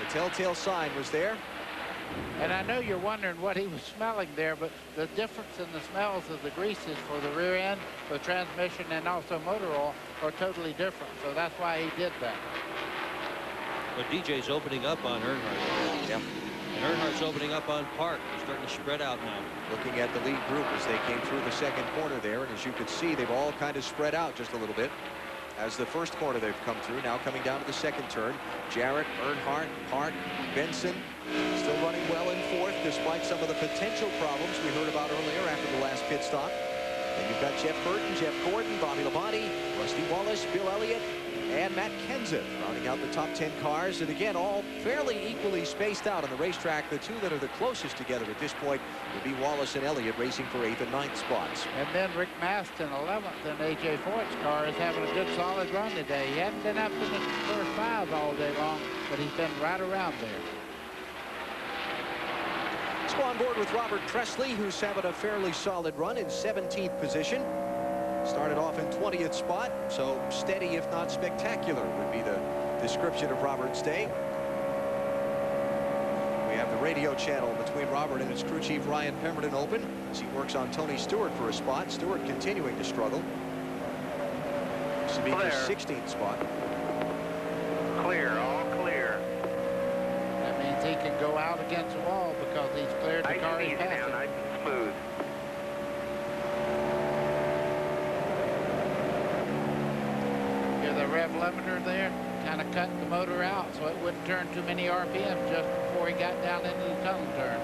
the telltale sign was there. And I know you're wondering what he was smelling there, but the difference in the smells of the greases for the rear end, the transmission, and also motor oil are totally different. So that's why he did that. But DJ's opening up on Earnhardt. Yeah. And Earnhardt's opening up on Park. He's starting to spread out now. Looking at the lead group as they came through the second corner there, and as you could see, they've all kind of spread out just a little bit. As the first corner they've come through, now coming down to the second turn. Jarrett, Earnhardt, Park, Benson, still running well in fourth, despite some of the potential problems we heard about earlier after the last pit stop. Then you've got Jeff Burton, Jeff Gordon, Bobby Labonte, Rusty Wallace, Bill Elliott, and Matt Kenseth rounding out the top 10 cars. And again, all fairly equally spaced out on the racetrack. The two that are the closest together at this point would be Wallace and Elliott racing for 8th and 9th spots. And then Rick Mast in 11th, and A.J. Foyt's car is having a good solid run today. He hadn't been up in the first 5 all day long, but he's been right around there. Let's go on board with Robert Presley, who's having a fairly solid run in 17th position. Started off in 20th spot, so steady if not spectacular would be the description of Robert's day. We have the radio channel between Robert and his crew chief Ryan Pemberton open as he works on Tony Stewart for a spot. Stewart continuing to struggle. Sabika's 16th spot. Clear, all clear. That means he can go out against the wall because he's cleared the car he's passing. Nice and smooth. The rev limiter there kind of cut the motor out so it wouldn't turn too many RPM just before he got down into the tunnel turn.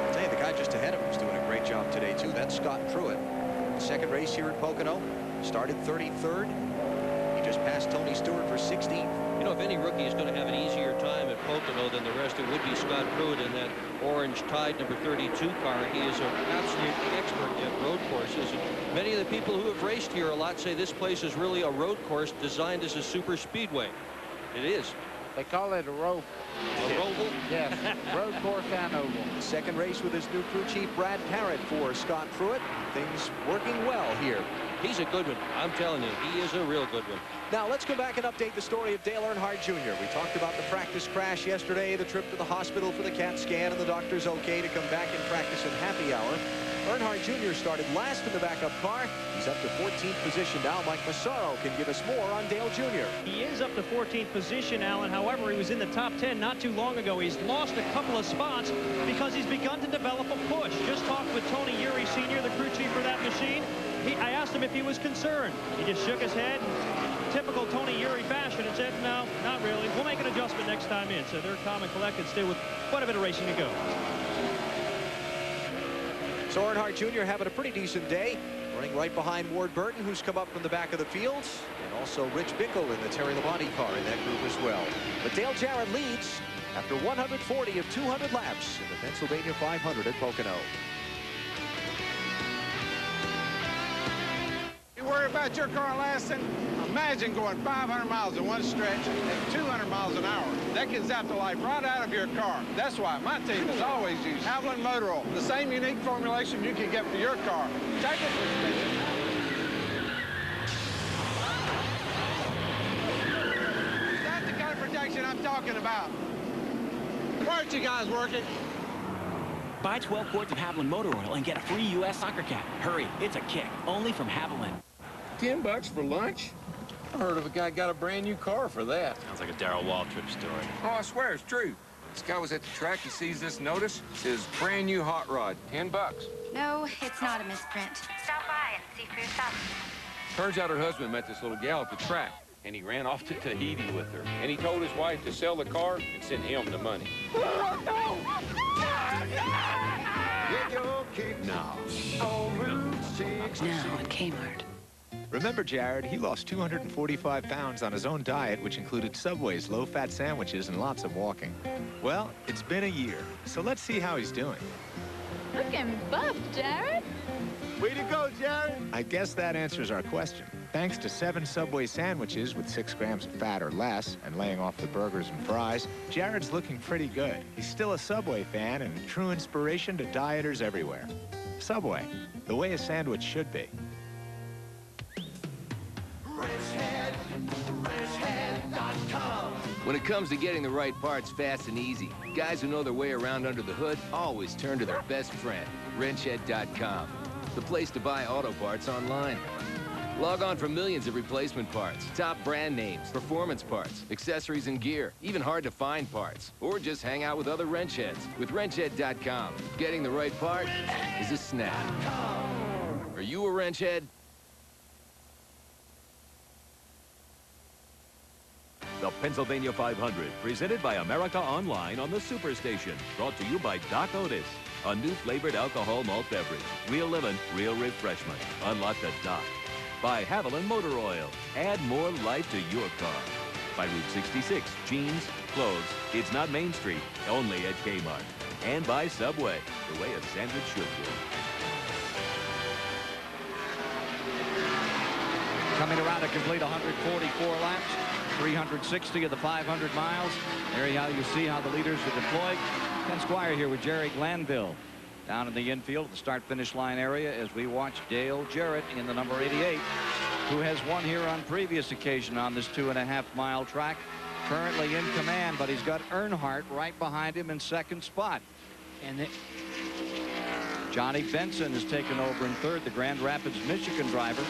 I'll tell you, the guy just ahead of him is doing a great job today too. That's Scott Pruitt. The second race here at Pocono, started 33rd. He just passed Tony Stewart for 16th. You know, if any rookie is going to have an easier time at Pocono than the rest, it would be Scott Pruitt in that orange Tide number 32 car. He is an absolute expert at road courses. And many of the people who have raced here a lot say this place is really a road course designed as a super speedway. It is. They call it a rope. A roval? Yes, road course and oval. Second race with his new crew chief Brad Parrott for Scott Pruitt. Things working well here. He's a good one. I'm telling you, he is a real good one. Now let's go back and update the story of Dale Earnhardt Jr. We talked about the practice crash yesterday, the trip to the hospital for the CAT scan, and the doctor's okay to come back and practice in happy hour. Earnhardt Jr. started last in the backup car. He's up to 14th position now. Mike Massaro can give us more on Dale Jr. He is up to 14th position, Alan. However, he was in the top 10 not too long ago. He's lost a couple of spots because he's begun to develop a push. Just talked with Tony Eury Sr., the crew chief for that machine. I asked him if he was concerned. He just shook his head. Typical Tony Eury fashion and said, no, not really. We'll make an adjustment next time in. So they're calm and collected, still with quite a bit of racing to go. So Earnhardt Jr. having a pretty decent day, running right behind Ward Burton, who's come up from the back of the field, and also Rich Bickle in the Terry Labonte car in that group as well. But Dale Jarrett leads after 140 of 200 laps in the Pennsylvania 500 at Pocono. You worry about your car lasting? Imagine going 500 miles in one stretch at 200 miles an hour. That can zap the life right out of your car. That's why my team has always used Haviland Motor Oil, the same unique formulation you can get for your car. Technically speaking. That's the kind of protection I'm talking about. Why aren't you guys working? Buy 12 quarts of Haviland Motor Oil and get a free U.S. soccer cap. Hurry, it's a kick, only from Haviland. $10 for lunch? I heard of a guy got a brand new car for that. Sounds like a Darrell Waltrip story. Oh, I swear it's true. This guy was at the track. He sees this notice. It says brand new hot rod, $10. No, it's not a misprint. Stop by and see for yourself. Turns out her husband met this little gal at the track, and he ran off to Tahiti with her. And he told his wife to sell the car and send him the money. Now at Kmart. Remember Jared, he lost 245 pounds on his own diet, which included Subway's low-fat sandwiches and lots of walking. Well, it's been a year, so let's see how he's doing. Looking buff, Jared. Way to go, Jared! I guess that answers our question. Thanks to 7 Subway sandwiches with 6 grams of fat or less and laying off the burgers and fries, Jared's looking pretty good. He's still a Subway fan and a true inspiration to dieters everywhere. Subway, the way a sandwich should be. When it comes to getting the right parts fast and easy, guys who know their way around under the hood always turn to their best friend, wrenchhead.com, the place to buy auto parts online. Log on for millions of replacement parts, top brand names, performance parts, accessories and gear, even hard-to-find parts. Or just hang out with other wrench heads with wrenchhead.com. Getting the right part is a snap. Are you a wrench head? The Pennsylvania 500, presented by America Online on the Superstation. Brought to you by Doc Otis, a new flavored alcohol malt beverage. Real living, real refreshment. Unlock the Doc. By Haviland Motor Oil. Add more life to your car. By Route 66, jeans, clothes. It's not Main Street, only at Kmart. And by Subway, the way a sandwich should be. Coming around a complete 144 laps. 360 of the 500 miles. There you see how the leaders are deployed. Ken Squire here with Jerry Glanville down in the infield at the start-finish line area as we watch Dale Jarrett in the number 88, who has won here on previous occasion on this 2.5-mile track. Currently in command, but he's got Earnhardt right behind him in second spot. And Johnny Benson has taken over in third, the Grand Rapids, Michigan driver.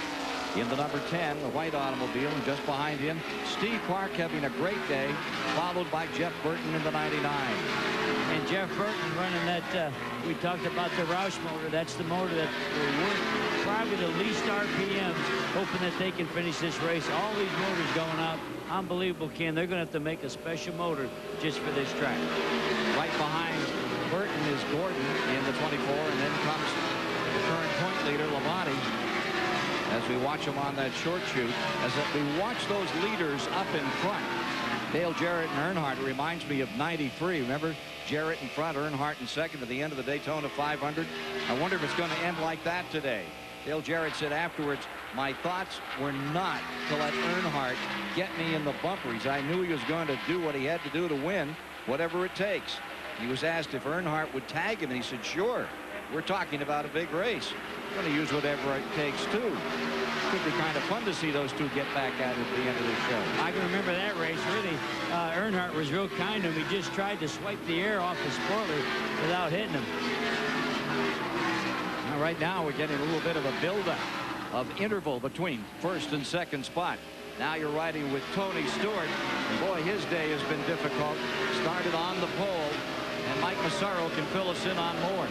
In the number 10, the white automobile, and just behind him, Steve Clark having a great day, followed by Jeff Burton in the 99. And Jeff Burton running that, we talked about the Roush motor. That's the motor that will work probably the least RPMs, hoping that they can finish this race. All these motors going out, unbelievable, Ken. They're going to have to make a special motor just for this track. Right behind Burton is Gordon in the 24, and then comes the current point leader, Labonte. As we watch him on that short shoot, as we watch those leaders up in front. Dale Jarrett and Earnhardt reminds me of 93. Remember, Jarrett in front, Earnhardt in second at the end of the Daytona 500. I wonder if it's going to end like that today. Dale Jarrett said afterwards, my thoughts were not to let Earnhardt get me in the bumpers. I knew he was going to do what he had to do to win, whatever it takes. He was asked if Earnhardt would tag him, and he said, sure. We're talking about a big race. We're going to use whatever it takes, too. Could be kind of fun to see those two get back at the end of the show. I can remember that race, really. Earnhardt was real kind to him. He just tried to swipe the air off the spoiler without hitting him. Now, right now, we're getting a little bit of a buildup of interval between first and second spot. Now you're riding with Tony Stewart. And boy, his day has been difficult. Started on the pole. And Mike Massaro can fill us in on more.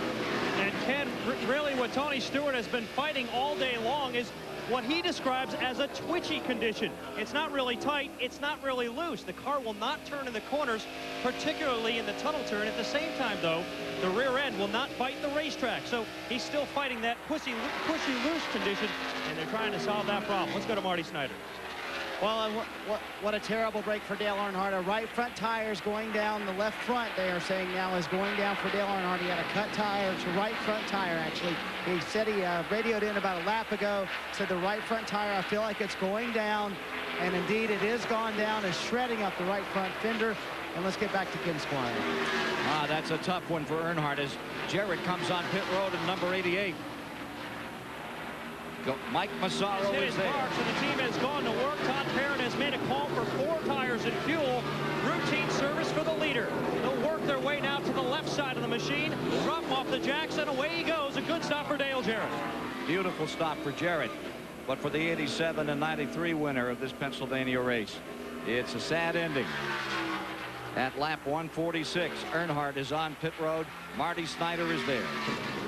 And Ken, really what Tony Stewart has been fighting all day long is what he describes as a twitchy condition. It's not really tight, it's not really loose. The car will not turn in the corners, particularly in the tunnel turn. At the same time, though, the rear end will not bite the racetrack. So he's still fighting that pushy loose condition, and they're trying to solve that problem. Let's go to Marty Snyder. Well, what a terrible break for Dale Earnhardt. A right front tire is going down. The left front, they are saying now, is going down for Dale Earnhardt. He had a cut tire. It's a right front tire, actually. He said he radioed in about a lap ago, said the right front tire, I feel like it's going down. And indeed, it is gone down. It's shredding up the right front fender. And let's get back to Ken Squire. That's a tough one for Earnhardt as Jarrett comes on pit road at number 88. Mike Massaro is there. Marks, and the team has gone to work. Todd Perrin has made a call for 4 tires and fuel. Routine service for the leader. They'll work their way now to the left side of the machine. Drop him off the jacks, and away he goes. A good stop for Dale Jarrett. Beautiful stop for Jarrett. But for the 87 and 93 winner of this Pennsylvania race, it's a sad ending. At lap 146, Earnhardt is on pit road. Marty Snyder is there.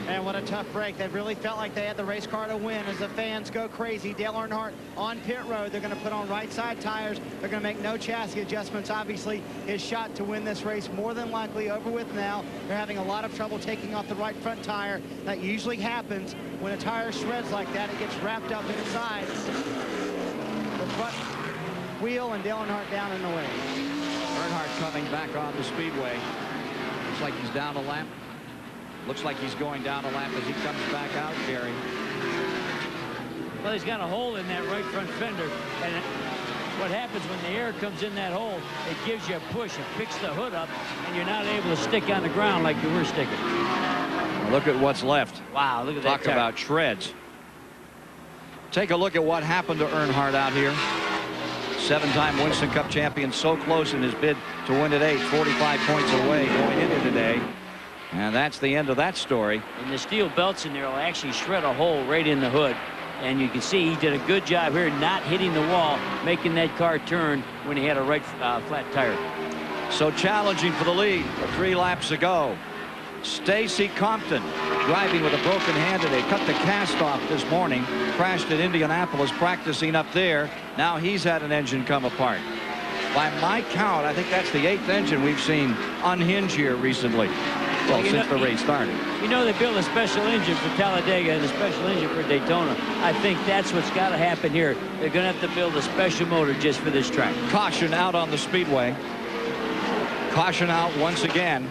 And what a tough break. They really felt like they had the race car to win as the fans go crazy. Dale Earnhardt on pit road. They're going to put on right side tires. They're going to make no chassis adjustments. Obviously, his shot to win this race more than likely over with now. They're having a lot of trouble taking off the right front tire. That usually happens when a tire shreds like that. It gets wrapped up inside the front wheel, and Dale Earnhardt down in the way. Earnhardt coming back on the speedway. Looks like he's down a lap. Looks like he's going down a lap as he comes back out, Gary. Well, he's got a hole in that right front fender, and what happens when the air comes in that hole, it gives you a push, it picks the hood up, and you're not able to stick on the ground like you were sticking. Well, look at what's left. Wow, look at that. Talk about shreds. Take a look at what happened to Earnhardt out here. 7-time Winston Cup champion, so close in his bid to win at 8, 45 points away going into today. And that's the end of that story. And the steel belts in there will actually shred a hole right in the hood. And you can see he did a good job here not hitting the wall, making that car turn when he had a right flat tire. So challenging for the lead 3 laps ago. Stacy Compton driving with a broken hand today. Cut the cast off this morning. Crashed at Indianapolis practicing up there. Now he's had an engine come apart. By my count, I think that's the 8th engine we've seen unhinge here recently. Well, since the race started. You know, they built a special engine for Talladega and a special engine for Daytona. I think that's what's got to happen here. They're going to have to build a special motor just for this track. Caution out on the speedway. Caution out once again.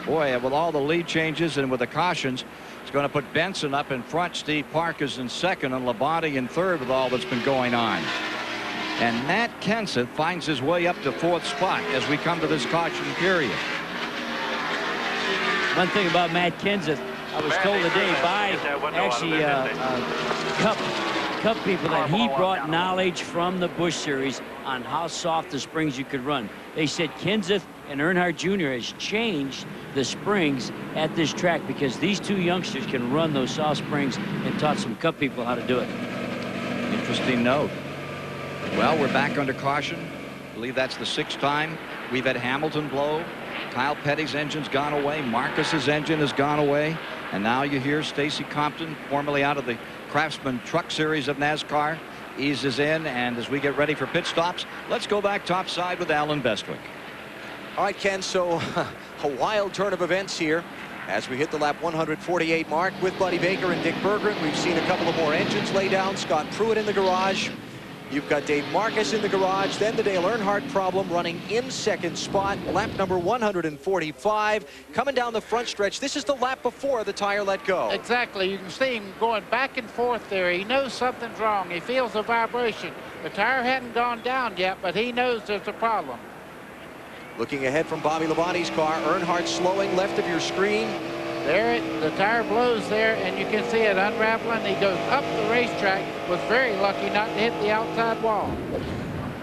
Boy, with all the lead changes and with the cautions, it's going to put Benson up in front. Steve Park is in second and Labonte in third with all that's been going on. And Matt Kenseth finds his way up to 4th spot as we come to this caution period. One thing about Matt Kenseth, I was told today by actually Cup people that he brought knowledge from the Busch Series on how soft the springs you could run. They said Kenseth and Earnhardt Jr. has changed the springs at this track because these 2 youngsters can run those soft springs and taught some Cup people how to do it. Interesting note. Well, we're back under caution. I believe that's the 6th time we've had Hamilton blow. Kyle Petty's engine's gone away. Marcus's engine has gone away. And now you hear Stacy Compton, formerly out of the Craftsman Truck Series of NASCAR, eases in. And as we get ready for pit stops, let's go back topside with Alan Bestwick. All right, Ken, so a wild turn of events here as we hit the lap 148 mark with Buddy Baker and Dick Berggren. We've seen a couple of more engines lay down. Scott Pruitt in the garage. You've got Dave Marcus in the garage, then the Dale Earnhardt problem running in 2nd spot, lap number 145. Coming down the front stretch, this is the lap before the tire let go. Exactly. You can see him going back and forth there. He knows something's wrong. He feels the vibration. The tire hadn't gone down yet, but he knows there's a problem. Looking ahead from Bobby Labonte's car, Earnhardt slowing left of your screen. There, the tire blows there, and you can see it unraveling. He goes up the racetrack, was very lucky not to hit the outside wall.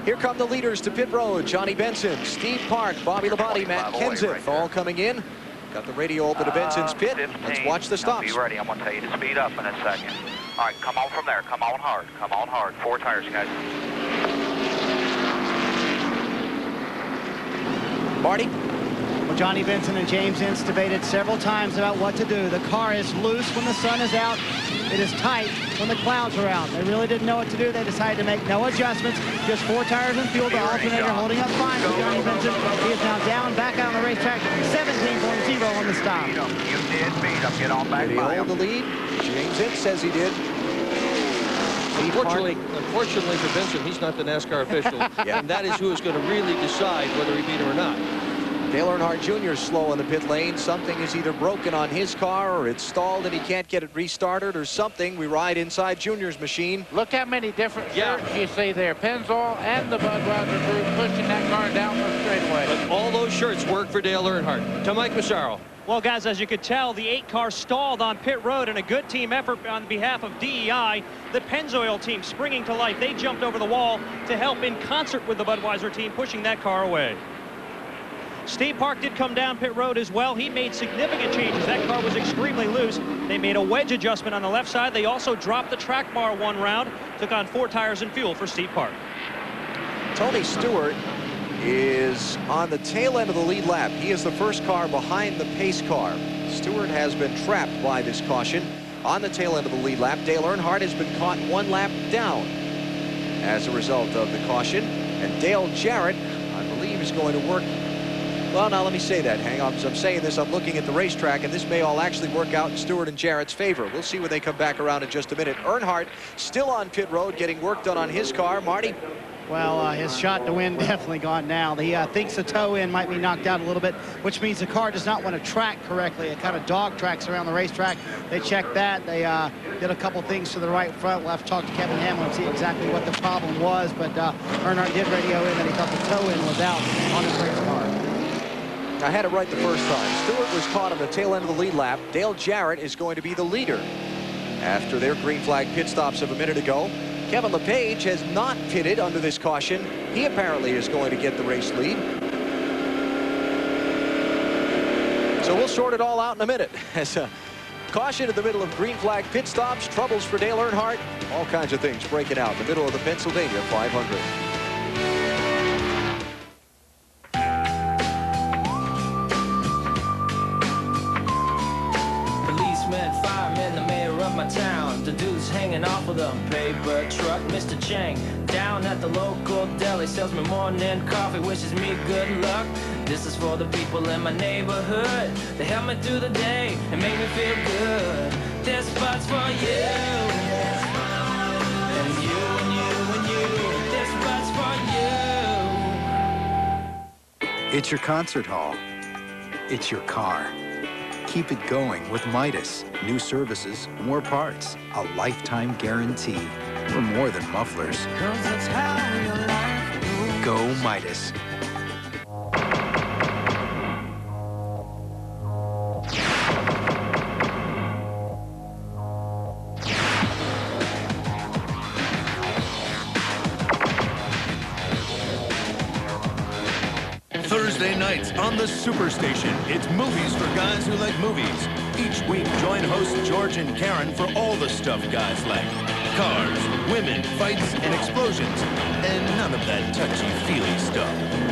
Here come the leaders to pit road. Johnny Benson, Steve Park, Bobby Labonte, Matt Kenseth, all coming in. Got the radio open to Benson's pit. 15. Let's watch the stops. Be ready. I'm going to tell you to speed up in a second. All right, come on from there. Come on hard. Come on hard. 4 tires, guys. Marty? Johnny Benson and James Ince debated several times about what to do. The car is loose when the sun is out. It is tight when the clouds are out. They really didn't know what to do. They decided to make no adjustments. Just 4 tires and fuel. The alternator holding up fine for Johnny Benson. He is now down, back out on the racetrack. 17.0 on the stop. You did beat him. Get on back Did he by hold him. the lead? James Ince says he did. Unfortunately for Benson, he's not the NASCAR official, and that is who is going to really decide whether he beat him or not. Dale Earnhardt Jr. is slow in the pit lane. Something is either broken on his car or it's stalled and he can't get it restarted or something. We ride inside Junior's machine. Look how many different shirts you see there. Pennzoil and the Budweiser group pushing that car down the straightaway. But all those shirts work for Dale Earnhardt. To Mike Massaro. Well, guys, as you could tell, the 8 car stalled on pit road, and a good team effort on behalf of DEI. The Pennzoil team springing to life. They jumped over the wall to help in concert with the Budweiser team, pushing that car away. Steve Park did come down pit road as well. He made significant changes. That car was extremely loose. They made a wedge adjustment on the left side. They also dropped the track bar 1 round, took on 4 tires and fuel for Steve Park. Tony Stewart is on the tail end of the lead lap. He is the first car behind the pace car. Stewart has been trapped by this caution on the tail end of the lead lap. Dale Earnhardt has been caught 1 lap down as a result of the caution. And Dale Jarrett, I believe, is going to work. Well, now let me say that. Hang on, as I'm saying this, I'm looking at the racetrack, and this may all actually work out in Stewart and Jarrett's favor. We'll see when they come back around in just a minute. Earnhardt still on pit road, getting work done on his car. Marty? Well, his shot to win definitely gone now. He thinks the toe end might be knocked out a little bit, which means the car does not want to track correctly. It kind of dog tracks around the racetrack. They checked that. They did a couple things to the right front. We'll have to talk to Kevin Hamlin and see exactly what the problem was. But Earnhardt did radio in that he thought the toe end was out on his race car. I had it right the first time. Stewart was caught on the tail end of the lead lap. Dale Jarrett is going to be the leader after their green flag pit stops of a minute ago. Kevin LePage has not pitted under this caution. He apparently is going to get the race lead. So we'll sort it all out in a minute. As a caution in the middle of green flag pit stops, troubles for Dale Earnhardt, all kinds of things breaking out in the middle of the Pennsylvania 500. Town, the dude's hanging off with a paper truck. Mr. Chang down at the local deli sells me morning coffee, wishes me good luck. This is for the people in my neighborhood. They help me through the day and make me feel good. This spot's for you, and you and you and you. This spot's for you. It's your concert hall. It's your car. Keep it going with Midas. New services, more parts, a lifetime guarantee. We're more than mufflers. Go Midas. Thursday nights on the Superstation, it's movies for guys who like movies. Each week, join hosts George and Karen for all the stuff guys like. Cars, women, fights, and explosions. And none of that touchy-feely stuff.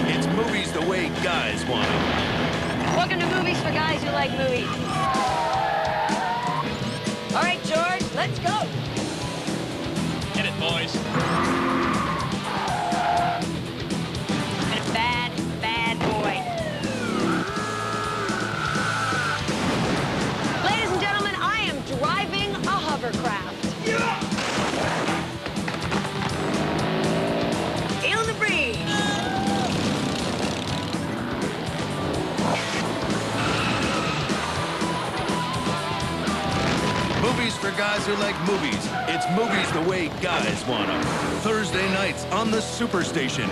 It's movies the way guys want them. Welcome to Movies for Guys Who Like Movies. All right, George, let's go. Get it, boys. Bad boy. Ladies and gentlemen, I am driving a hovercraft. Feel the breeze. Movies for guys who like movies. It's movies the way guys want them. Thursday nights on the Superstation.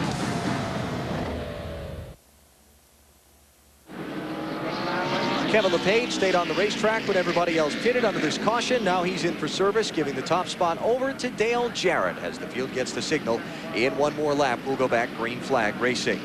Kevin LePage stayed on the racetrack when everybody else pitted under this caution. Now he's in for service, giving the top spot over to Dale Jarrett as the field gets the signal. In one more lap, we'll go back green flag racing.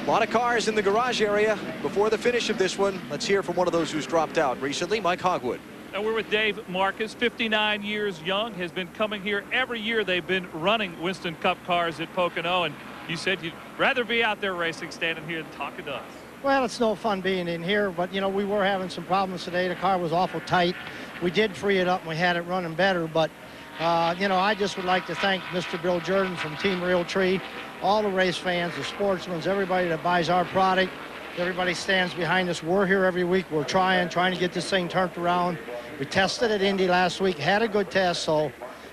A lot of cars in the garage area before the finish of this one. Let's hear from one of those who's dropped out recently, Mike Hogwood. And we're with Dave Marcus, 59 years young, has been coming here every year. They've been running Winston Cup cars at Pocono, and you said you'd rather be out there racing, standing here and talking to us. Well, it's no fun being in here, but, you know, we were having some problems today. The car was awful tight. We did free it up, and we had it running better, but, you know, I just would like to thank Mr. Bill Jordan from Team Realtree, all the race fans, the sportsmen, everybody that buys our product. Everybody stands behind us. We're here every week. We're trying to get this thing turned around. We tested at Indy last week, had a good test, so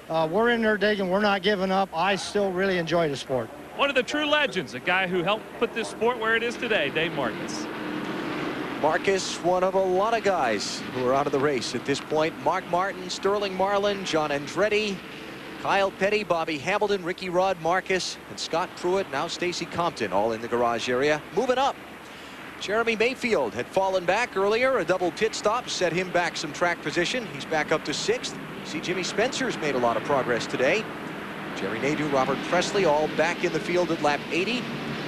we're in there digging. We're not giving up. I still really enjoy the sport. One of the true legends, a guy who helped put this sport where it is today, Dave Marcus. Marcus, one of a lot of guys who are out of the race at this point. Mark Martin, Sterling Marlin, John Andretti, Kyle Petty, Bobby Hamilton, Ricky Rod, Marcus, and Scott Pruitt, now Stacy Compton, all in the garage area. Moving up, Jeremy Mayfield had fallen back earlier. A double pit stop set him back some track position. He's back up to 6th. See, Jimmy Spencer's made a lot of progress today. Jerry Nadeau, Robert Presley, all back in the field at lap 80.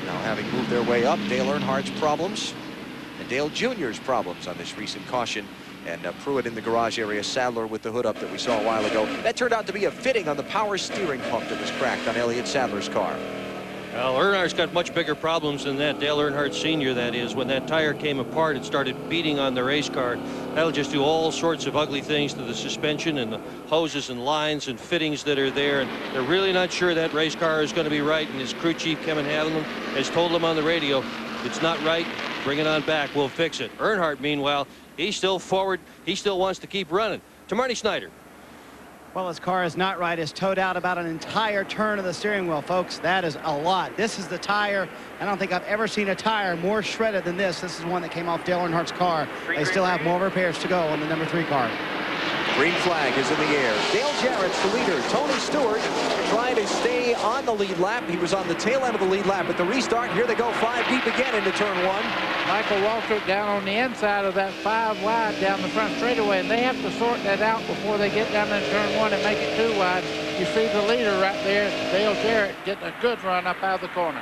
Now having moved their way up, Dale Earnhardt's problems and Dale Jr.'s problems on this recent caution. And Pruitt in the garage area, Sadler with the hood up that we saw a while ago. That turned out to be a fitting on the power steering pump that was cracked on Elliott Sadler's car. Well, Earnhardt's got much bigger problems than that. Dale Earnhardt Sr., that is. When that tire came apart, it started beating on the race car. That'll just do all sorts of ugly things to the suspension and the hoses and lines and fittings that are there. And they're really not sure that race car is going to be right. And his crew chief, Kevin Haviland, has told them on the radio, it's not right, bring it on back, we'll fix it. Earnhardt, meanwhile, he's still forward. He still wants to keep running. To Marty Snyder. Well, his car is not right. It's towed out about an entire turn of the steering wheel, folks. That is a lot. This is the tire. I don't think I've ever seen a tire more shredded than this. This is one that came off Dale Earnhardt's car. They still have more repairs to go on the number 3 car. Green flag is in the air. Dale Jarrett's the leader. Tony Stewart trying to stay on the lead lap. He was on the tail end of the lead lap at the restart. Here they go 5 deep again into turn 1. Michael Waltrip down on the inside of that 5 wide down the front straightaway, and they have to sort that out before they get down into turn 1 and make it 2 wide. You see the leader right there, Dale Jarrett, getting a good run up out of the corner.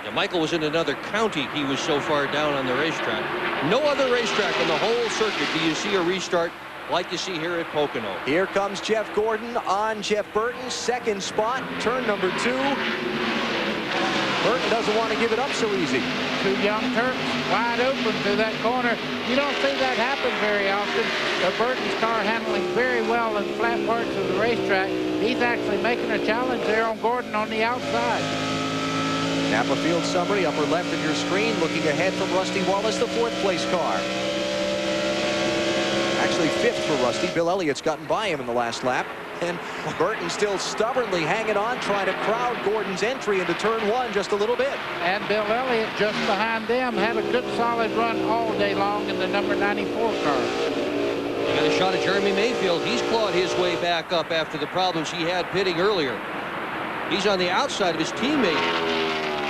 Yeah, Michael was in another county. He was so far down on the racetrack. No other racetrack on the whole circuit do you see a restart like you see here at Pocono. Here comes Jeff Gordon on Jeff Burton's 2nd spot, turn number 2. Burton doesn't want to give it up so easy. 2 young Turks wide open through that corner. You don't see that happen very often. Burton's car handling very well in flat parts of the racetrack. He's actually making a challenge there on Gordon on the outside. Napa Field summary, upper left of your screen, looking ahead from Rusty Wallace, the 4th place car. Actually 5th for Rusty. Bill Elliott's gotten by him in the last lap. And Burton still stubbornly hanging on, trying to crowd Gordon's entry into turn 1 just a little bit. And Bill Elliott just behind them had a good solid run all day long in the number 94 car. You got a shot at Jeremy Mayfield. He's clawed his way back up after the problems he had pitting earlier. He's on the outside of his teammate.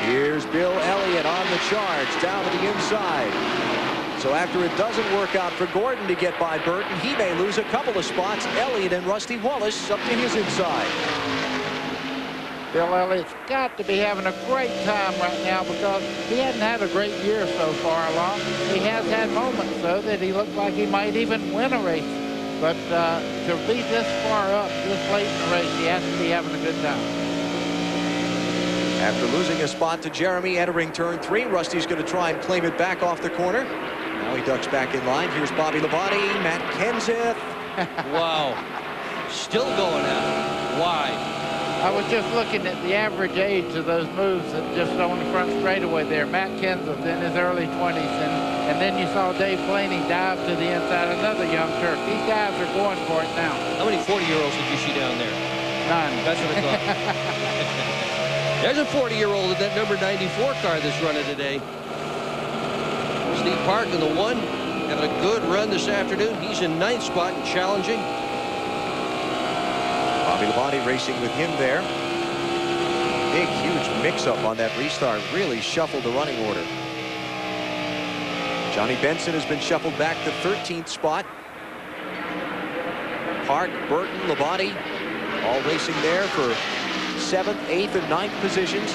Here's Bill Elliott on the charge down to the inside. So after it doesn't work out for Gordon to get by Burton, he may lose a couple of spots. Elliott and Rusty Wallace up to his inside. Bill Elliott's got to be having a great time right now because he hasn't had a great year so far along. He has had moments, though, that he looked like he might even win a race. But to be this far up, this late in the race, he has to be having a good time. After losing a spot to Jeremy entering turn 3, Rusty's going to try and claim it back off the corner. Now he ducks back in line. Here's Bobby Labonte, Matt Kenseth. Wow. Still going at it. Why? I was just looking at the average age of those moves that just on the front straightaway there. Matt Kenseth in his early 20s. And then you saw Dave Blaney dive to the inside, another young Turk. These guys are going for it now. How many 40-year-olds did you see down there? None. That's what I thought. There's a 40-year-old in that number 94 car that's running today. Steve Park in the 1, having a good run this afternoon. He's in 9th spot and challenging. Bobby Labonte racing with him there. Big, huge mix-up on that restart. Really shuffled the running order. Johnny Benson has been shuffled back to 13th spot. Park, Burton, Labonte, all racing there for 7th, 8th, and 9th positions.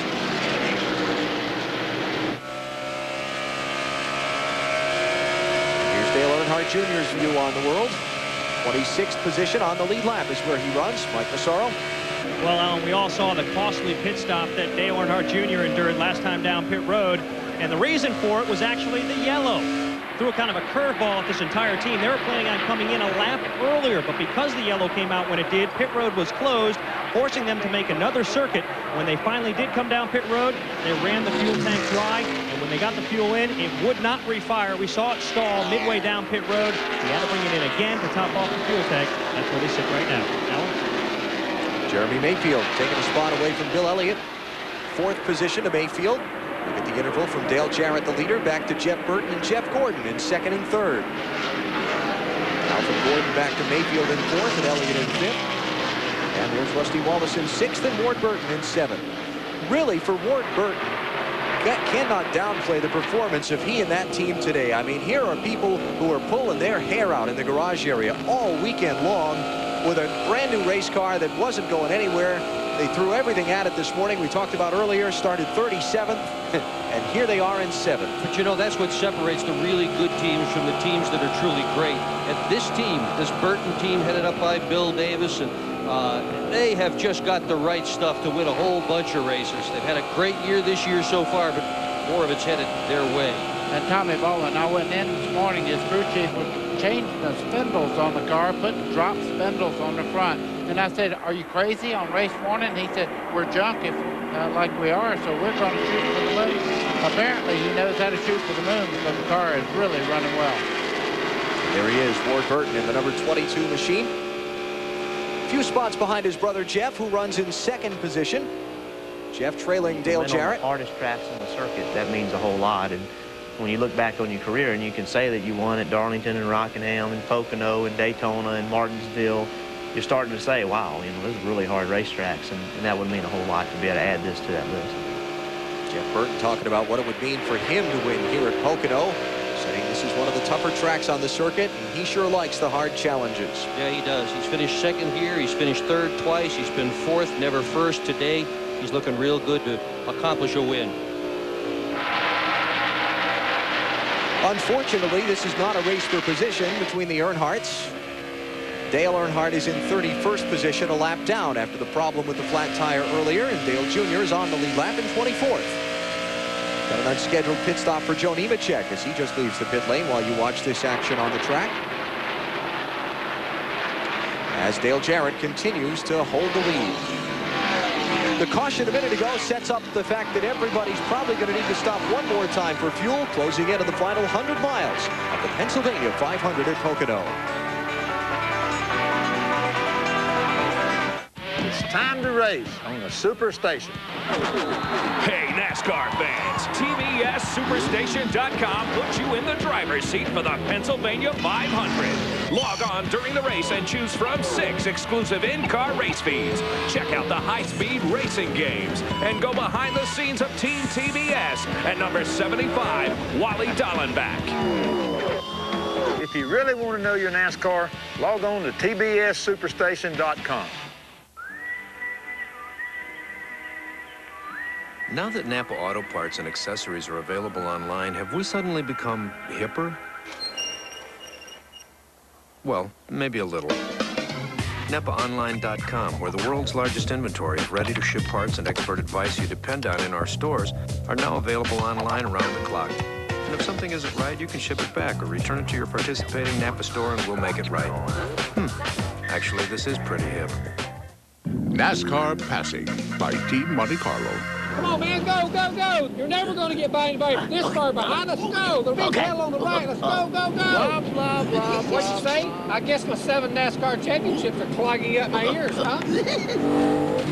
Here's Dale Earnhardt Jr.'s view on the world. 26th position on the lead lap is where he runs. Mike Massaro. Well, Alan, we all saw the costly pit stop that Dale Earnhardt Jr. endured last time down pit road. And the reason for it was actually the yellow. Threw a kind of a curveball at this entire team. They were planning on coming in a lap earlier, but because the yellow came out when it did, pit road was closed, forcing them to make another circuit. When they finally did come down pit road, they ran the fuel tank dry, and when they got the fuel in, it would not refire. We saw it stall midway down pit road. We had to bring it in again to top off the fuel tank. That's where they sit right now. Alan? Jeremy Mayfield taking a spot away from Bill Elliott. 4th position to Mayfield. Look at the interval from Dale Jarrett, the leader, back to Jeff Burton and Jeff Gordon in 2nd and 3rd. Now from Gordon back to Mayfield in 4th and Elliott in 5th. And there's Rusty Wallace in 6th and Ward Burton in 7th. Really, for Ward Burton, cannot downplay the performance of he and that team today. I mean, here are people who are pulling their hair out in the garage area all weekend long with a brand new race car that wasn't going anywhere. They threw everything at it this morning. We talked about earlier, started 37th, and here they are in 7th. But you know, that's what separates the really good teams from the teams that are truly great. And this team, this Burton team headed up by Bill Davis, and they have just got the right stuff to win a whole bunch of races. They've had a great year this year so far, but more of it's headed their way. And Tommy Bolin, I went in this morning, his crew chief was changing the spindles on the car, putting drop spindles on the front. And I said, are you crazy on race morning? And he said, we're junk if like we are, so we're going to shoot for the moon. Apparently, he knows how to shoot for the moon because the car is really running well. There he is, Ward Burton in the number 22 machine. A few spots behind his brother Jeff, who runs in 2nd position. Jeff trailing Dale Jarrett. On the hardest tracks in the circuit, that means a whole lot. And when you look back on your career and you can say that you won at Darlington and Rockingham and Pocono and Daytona and Martinsville, you're starting to say, wow, you know, this is really hard racetracks, and that would mean a whole lot to be able to add this to that list. Jeff Burton talking about what it would mean for him to win here at Pocono, saying this is one of the tougher tracks on the circuit, and he sure likes the hard challenges. Yeah, he does. He's finished 2nd here. He's finished 3rd twice. He's been 4th, never 1st today. He's looking real good to accomplish a win. Unfortunately, this is not a race for position between the Earnhardts. Dale Earnhardt is in 31st position, a lap down after the problem with the flat tire earlier, and Dale Jr. is on the lead lap in 24th. Got an unscheduled pit stop for Joe Nemechek as he just leaves the pit lane while you watch this action on the track. As Dale Jarrett continues to hold the lead. The caution a minute ago sets up the fact that everybody's probably going to need to stop one more time for fuel, closing into the final 100 miles of the Pennsylvania 500 at Pocono. It's time to race on the Superstation. Hey, NASCAR fans, TBSSuperstation.com puts you in the driver's seat for the Pennsylvania 500. Log on during the race and choose from 6 exclusive in-car race feeds. Check out the high-speed racing games and go behind the scenes of Team TBS at number 75, Wally Dallenbach. If you really want to know your NASCAR, log on to TBSSuperstation.com. Now that Napa Auto Parts and accessories are available online, have we suddenly become hipper? Well, maybe a little. NapaOnline.com, where the world's largest inventory of ready-to-ship parts and expert advice you depend on in our stores, are now available online around the clock. And if something isn't right, you can ship it back or return it to your participating Napa store and we'll make it right. Actually, this is pretty hip. NASCAR Passing by Team Monte Carlo. Come on, man, go, go, go. You're never going to get by anybody this far behind. Let's go. The big hell on the right. Let's go, go, go. Blah, blah, blah. What'd you say? I guess my 7 NASCAR championships are clogging up my ears, huh?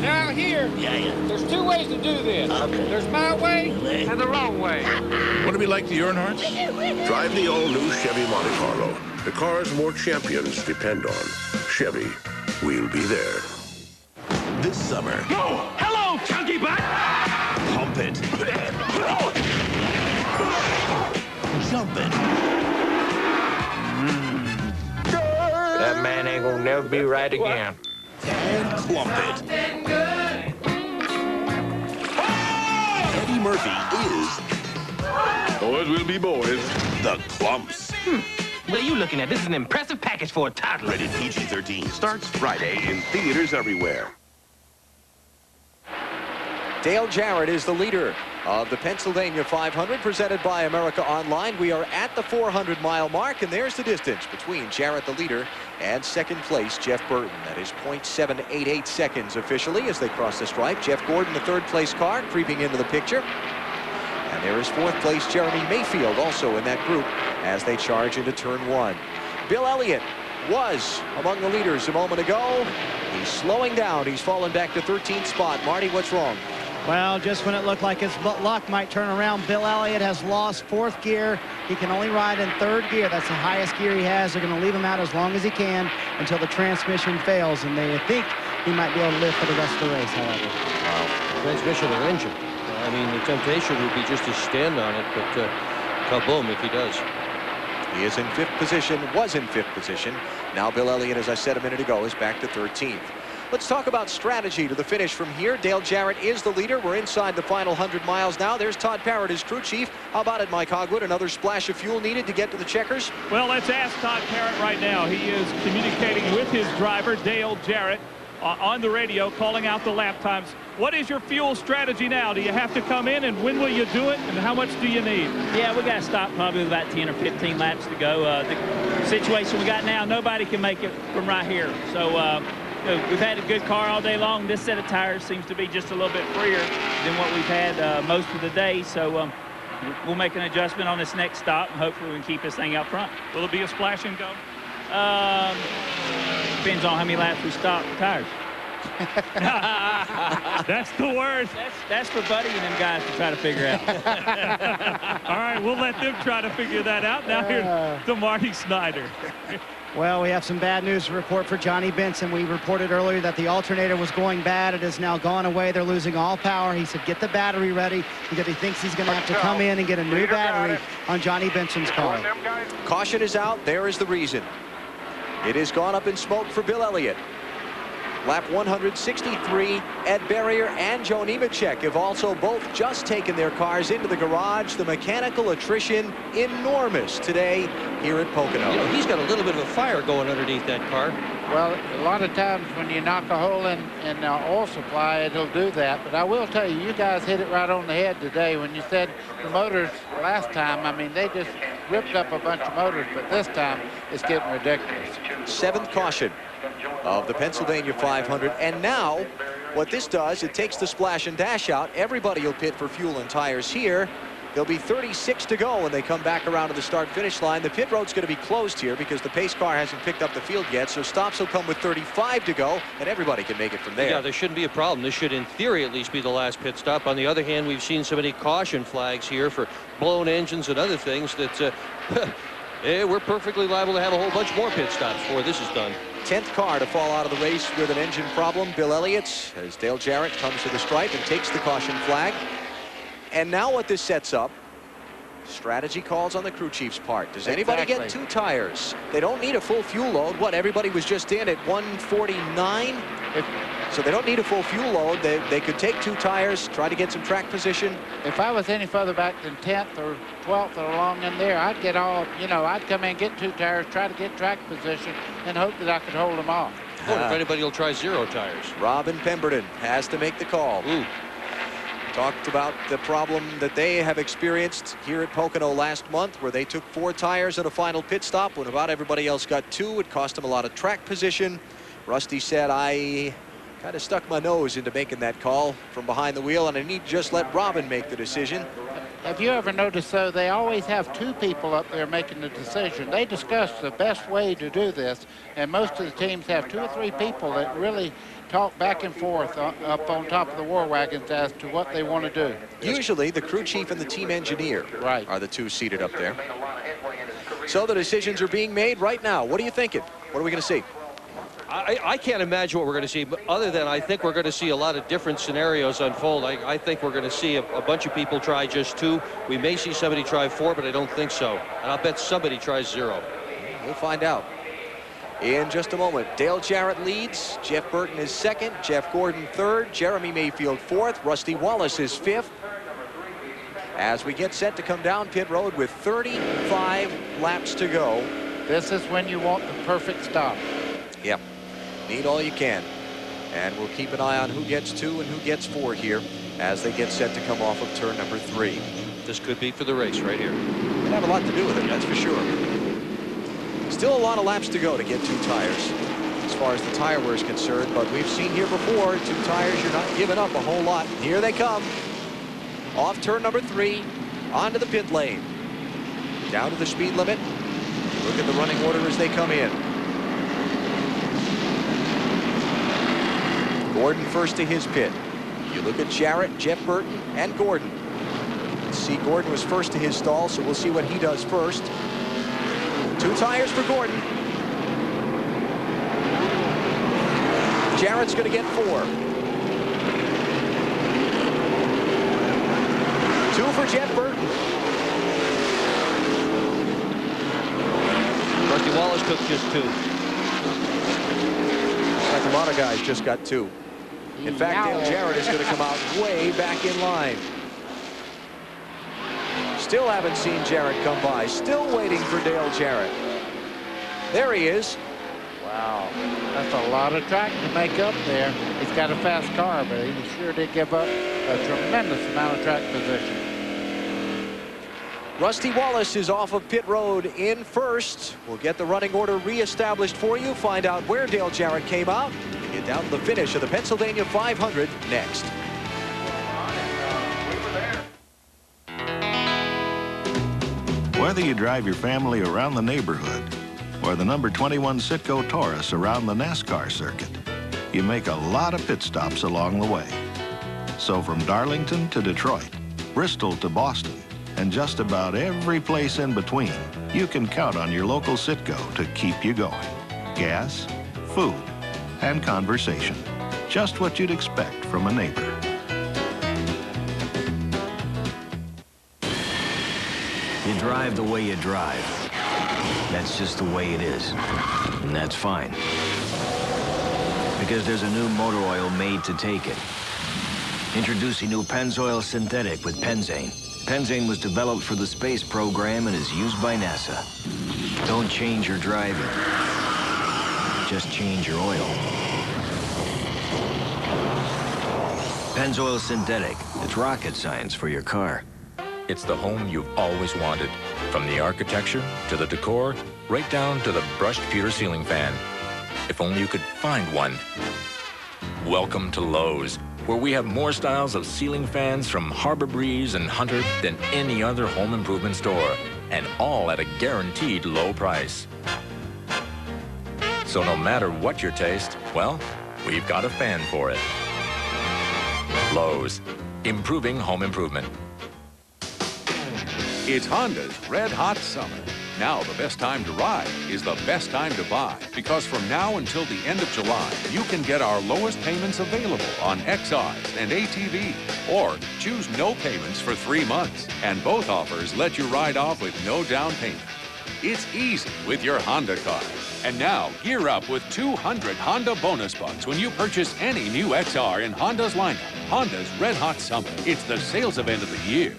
Now here, there's 2 ways to do this. Okay. There's my way and the wrong way. Want to be like the Earnhardts? Drive the all-new Chevy Monte Carlo. The cars more champions depend on. Chevy, we'll be there. This summer. Oh, hello, chunky butt! Pump it. Jump it. That man ain't gonna never be right again. And clump it. Eddie Murphy is... Boys will be boys. The Clumps. What are you looking at? This is an impressive package for a toddler. Rated PG-13. Starts Friday in theaters everywhere. Dale Jarrett is the leader. of the Pennsylvania 500 presented by America Online. We are at the 400-mile mark, and there's the distance between Jarrett, the leader, and second place, Jeff Burton. That is 0.788 seconds officially as they cross the stripe. Jeff Gordon, the third place car, creeping into the picture. And there is fourth place Jeremy Mayfield also in that group as they charge into turn one. Bill Elliott was among the leaders a moment ago. He's slowing down. He's fallen back to 13th spot. Marty, what's wrong? Well, just when it looked like his luck might turn around, Bill Elliott has lost fourth gear. He can only ride in third gear. That's the highest gear he has. They're going to leave him out as long as he can until the transmission fails, and they think he might be able to live for the rest of the race, however. Wow. Transmission or engine. I mean, the temptation would be just to stand on it, but kaboom if he does. He is in fifth position, was in fifth position. Now Bill Elliott, as I said a minute ago, is back to 13th. Let's talk about strategy to the finish from here. Dale Jarrett is the leader. We're inside the final 100 miles now. There's Todd Parrott, his crew chief. How about it, Mike Hogwood? Another splash of fuel needed to get to the checkers? Well, let's ask Todd Parrott right now. He is communicating with his driver, Dale Jarrett, on the radio, calling out the lap times. What is your fuel strategy now? Do you have to come in, and when will you do it, and how much do you need? Yeah, we got to stop probably with about 10 or 15 laps to go. The situation we got now, nobody can make it from right here. So we've had a good car all day long. This set of tires seems to be just a little bit freer than what we've had most of the day. So we'll make an adjustment on this next stop, and hopefully we can keep this thing out front. Will it be a splash and go? Depends on how many laps we stop the tires. That's the worst. That's for Buddy and them guys to try to figure out. All right, we'll let them try to figure that out. Now here's to Marty Snyder. Well, we have some bad news to report for Johnny Benson. We reported earlier that the alternator was going bad. It has now gone away. They're losing all power. He said get the battery ready because he thinks he's going to have to come in and get a new battery on Johnny Benson's car. Caution is out. There is the reason. It has gone up in smoke for Bill Elliott. Lap 163, Ed Berrier and Joe Nemechek have also both just taken their cars into the garage. The mechanical attrition enormous today here at Pocono. You know, he's got a little bit of a fire going underneath that car. Well, a lot of times when you knock a hole in the oil supply, it'll do that. But I will tell you, you guys hit it right on the head today when you said the motors last time. I mean, they just ripped up a bunch of motors, but this time it's getting ridiculous. Seventh caution of the Pennsylvania 500. And now what this does, it takes the splash and dash out. Everybody will pit for fuel and tires here. There'll be 36 to go when they come back around to the start-finish line. The pit road's going to be closed here because the pace car hasn't picked up the field yet, so stops will come with 35 to go, and everybody can make it from there. Yeah, there shouldn't be a problem. This should, in theory, at least be the last pit stop. On the other hand, we've seen so many caution flags here for blown engines and other things that we're perfectly liable to have a whole bunch more pit stops before this is done. 10th car to fall out of the race with an engine problem, Bill Elliott, as Dale Jarrett comes to the stripe and takes the caution flag. And now what this sets up, strategy calls on the crew chief's part. Does anybody get two tires? They don't need a full fuel load. What, everybody was just in at 149? So they don't need a full fuel load. They could take two tires, try to get some track position. If I was any further back than 10th or 12th or along in there, I'd get all, you know, I'd come in, get two tires, try to get track position, and hope that I could hold them off. What if anybody will try zero tires? Robin Pemberton has to make the call. Ooh. Talked about the problem that they have experienced here at Pocono last month, where they took 4 tires at a final pit stop when about everybody else got 2. It cost them a lot of track position. Rusty said, I kind of stuck my nose into making that call from behind the wheel, and I need to just let Robin make the decision. Have you ever noticed, though, they always have 2 people up there making the decision. They discuss the best way to do this, and most of the teams have 2 or 3 people that really talk back and forth up on top of the war wagons as to what they want to do. Usually the crew chief and the team engineer are the 2 seated up there. So the decisions are being made right now. What are you thinking? What are we going to see? I can't imagine what we're going to see, but other than I think we're going to see a lot of different scenarios unfold. I think we're going to see a bunch of people try just 2. We may see somebody try 4, but I don't think so. And I'll bet somebody tries 0. We'll find out in just a moment. Dale Jarrett leads. Jeff Burton is 2nd. Jeff Gordon 3rd. Jeremy Mayfield 4th. Rusty Wallace is 5th. As we get set to come down pit road with 35 laps to go. This is when you want the perfect stop. Yep. Need all you can. And we'll keep an eye on who gets 2 and who gets 4 here as they get set to come off of turn number 3. This could be for the race right here. Could have a lot to do with it, that's for sure. Still a lot of laps to go to get 2 tires as far as the tire wear is concerned, but we've seen here before, 2 tires, you're not giving up a whole lot. Here they come. Off turn number 3, onto the pit lane. Down to the speed limit. Look at the running order as they come in. Gordon first to his pit. You look at Jarrett, Jeff Burton, and Gordon. See, Gordon was first to his stall, so we'll see what he does first. 2 tires for Gordon. Jarrett's going to get 4. 2 for Jeff Burton. Rusty Wallace took just 2. Like a lot of guys just got 2. In fact, Dale Jarrett is going to come out way back in line. Still haven't seen Jarrett come by. Still waiting for Dale Jarrett. There he is. Wow, that's a lot of track to make up there. He's got a fast car, but he sure did give up a tremendous amount of track position. Rusty Wallace is off of pit road in first. We'll get the running order reestablished for you. Find out where Dale Jarrett came out. Get down to the finish of the Pennsylvania 500 next. Whether you drive your family around the neighborhood or the number 21 Citgo Taurus around the NASCAR circuit, you make a lot of pit stops along the way. So from Darlington to Detroit, Bristol to Boston, and just about every place in between, you can count on your local Citgo to keep you going. Gas, food, and conversation. Just what you'd expect from a neighbor. You drive the way you drive. That's just the way it is. And that's fine. Because there's a new motor oil made to take it. Introducing new Pennzoil Synthetic with Penzane. Penzane was developed for the space program and is used by NASA. Don't change your driving. Just change your oil. Pennzoil Synthetic. It's rocket science for your car. It's the home you've always wanted. From the architecture to the decor, right down to the brushed pewter ceiling fan. If only you could find one. Welcome to Lowe's, where we have more styles of ceiling fans from Harbor Breeze and Hunter than any other home improvement store, and all at a guaranteed low price. So no matter what your taste, well, we've got a fan for it. Lowe's, improving home improvement. It's Honda's Red Hot Summer. Now the best time to ride is the best time to buy, because from now until the end of July, you can get our lowest payments available on XRs and ATVs, or choose no payments for 3 months. And both offers let you ride off with no down payment. It's easy with your Honda car. And now, gear up with 200 Honda bonus bucks when you purchase any new XR in Honda's lineup. Honda's Red Hot Summer. It's the sales event of the year.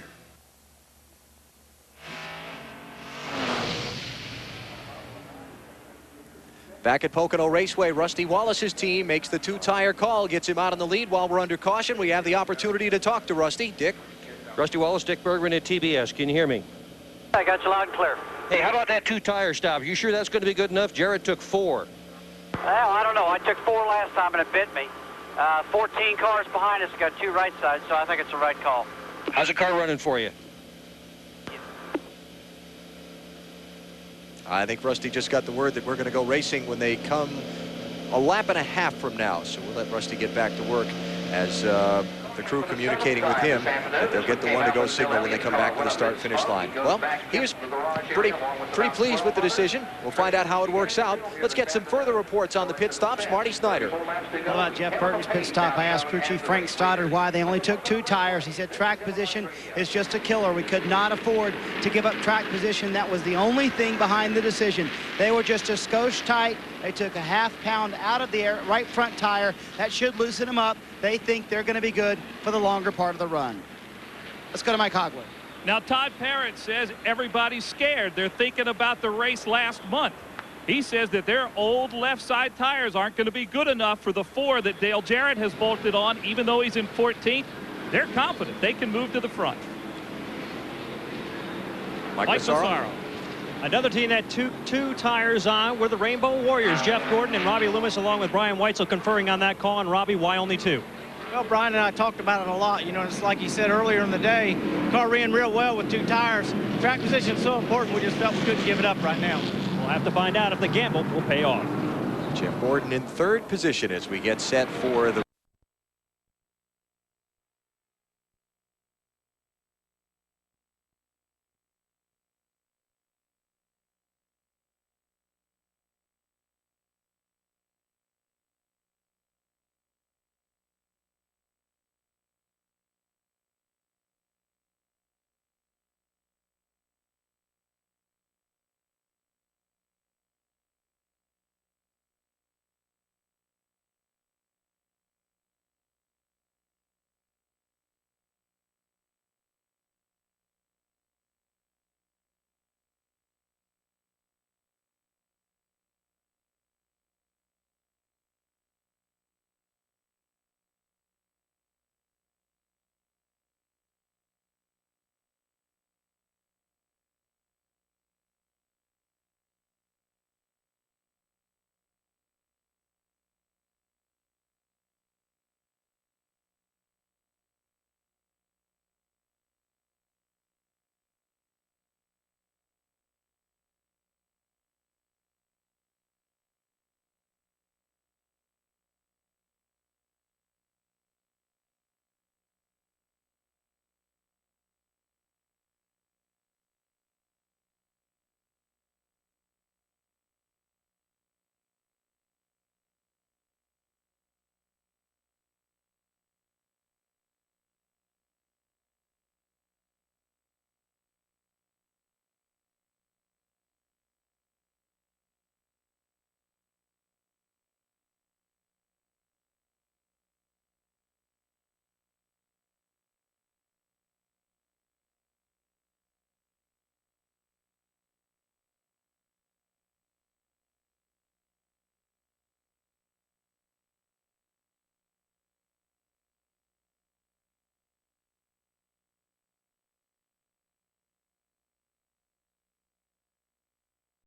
Back at Pocono Raceway, Rusty Wallace's team makes the 2-tire call, gets him out in the lead while we're under caution. We have the opportunity to talk to Rusty. Dick? Rusty Wallace, Dick Bergman at TBS. Can you hear me? I got you loud and clear. Hey, how about that 2-tire stop? You sure that's going to be good enough? Jarrett took 4. Well, I don't know. I took 4 last time and it bit me. 14 cars behind us got 2 right sides, so I think it's the right call. How's the car running for you? I think Rusty just got the word that we're going to go racing when they come a lap and a half from now. So we'll let Rusty get back to work as the crew communicating with him that they'll get the one to go signal when they come back to the start-finish line. Well, he was pretty pleased with the decision. We'll find out how it works out. Let's get some further reports on the pit stops. Marty Snyder. How about Jeff Burton's pit stop? I asked crew chief Frank Stoddard why they only took 2 tires. He said track position is just a killer. We could not afford to give up track position. That was the only thing behind the decision. They were just a skosh tight. They took a ½ pound out of the right front tire. That should loosen them up. They think they're going to be good for the longer part of the run. Let's go to Mike Hogwood. Now, Todd Parrott says everybody's scared. They're thinking about the race last month. He says that their old left side tires aren't going to be good enough for the 4 that Dale Jarrett has bolted on, even though he's in 14th. they're confident they can move to the front. Mike Massaro. Another team that two tires on were the Rainbow Warriors. Jeff Gordon and Robbie Loomis, along with Brian Weitzel, conferring on that call. And Robbie, why only 2? Well, Brian and I talked about it a lot. You know, it's like he said earlier in the day, car ran real well with 2 tires. Track position is so important, we just felt we couldn't give it up right now. We'll have to find out if the gamble will pay off. Jeff Gordon in 3rd position as we get set for the